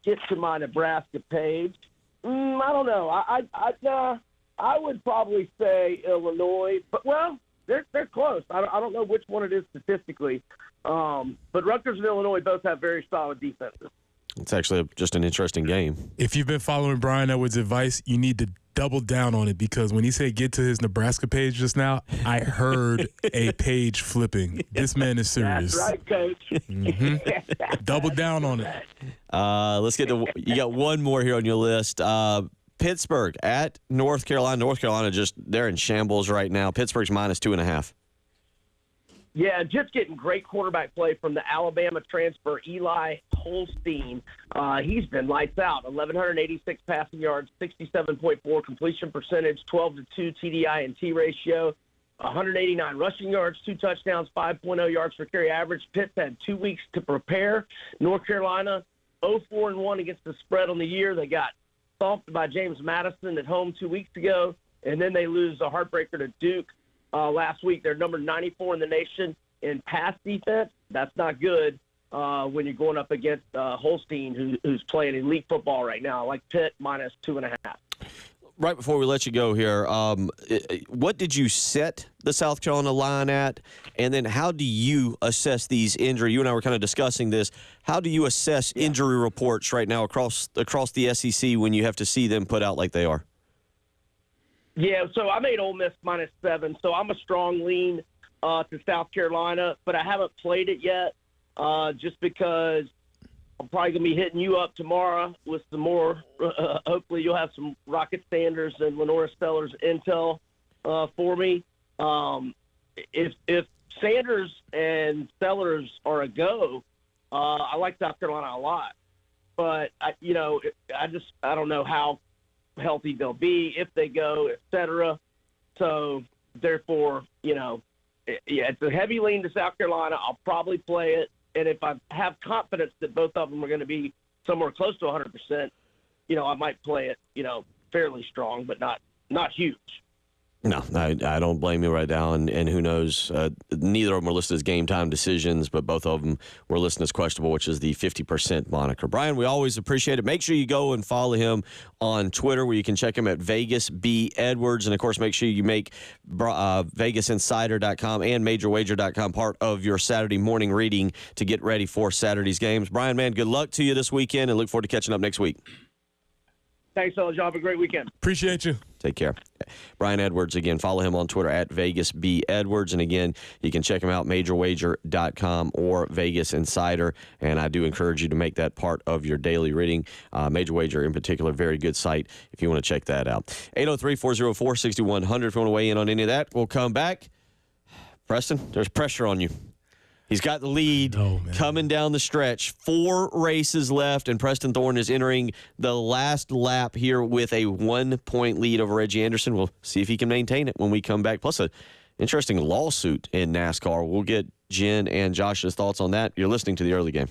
get to my Nebraska page, I don't know. I would probably say Illinois, but they're close. I don't know which one it is statistically, but Rutgers and Illinois both have very solid defenses. It's actually just an interesting game. If you've been following Brian Edwards' advice, you need to double down on it, because when he said get to his Nebraska page just now, I heard a page flipping. This man is serious. That's right, Coach. Double down on it. Let's get to – you got one more here on your list. Pittsburgh at North Carolina. North Carolina they're in shambles right now. Pittsburgh's -2.5. Yeah, just getting great quarterback play from the Alabama transfer, Eli Holstein. He's been lights out. 1,186 passing yards, 67.4 completion percentage, 12-2 TDI and T ratio, 189 rushing yards, 2 touchdowns, 5.0 yards per carry average. Pitt's had 2 weeks to prepare. North Carolina, 0-4-1 against the spread on the year. They got stomped by James Madison at home 2 weeks ago, and then they lose a heartbreaker to Duke. Last week, they're number 94 in the nation in pass defense. That's not good when you're going up against Holstein, who's playing elite football right now. I like Pitt -2.5. Right before we let you go here, what did you set the South Carolina line at? And then how do you assess these injuries? You and I were kind of discussing this. How do you assess injury reports right now across the SEC when you have to see them put out like they are? Yeah, so I made Ole Miss -7, so I'm a strong lean to South Carolina, but I haven't played it yet just because I'm probably going to be hitting you up tomorrow with some more. Hopefully you'll have some Rocket Sanders and Lenora Stellar's intel for me. If Sanders and Stellars are a go, I like South Carolina a lot. But, I don't know how healthy they'll be, if they go, et cetera. So, therefore, it's a heavy lean to South Carolina. I'll probably play it. And if I have confidence that both of them are going to be somewhere close to 100%, I might play it, fairly strong, but not huge. No, I don't blame you right now. And who knows? Neither of them were listed as game time decisions, but both of them were listed as questionable, which is the 50% moniker. Brian, we always appreciate it. Make sure you go and follow him on Twitter, where you can check him at Vegas B Edwards. And, of course, make sure you make VegasInsider.com and MajorWager.com part of your Saturday morning reading to get ready for Saturday's games. Brian, man, good luck to you this weekend, and look forward to catching up next week. Thanks, fellas. Y'all have a great weekend. Appreciate you. Take care. Brian Edwards, again, follow him on Twitter at Vegas B Edwards. And again, you can check him out, MajorWager.com or Vegas Insider. And I do encourage you to make that part of your daily reading. Major Wager in particular, very good site if you want to check that out. 803-404-6100 if you want to weigh in on any of that. We'll come back. Preston, there's pressure on you. He's got the lead coming down the stretch. 4 races left, and Preston Thorne is entering the last lap here with a 1-point lead over Reggie Anderson. We'll see if he can maintain it when we come back. Plus, an interesting lawsuit in NASCAR. We'll get Jen and Josh's thoughts on that. You're listening to the early game.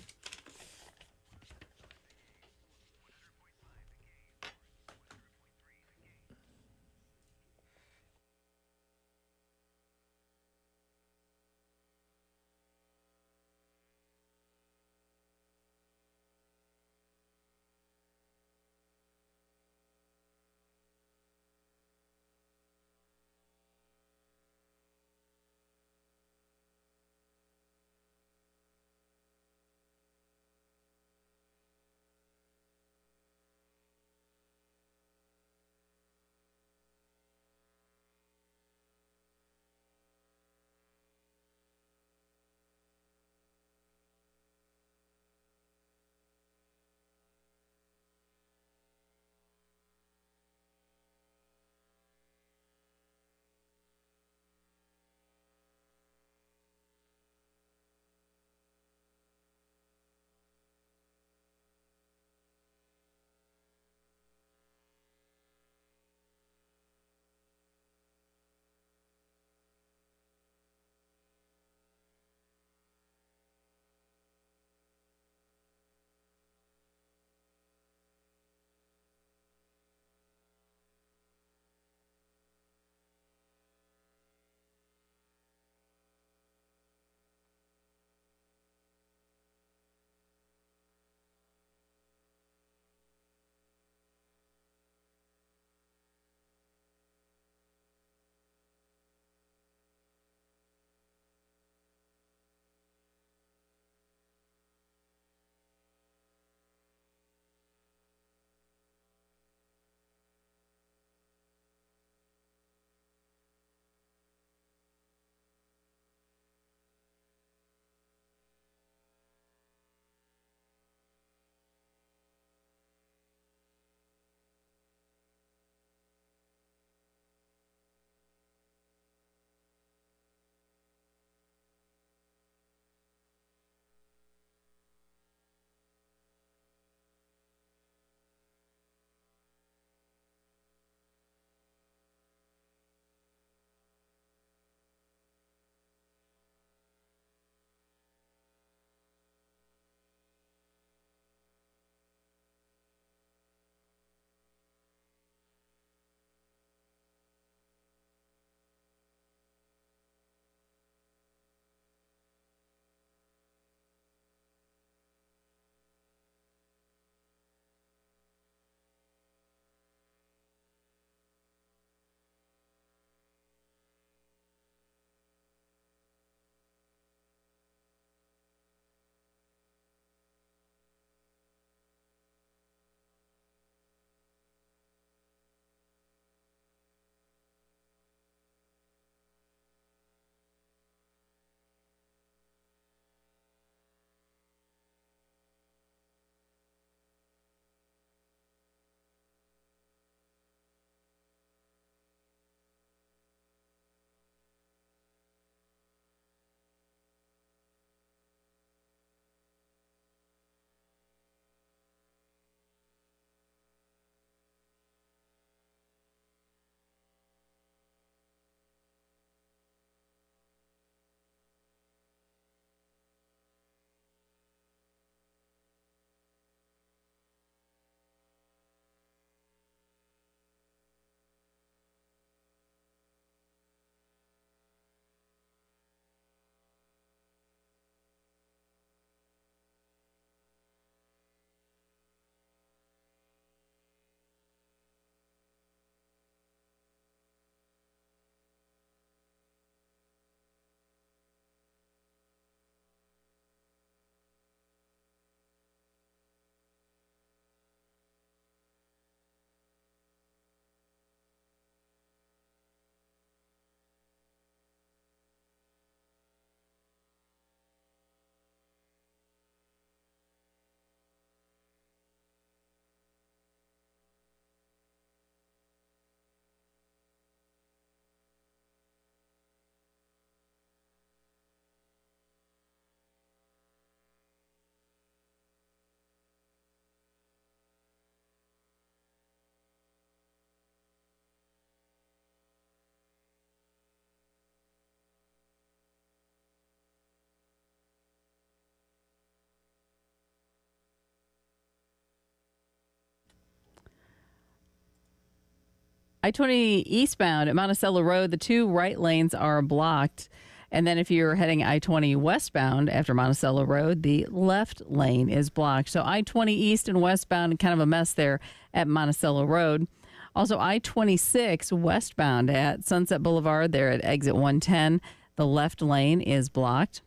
I-20 eastbound at Monticello Road, the two right lanes are blocked. And then if you're heading I-20 westbound after Monticello Road, the left lane is blocked. So I-20 east and westbound, kind of a mess there at Monticello Road. Also I-26 westbound at Sunset Boulevard there at exit 110. The left lane is blocked.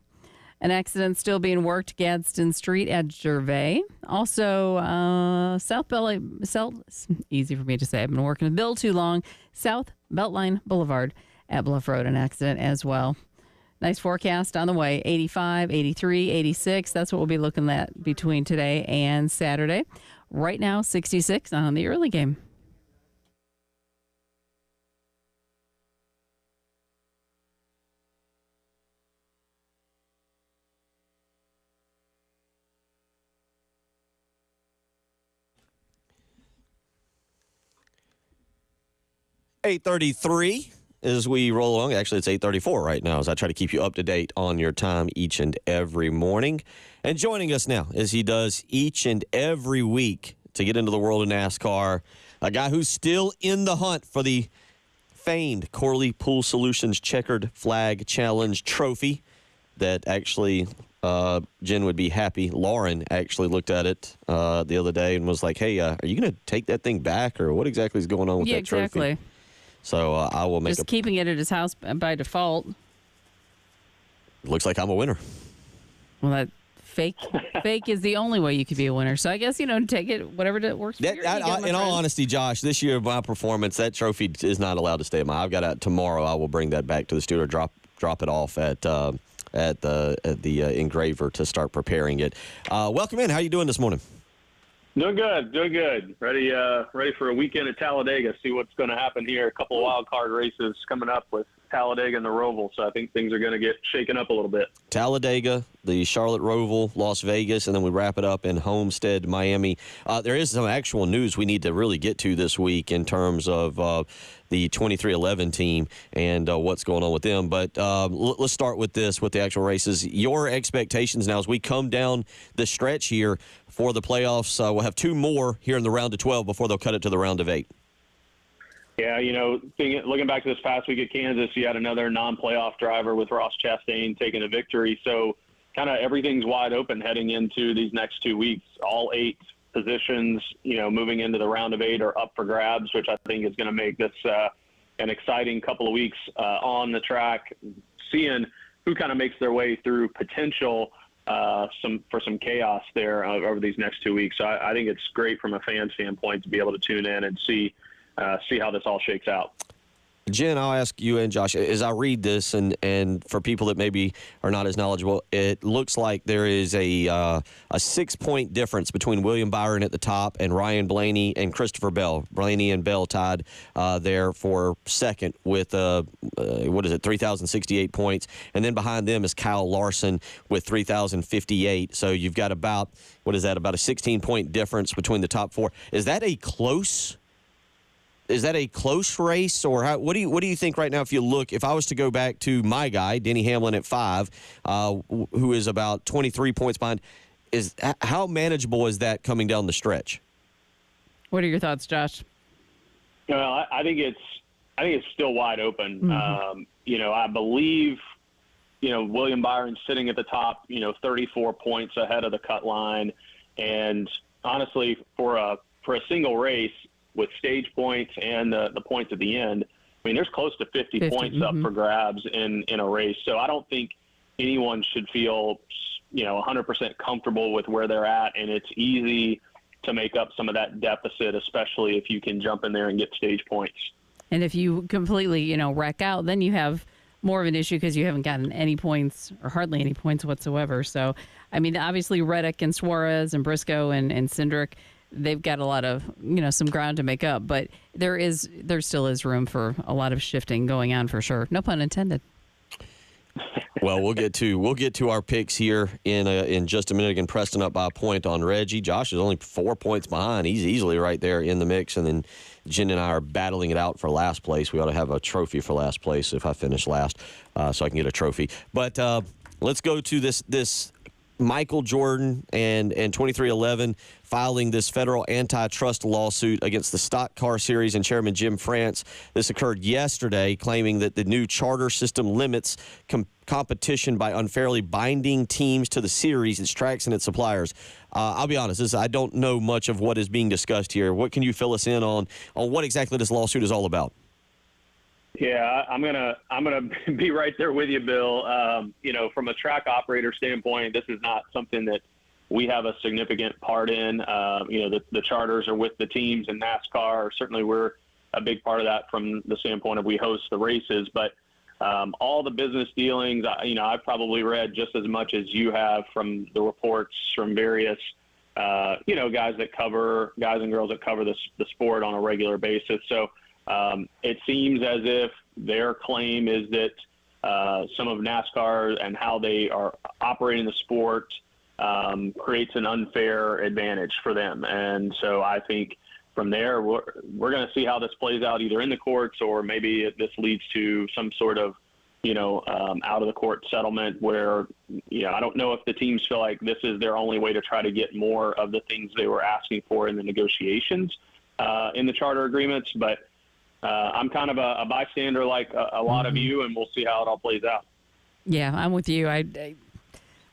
An accident still being worked Gadsden Street at Gervais. Also, easy for me to say. I've been working the bill too long. South Beltline Boulevard at Bluff Road, an accident as well. Nice forecast on the way. 85, 83, 86. That's what we'll be looking at between today and Saturday. Right now, 66 on the early game. .833 as we roll along. Actually, it's 8:34 right now as I try to keep you up to date on your time each and every morning. And joining us now, as he does each and every week to get into the world of NASCAR, a guy who's still in the hunt for the famed Corley Pool Solutions Checkered Flag Challenge trophy that actually Jen would be happy. Lauren actually looked at it the other day and was like, hey, are you going to take that thing back, or what exactly is going on with that trophy? Exactly. So I will make just keeping it at his house by default. Looks like I'm a winner. Well, that fake is the only way you could be a winner. So I guess, take it, whatever that works for you. In all honesty, Josh, this year of my performance, that trophy is not allowed to stay at I've got it tomorrow. I will bring that back to the studio, drop it off at the engraver to start preparing it. Welcome in. How you doing this morning? Doing good. Ready for a weekend at Talladega. See what's going to happen here. A couple of wild card races coming up with Talladega and the Roval, so I think things are going to get shaken up a little bit. Talladega, the Charlotte Roval, Las Vegas, and then we wrap it up in Homestead, Miami. There is some actual news we need to really get to this week in terms of the 2311 team and what's going on with them. But let's start with this, with the actual races. Your expectations now as we come down the stretch here for the playoffs. We'll have two more here in the round of 12 before they'll cut it to the round of 8. Yeah, looking back to this past week at Kansas, you had another non-playoff driver with Ross Chastain taking the victory. So kind of everything's wide open heading into these next 2 weeks. All 8 positions, moving into the round of 8 are up for grabs, which I think is going to make this an exciting couple of weeks on the track, seeing who kind of makes their way through potential some chaos there over these next 2 weeks. So I think it's great from a fan standpoint to be able to tune in and see how this all shakes out. Jen, I'll ask you and Josh, as I read this, and for people that maybe are not as knowledgeable, it looks like there is a 6-point difference between William Byron at the top and Ryan Blaney and Christopher Bell. Blaney and Bell tied there for second with, 3,068 points. And then behind them is Kyle Larson with 3,058. So you've got about a 16-point difference between the top 4. Is that a close race, or what do you think right now? If I was to go back to my guy, Denny Hamlin at 5, who is about 23 points behind, how manageable is that coming down the stretch? What are your thoughts, Josh? Well, I think it's still wide open. Mm-hmm. I believe, William Byron's sitting at the top, 34 points ahead of the cut line, and honestly, for a single race, with stage points and the points at the end, there's close to 50 points up for grabs in a race. So I don't think anyone should feel, 100% comfortable with where they're at, and it's easy to make up some of that deficit, especially if you can jump in there and get stage points. And if you completely, wreck out, then you have more of an issue because you haven't gotten any points or hardly any points whatsoever. So, obviously Reddick and Suarez and Briscoe and Cindric, they've got a lot of, some ground to make up, but there still is room for a lot of shifting going on for sure. No pun intended. Well, we'll get to our picks here in just a minute. Again, Preston up by a point on Reggie. Josh is only 4 points behind. He's easily right there in the mix, and then Jen and I are battling it out for last place. We ought to have a trophy for last place if I finish last, so I can get a trophy. But let's go to this Michael Jordan and 2311 filing this federal antitrust lawsuit against the stock car series and chairman Jim France. This occurred yesterday, claiming that the new charter system limits competition by unfairly binding teams to the series, its tracks, and its suppliers. I'll be honest, I don't know much of what is being discussed here. What can you fill us in on what exactly this lawsuit is all about? Yeah, I'm gonna be right there with you, Bill. From a track operator standpoint, this is not something that we have a significant part in. The charters are with the teams, and NASCAR, certainly we're a big part of that from the standpoint of we host the races. But all the business dealings, I've probably read just as much as you have from the reports from various, guys and girls that cover the sport on a regular basis. So it seems as if their claim is that some of NASCAR and how they are operating the sport creates an unfair advantage for them. And so I think from there, we're going to see how this plays out either in the courts or maybe this leads to some sort of, out of the court settlement where, I don't know if the teams feel like this is their only way to try to get more of the things they were asking for in the negotiations in the charter agreements. But I'm kind of a bystander like a lot of you, and we'll see how it all plays out. Yeah, I'm with you. I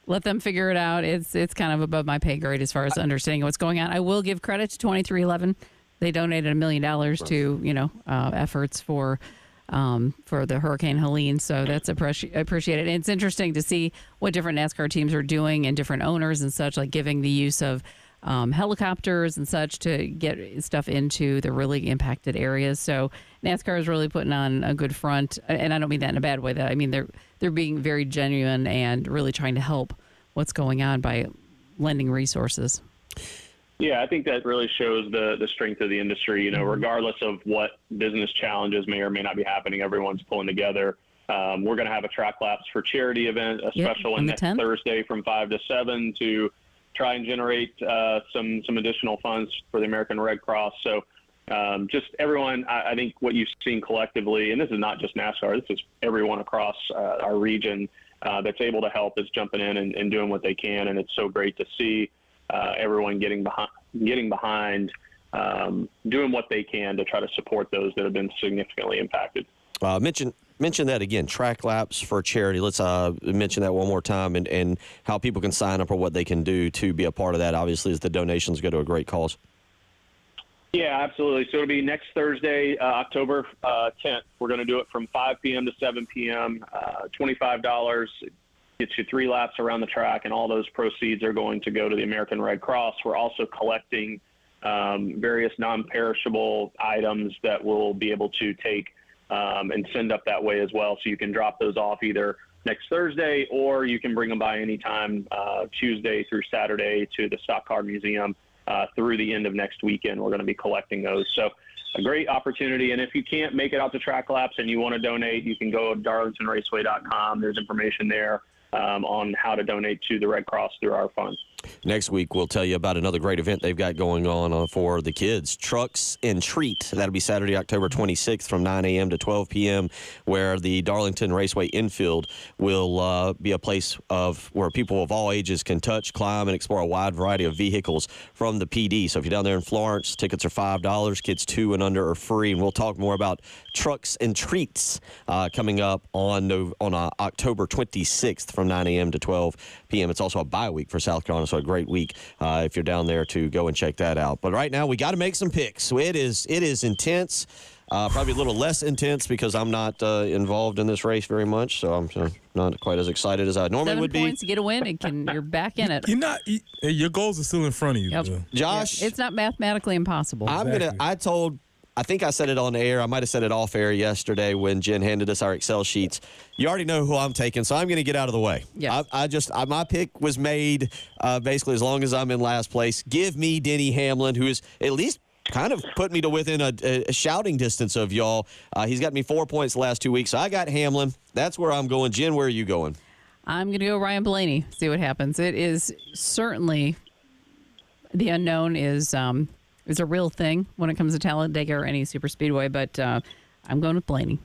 let them figure it out. It's kind of above my pay grade as far as understanding what's going on. I will give credit to 2311. They donated $1 million to efforts for the Hurricane Helene, so that's appreciated. And it's interesting to see what different NASCAR teams are doing and different owners and such, like giving the use of helicopters and such to get stuff into the really impacted areas. So NASCAR is really putting on a good front, and I don't mean that in a bad way. I mean they're being very genuine and really trying to help what's going on by lending resources. Yeah, I think that really shows the strength of the industry. Regardless of what business challenges may or may not be happening, everyone's pulling together. We're going to have a track laps for charity event, a special one next Thursday from 5 to 7 to try and generate some additional funds for the American Red Cross. So just everyone, I think what you've seen collectively, and this is not just NASCAR, this is everyone across our region that's able to help is jumping in and doing what they can. And it's so great to see everyone getting behind doing what they can to try to support those that have been significantly impacted. Mention that again, track laps for charity. Let's mention that one more time and how people can sign up or what they can do to be a part of that, obviously, as the donations go to a great cause. Yeah, absolutely. So it'll be next Thursday, October 10th. We're going to do it from 5 p.m. to 7 p.m., $25. Gets you 3 laps around the track, and all those proceeds are going to go to the American Red Cross. We're also collecting various non-perishable items that we'll be able to take and send up that way as well. So you can drop those off either next Thursday or you can bring them by anytime Tuesday through Saturday to the Stock Car Museum through the end of next weekend. We're going to be collecting those. So a great opportunity. And if you can't make it out to track laps and you want to donate, you can go to darlingtonraceway.com. There's information there on how to donate to the Red Cross through our fund. Next week, we'll tell you about another great event they've got going on for the kids, Trucks and Treat. That'll be Saturday, October 26th from 9 a.m. to 12 p.m., where the Darlington Raceway infield will be a place where people of all ages can touch, climb, and explore a wide variety of vehicles from the PD. So if you're down there in Florence, tickets are $5. Kids 2 and under are free. And we'll talk more about Trucks and Treats coming up on October 26th from 9 a.m. to 12 p.m. It's also a bye week for South Carolina, so a great week if you're down there to go and check that out. But right now, we got to make some picks. So it is intense, probably a little less intense because I'm not involved in this race very much, so I'm not quite as excited as I normally would be. 7 points to get a win, you're back in it. Your goals are still in front of you. Yep. Josh, it's not mathematically impossible. I think I said it on air. I might have said it off air yesterday when Jen handed us our Excel sheets. You already know who I'm taking, so I'm going to get out of the way. Yeah. My pick was made basically as long as I'm in last place. Give me Denny Hamlin, who is at least kind of put me to within a shouting distance of y'all. He's got me 4 points the last 2 weeks, so I got Hamlin. That's where I'm going. Jen, where are you going? I'm going to go Ryan Blaney, see what happens. It is certainly the unknown is a real thing when it comes to Talladega or any super speedway, but I'm going with Blaney.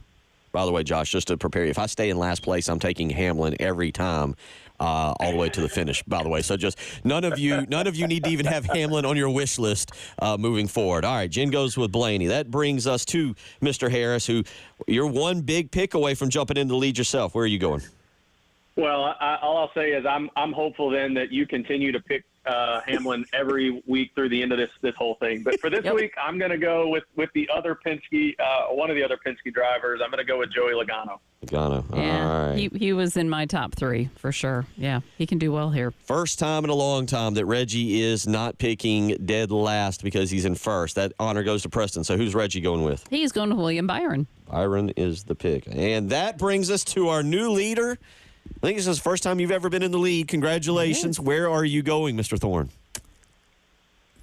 By the way, Josh, just to prepare you, if I stay in last place, I'm taking Hamlin every time. All the way to the finish, by the way. So just none of you need to even have Hamlin on your wish list moving forward. All right, Jen goes with Blaney. That brings us to Mr. Harris, who you're one big pick away from jumping into the lead yourself. Where are you going? Well, all I'll say is I'm hopeful then that you continue to pick Hamlin every week through the end of this whole thing. But for this week, I'm going to go with the other Penske, one of the other Penske drivers. I'm going to go with Joey Logano. All right. He was in my top 3 for sure. Yeah, he can do well here. First time in a long time that Reggie is not picking dead last because he's in first. That honor goes to Preston. So who's Reggie going with? He's going to William Byron. Byron is the pick. And that brings us to our new leader. I think this is the first time you've ever been in the lead. Congratulations. Yes. Where are you going, Mr. Thorne?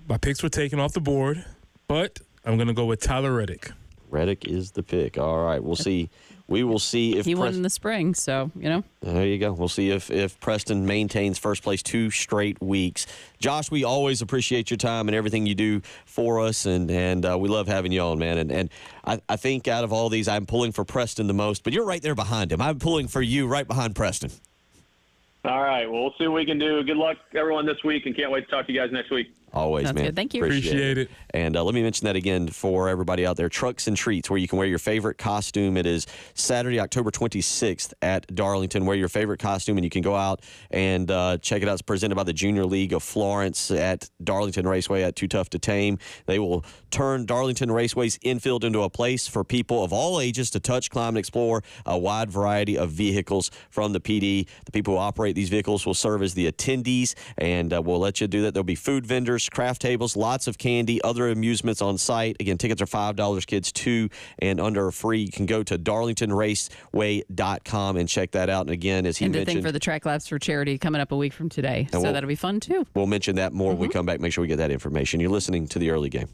My picks were taken off the board, but I'm going to go with Tyler Reddick. Reddick is the pick. All right. We'll see. We will see if he won in the spring, so, There you go. We'll see if Preston maintains first place 2 straight weeks. Josh, we always appreciate your time and everything you do for us, and we love having you on, man. And I think out of all these, I'm pulling for Preston the most, but you're right there behind him. I'm pulling for you right behind Preston. All right. Well, we'll see what we can do. Good luck, everyone, this week, and can't wait to talk to you guys next week. Always, Sounds man. Good. Thank you. Appreciate it. And let me mention that again for everybody out there. Trucks and Treats, where you can wear your favorite costume. It is Saturday, October 26th at Darlington. Wear your favorite costume, and you can go out and check it out. It's presented by the Junior League of Florence at Darlington Raceway at Too Tough to Tame. They will turn Darlington Raceway's infield into a place for people of all ages to touch, climb, and explore a wide variety of vehicles from the PD. The people who operate these vehicles will serve as the attendees, and we'll let you do that. There'll be food vendors, craft tables, lots of candy, other amusements on site. Again, tickets are $5, kids 2 and under are free. You can go to darlingtonraceway.com and check that out. And again, as he mentioned, the thing for the track laps for charity coming up a week from today. So that'll be fun too. We'll mention that more when we come back. Make sure we get that information. You're listening to the early game.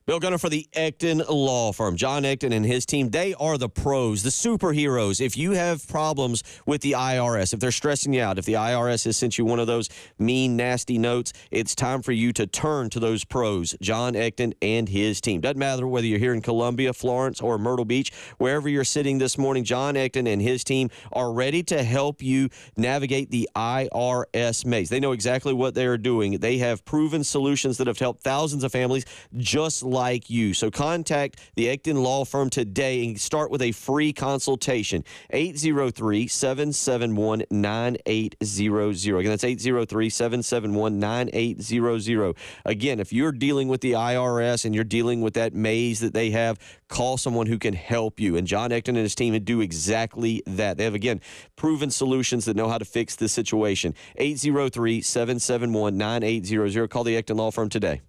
Bill Gunner for the Ecton Law Firm. John Ecton and his team, they are the pros, the superheroes. If you have problems with the IRS, if they're stressing you out, if the IRS has sent you one of those mean, nasty notes, it's time for you to turn to those pros, John Ecton and his team. Doesn't matter whether you're here in Columbia, Florence, or Myrtle Beach, wherever you're sitting this morning, John Ecton and his team are ready to help you navigate the IRS maze. They know exactly what they are doing. They have proven solutions that have helped thousands of families just like you. So contact the Ecton Law Firm today and start with a free consultation. 803-771-9800. Again, that's 803-771-9800. Again, if you're dealing with the IRS and you're dealing with that maze that they have, call someone who can help you. And John Ecton and his team do exactly that. They have, again, proven solutions that know how to fix this situation. 803-771-9800. Call the Ecton Law Firm today.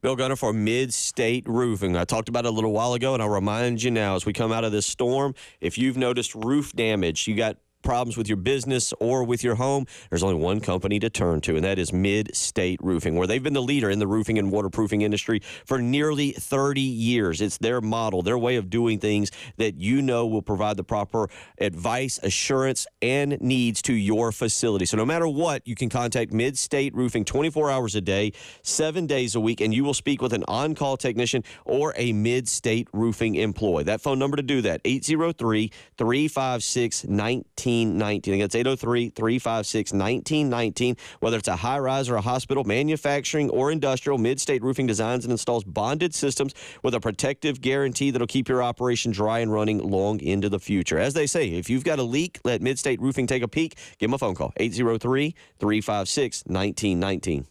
Bill Gunner for Mid-State Roofing. I talked about it a little while ago, and I'll remind you now as we come out of this storm, if you've noticed roof damage, you got problems with your business or with your home, there's only one company to turn to, and that is Mid-State Roofing, where they've been the leader in the roofing and waterproofing industry for nearly 30 years. It's their model, their way of doing things that you know will provide the proper advice, assurance, and needs to your facility. So no matter what, you can contact Mid-State Roofing 24 hours a day, 7 days a week, and you will speak with an on-call technician or a Mid-State Roofing employee. That phone number to do that, 803-356-1919. Again, it's 803-356-1919. Whether it's a high-rise or a hospital, manufacturing or industrial, Mid-State Roofing designs and installs bonded systems with a protective guarantee that'll keep your operation dry and running long into the future. As they say, if you've got a leak, let Mid-State Roofing take a peek. Give them a phone call, 803-356-1919.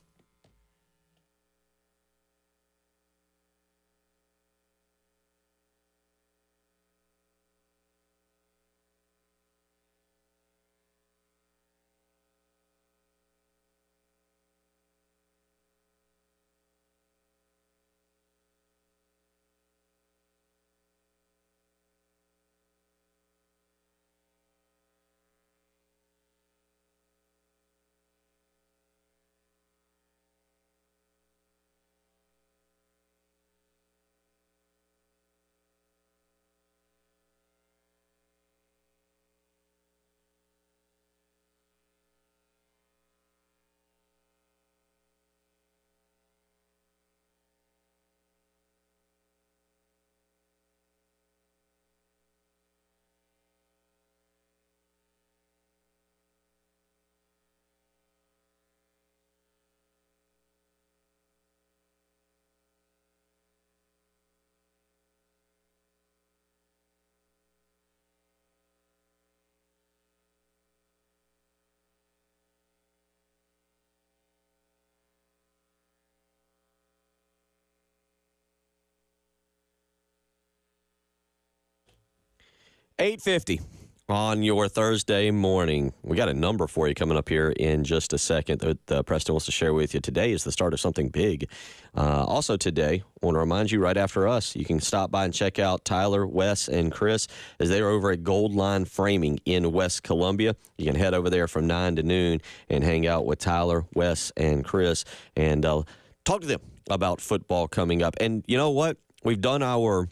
$8.50 on your Thursday morning. We got a number for you coming up here in just a second that Preston wants to share with you. Today is the start of something big. Also today, I want to remind you right after us, you can stop by and check out Tyler, Wes, and Chris as they are over at Gold Line Framing in West Columbia. You can head over there from 9 to noon and hang out with Tyler, Wes, and Chris and talk to them about football coming up. And you know what? We've done our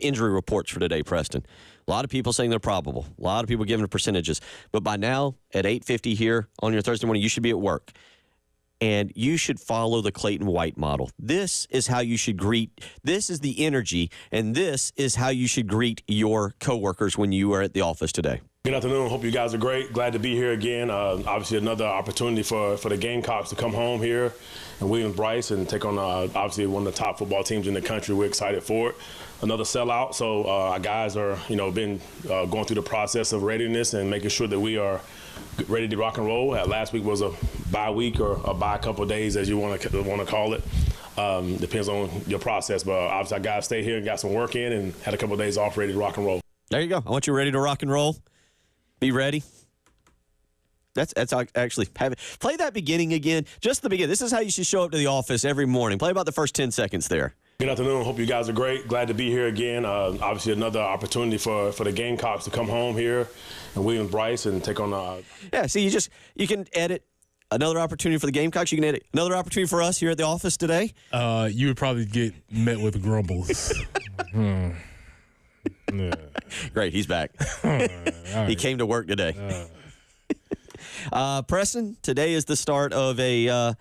injury reports for today, Preston. A lot of people saying they're probable. A lot of people giving percentages. But by now, at 8:50 here on your Thursday morning, you should be at work. And you should follow the Clayton White model. This is how you should this is the energy, and this is how you should greet your coworkers when you are at the office today. Good afternoon. Hope you guys are great. Glad to be here again. Obviously, another opportunity for the Gamecocks to come home here in Williams-Brice and take on, obviously, one of the top football teams in the country. We're excited for it. Another sellout. So our guys are, been going through the process of readiness and making sure that we are ready to rock and roll. Last week was a bye week or a bye couple of days, as you want to call it. Depends on your process. But obviously, our guys stayed here and got some work in and had a couple of days off ready to rock and roll. There you go. I want you ready to rock and roll. Be ready. That's actually play that beginning again. Just the beginning. This is how you should show up to the office every morning. Play about the first 10 seconds there. Good afternoon. Hope you guys are great. Glad to be here again. Obviously, another opportunity for the Gamecocks to come home here in Williams-Brice and take on. Yeah. See, you can edit another opportunity for the Gamecocks. You can edit another opportunity for us here at the office today. You would probably get met with grumbles. Yeah. Great, he's back. He came to work today. Preston, today is the start of a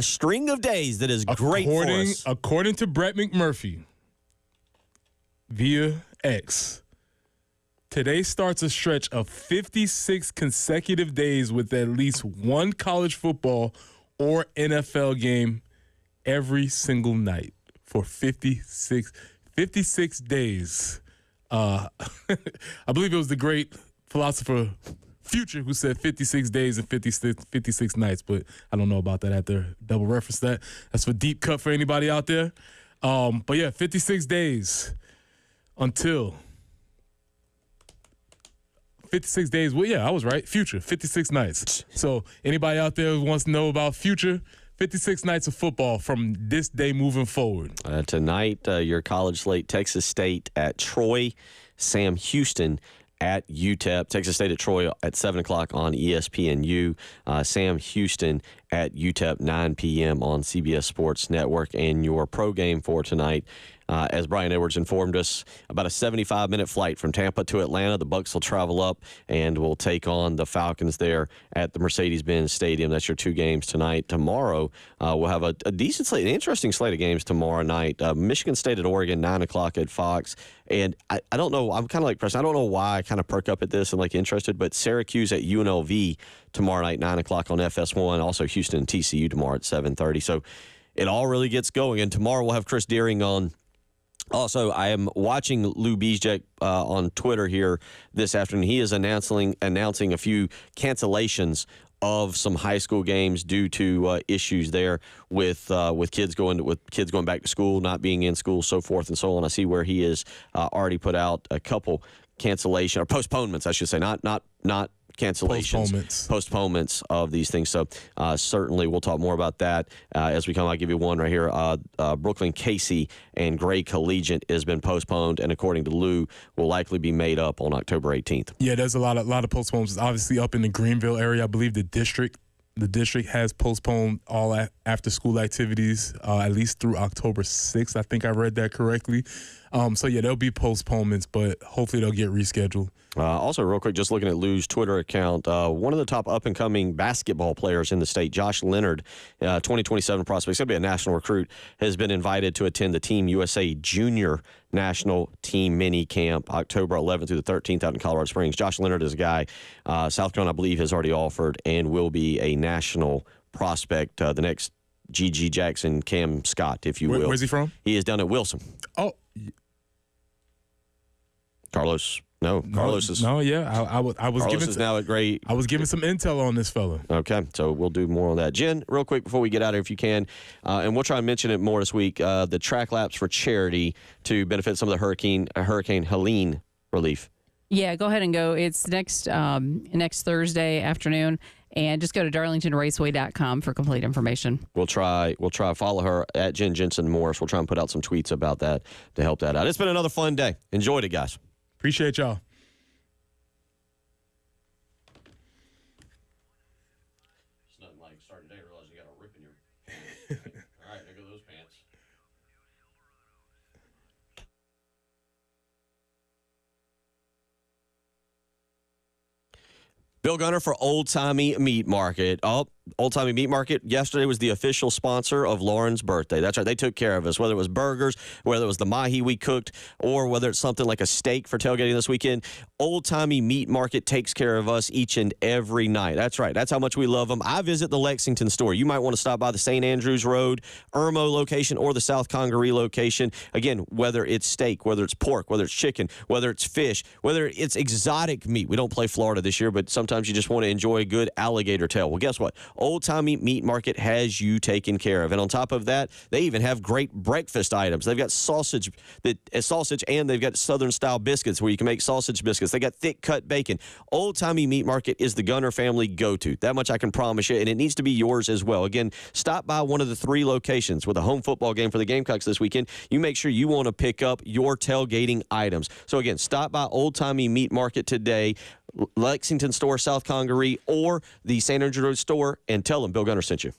string of days that is great for us. According to Brett McMurphy via X, today starts a stretch of 56 consecutive days with at least one college football or NFL game every single night for 56 days. I believe it was the great philosopher Future who said 56 days and 56 nights, but I don't know about that. I had to double reference that. That's for deep cut for anybody out there. But yeah, 56 days until 56 days. Well, yeah, I was right. Future, 56 nights. So anybody out there who wants to know about Future, 56 nights of football from this day moving forward. Tonight, your college slate, Texas State at Troy, Sam Houston at UTEP. Texas State at Troy at 7 o'clock on ESPNU. Sam Houston at UTEP, 9 p.m. on CBS Sports Network. And your pro game for tonight, as Brian Edwards informed us, about a 75-minute flight from Tampa to Atlanta. The Bucs will travel up and will take on the Falcons there at the Mercedes-Benz Stadium. That's your two games tonight. Tomorrow, we'll have a decent slate, an interesting slate of games tomorrow night. Michigan State at Oregon, 9 o'clock at Fox. And I don't know, I'm kind of like Preston. I don't know why I kind of perk up at this and like interested, but Syracuse at UNLV tomorrow night, 9 o'clock on FS1. Also Houston and TCU tomorrow at 7:30. So it all really gets going. And tomorrow we'll have Chris Deering on. Also, I am watching Lou Bezjak on Twitter here this afternoon. He is announcing a few cancellations of some high school games due to issues there with kids going back to school, not being in school, so forth and so on. I see where he has already put out a couple cancellation or postponements, I should say, not cancellations, postponements of these things. So certainly we'll talk more about that as we come. I'll give you one right here. Brooklyn Casey and Gray Collegiate has been postponed, and according to Lou, will likely be made up on October 18th. Yeah, there's a lot of postponements. Obviously, up in the Greenville area, I believe the district has postponed all after school activities at least through October 6th. I think I read that correctly. So yeah, there'll be postponements, but hopefully they'll get rescheduled. Also, real quick, just looking at Lou's Twitter account, one of the top up-and-coming basketball players in the state, Josh Leonard, 2027 prospect, he's going to be a national recruit, has been invited to attend the Team USA Junior National Team Mini Camp October 11th through the 13th out in Colorado Springs. Josh Leonard is a guy South Carolina, I believe, has already offered and will be a national prospect, the next G.G. Jackson, Cam Scott, if you will. Where's he from? He is down at Wilson. Oh. Carlos. No, Carlos is. No, yeah, I was Carlos giving. Is now at great. I was giving some intel on this fella. Okay, so we'll do more on that. Jen, real quick before we get out of here, if you can, and we'll try and mention it more this week. The track laps for charity to benefit some of the Hurricane Helene relief. Yeah, go ahead and go. It's next Thursday afternoon, and just go to darlingtonraceway.com for complete information. We'll try follow her at Jen Jensen Morris. We'll try and put out some tweets about that to help that out. It's been another fun day. Enjoyed it, guys. Appreciate y'all. It's nothing like starting today, realizing you got a rip in your. All right, there go those pants. Bill Gunner for Old Timey Meat Market. Old Timey Meat Market yesterday was the official sponsor of Lauren's birthday. That's right. They took care of us, whether it was burgers, whether it was the mahi we cooked, or whether it's something like a steak for tailgating this weekend. Old Timey Meat Market takes care of us each and every night. That's right. That's how much we love them. I visit the Lexington store. You might want to stop by the St. Andrews Road, Irmo location, or the South Congaree location. Again, whether it's steak, whether it's pork, whether it's chicken, whether it's fish, whether it's exotic meat. We don't play Florida this year, but sometimes you just want to enjoy a good alligator tail. Well, guess what? Old Timey Meat Market has you taken care of. And on top of that, they even have great breakfast items. They've got sausage and they've got Southern-style biscuits where you can make sausage biscuits. They got thick-cut bacon. Old Timey Meat Market is the Gunner family go-to. That much I can promise you, and it needs to be yours as well. Again, stop by one of the three locations with a home football game for the Gamecocks this weekend. You make sure you want to pick up your tailgating items. So again, stop by Old Timey Meat Market today, Lexington store, South Congaree, or the St. Andrews Road store, and tell them Bill Gunner sent you.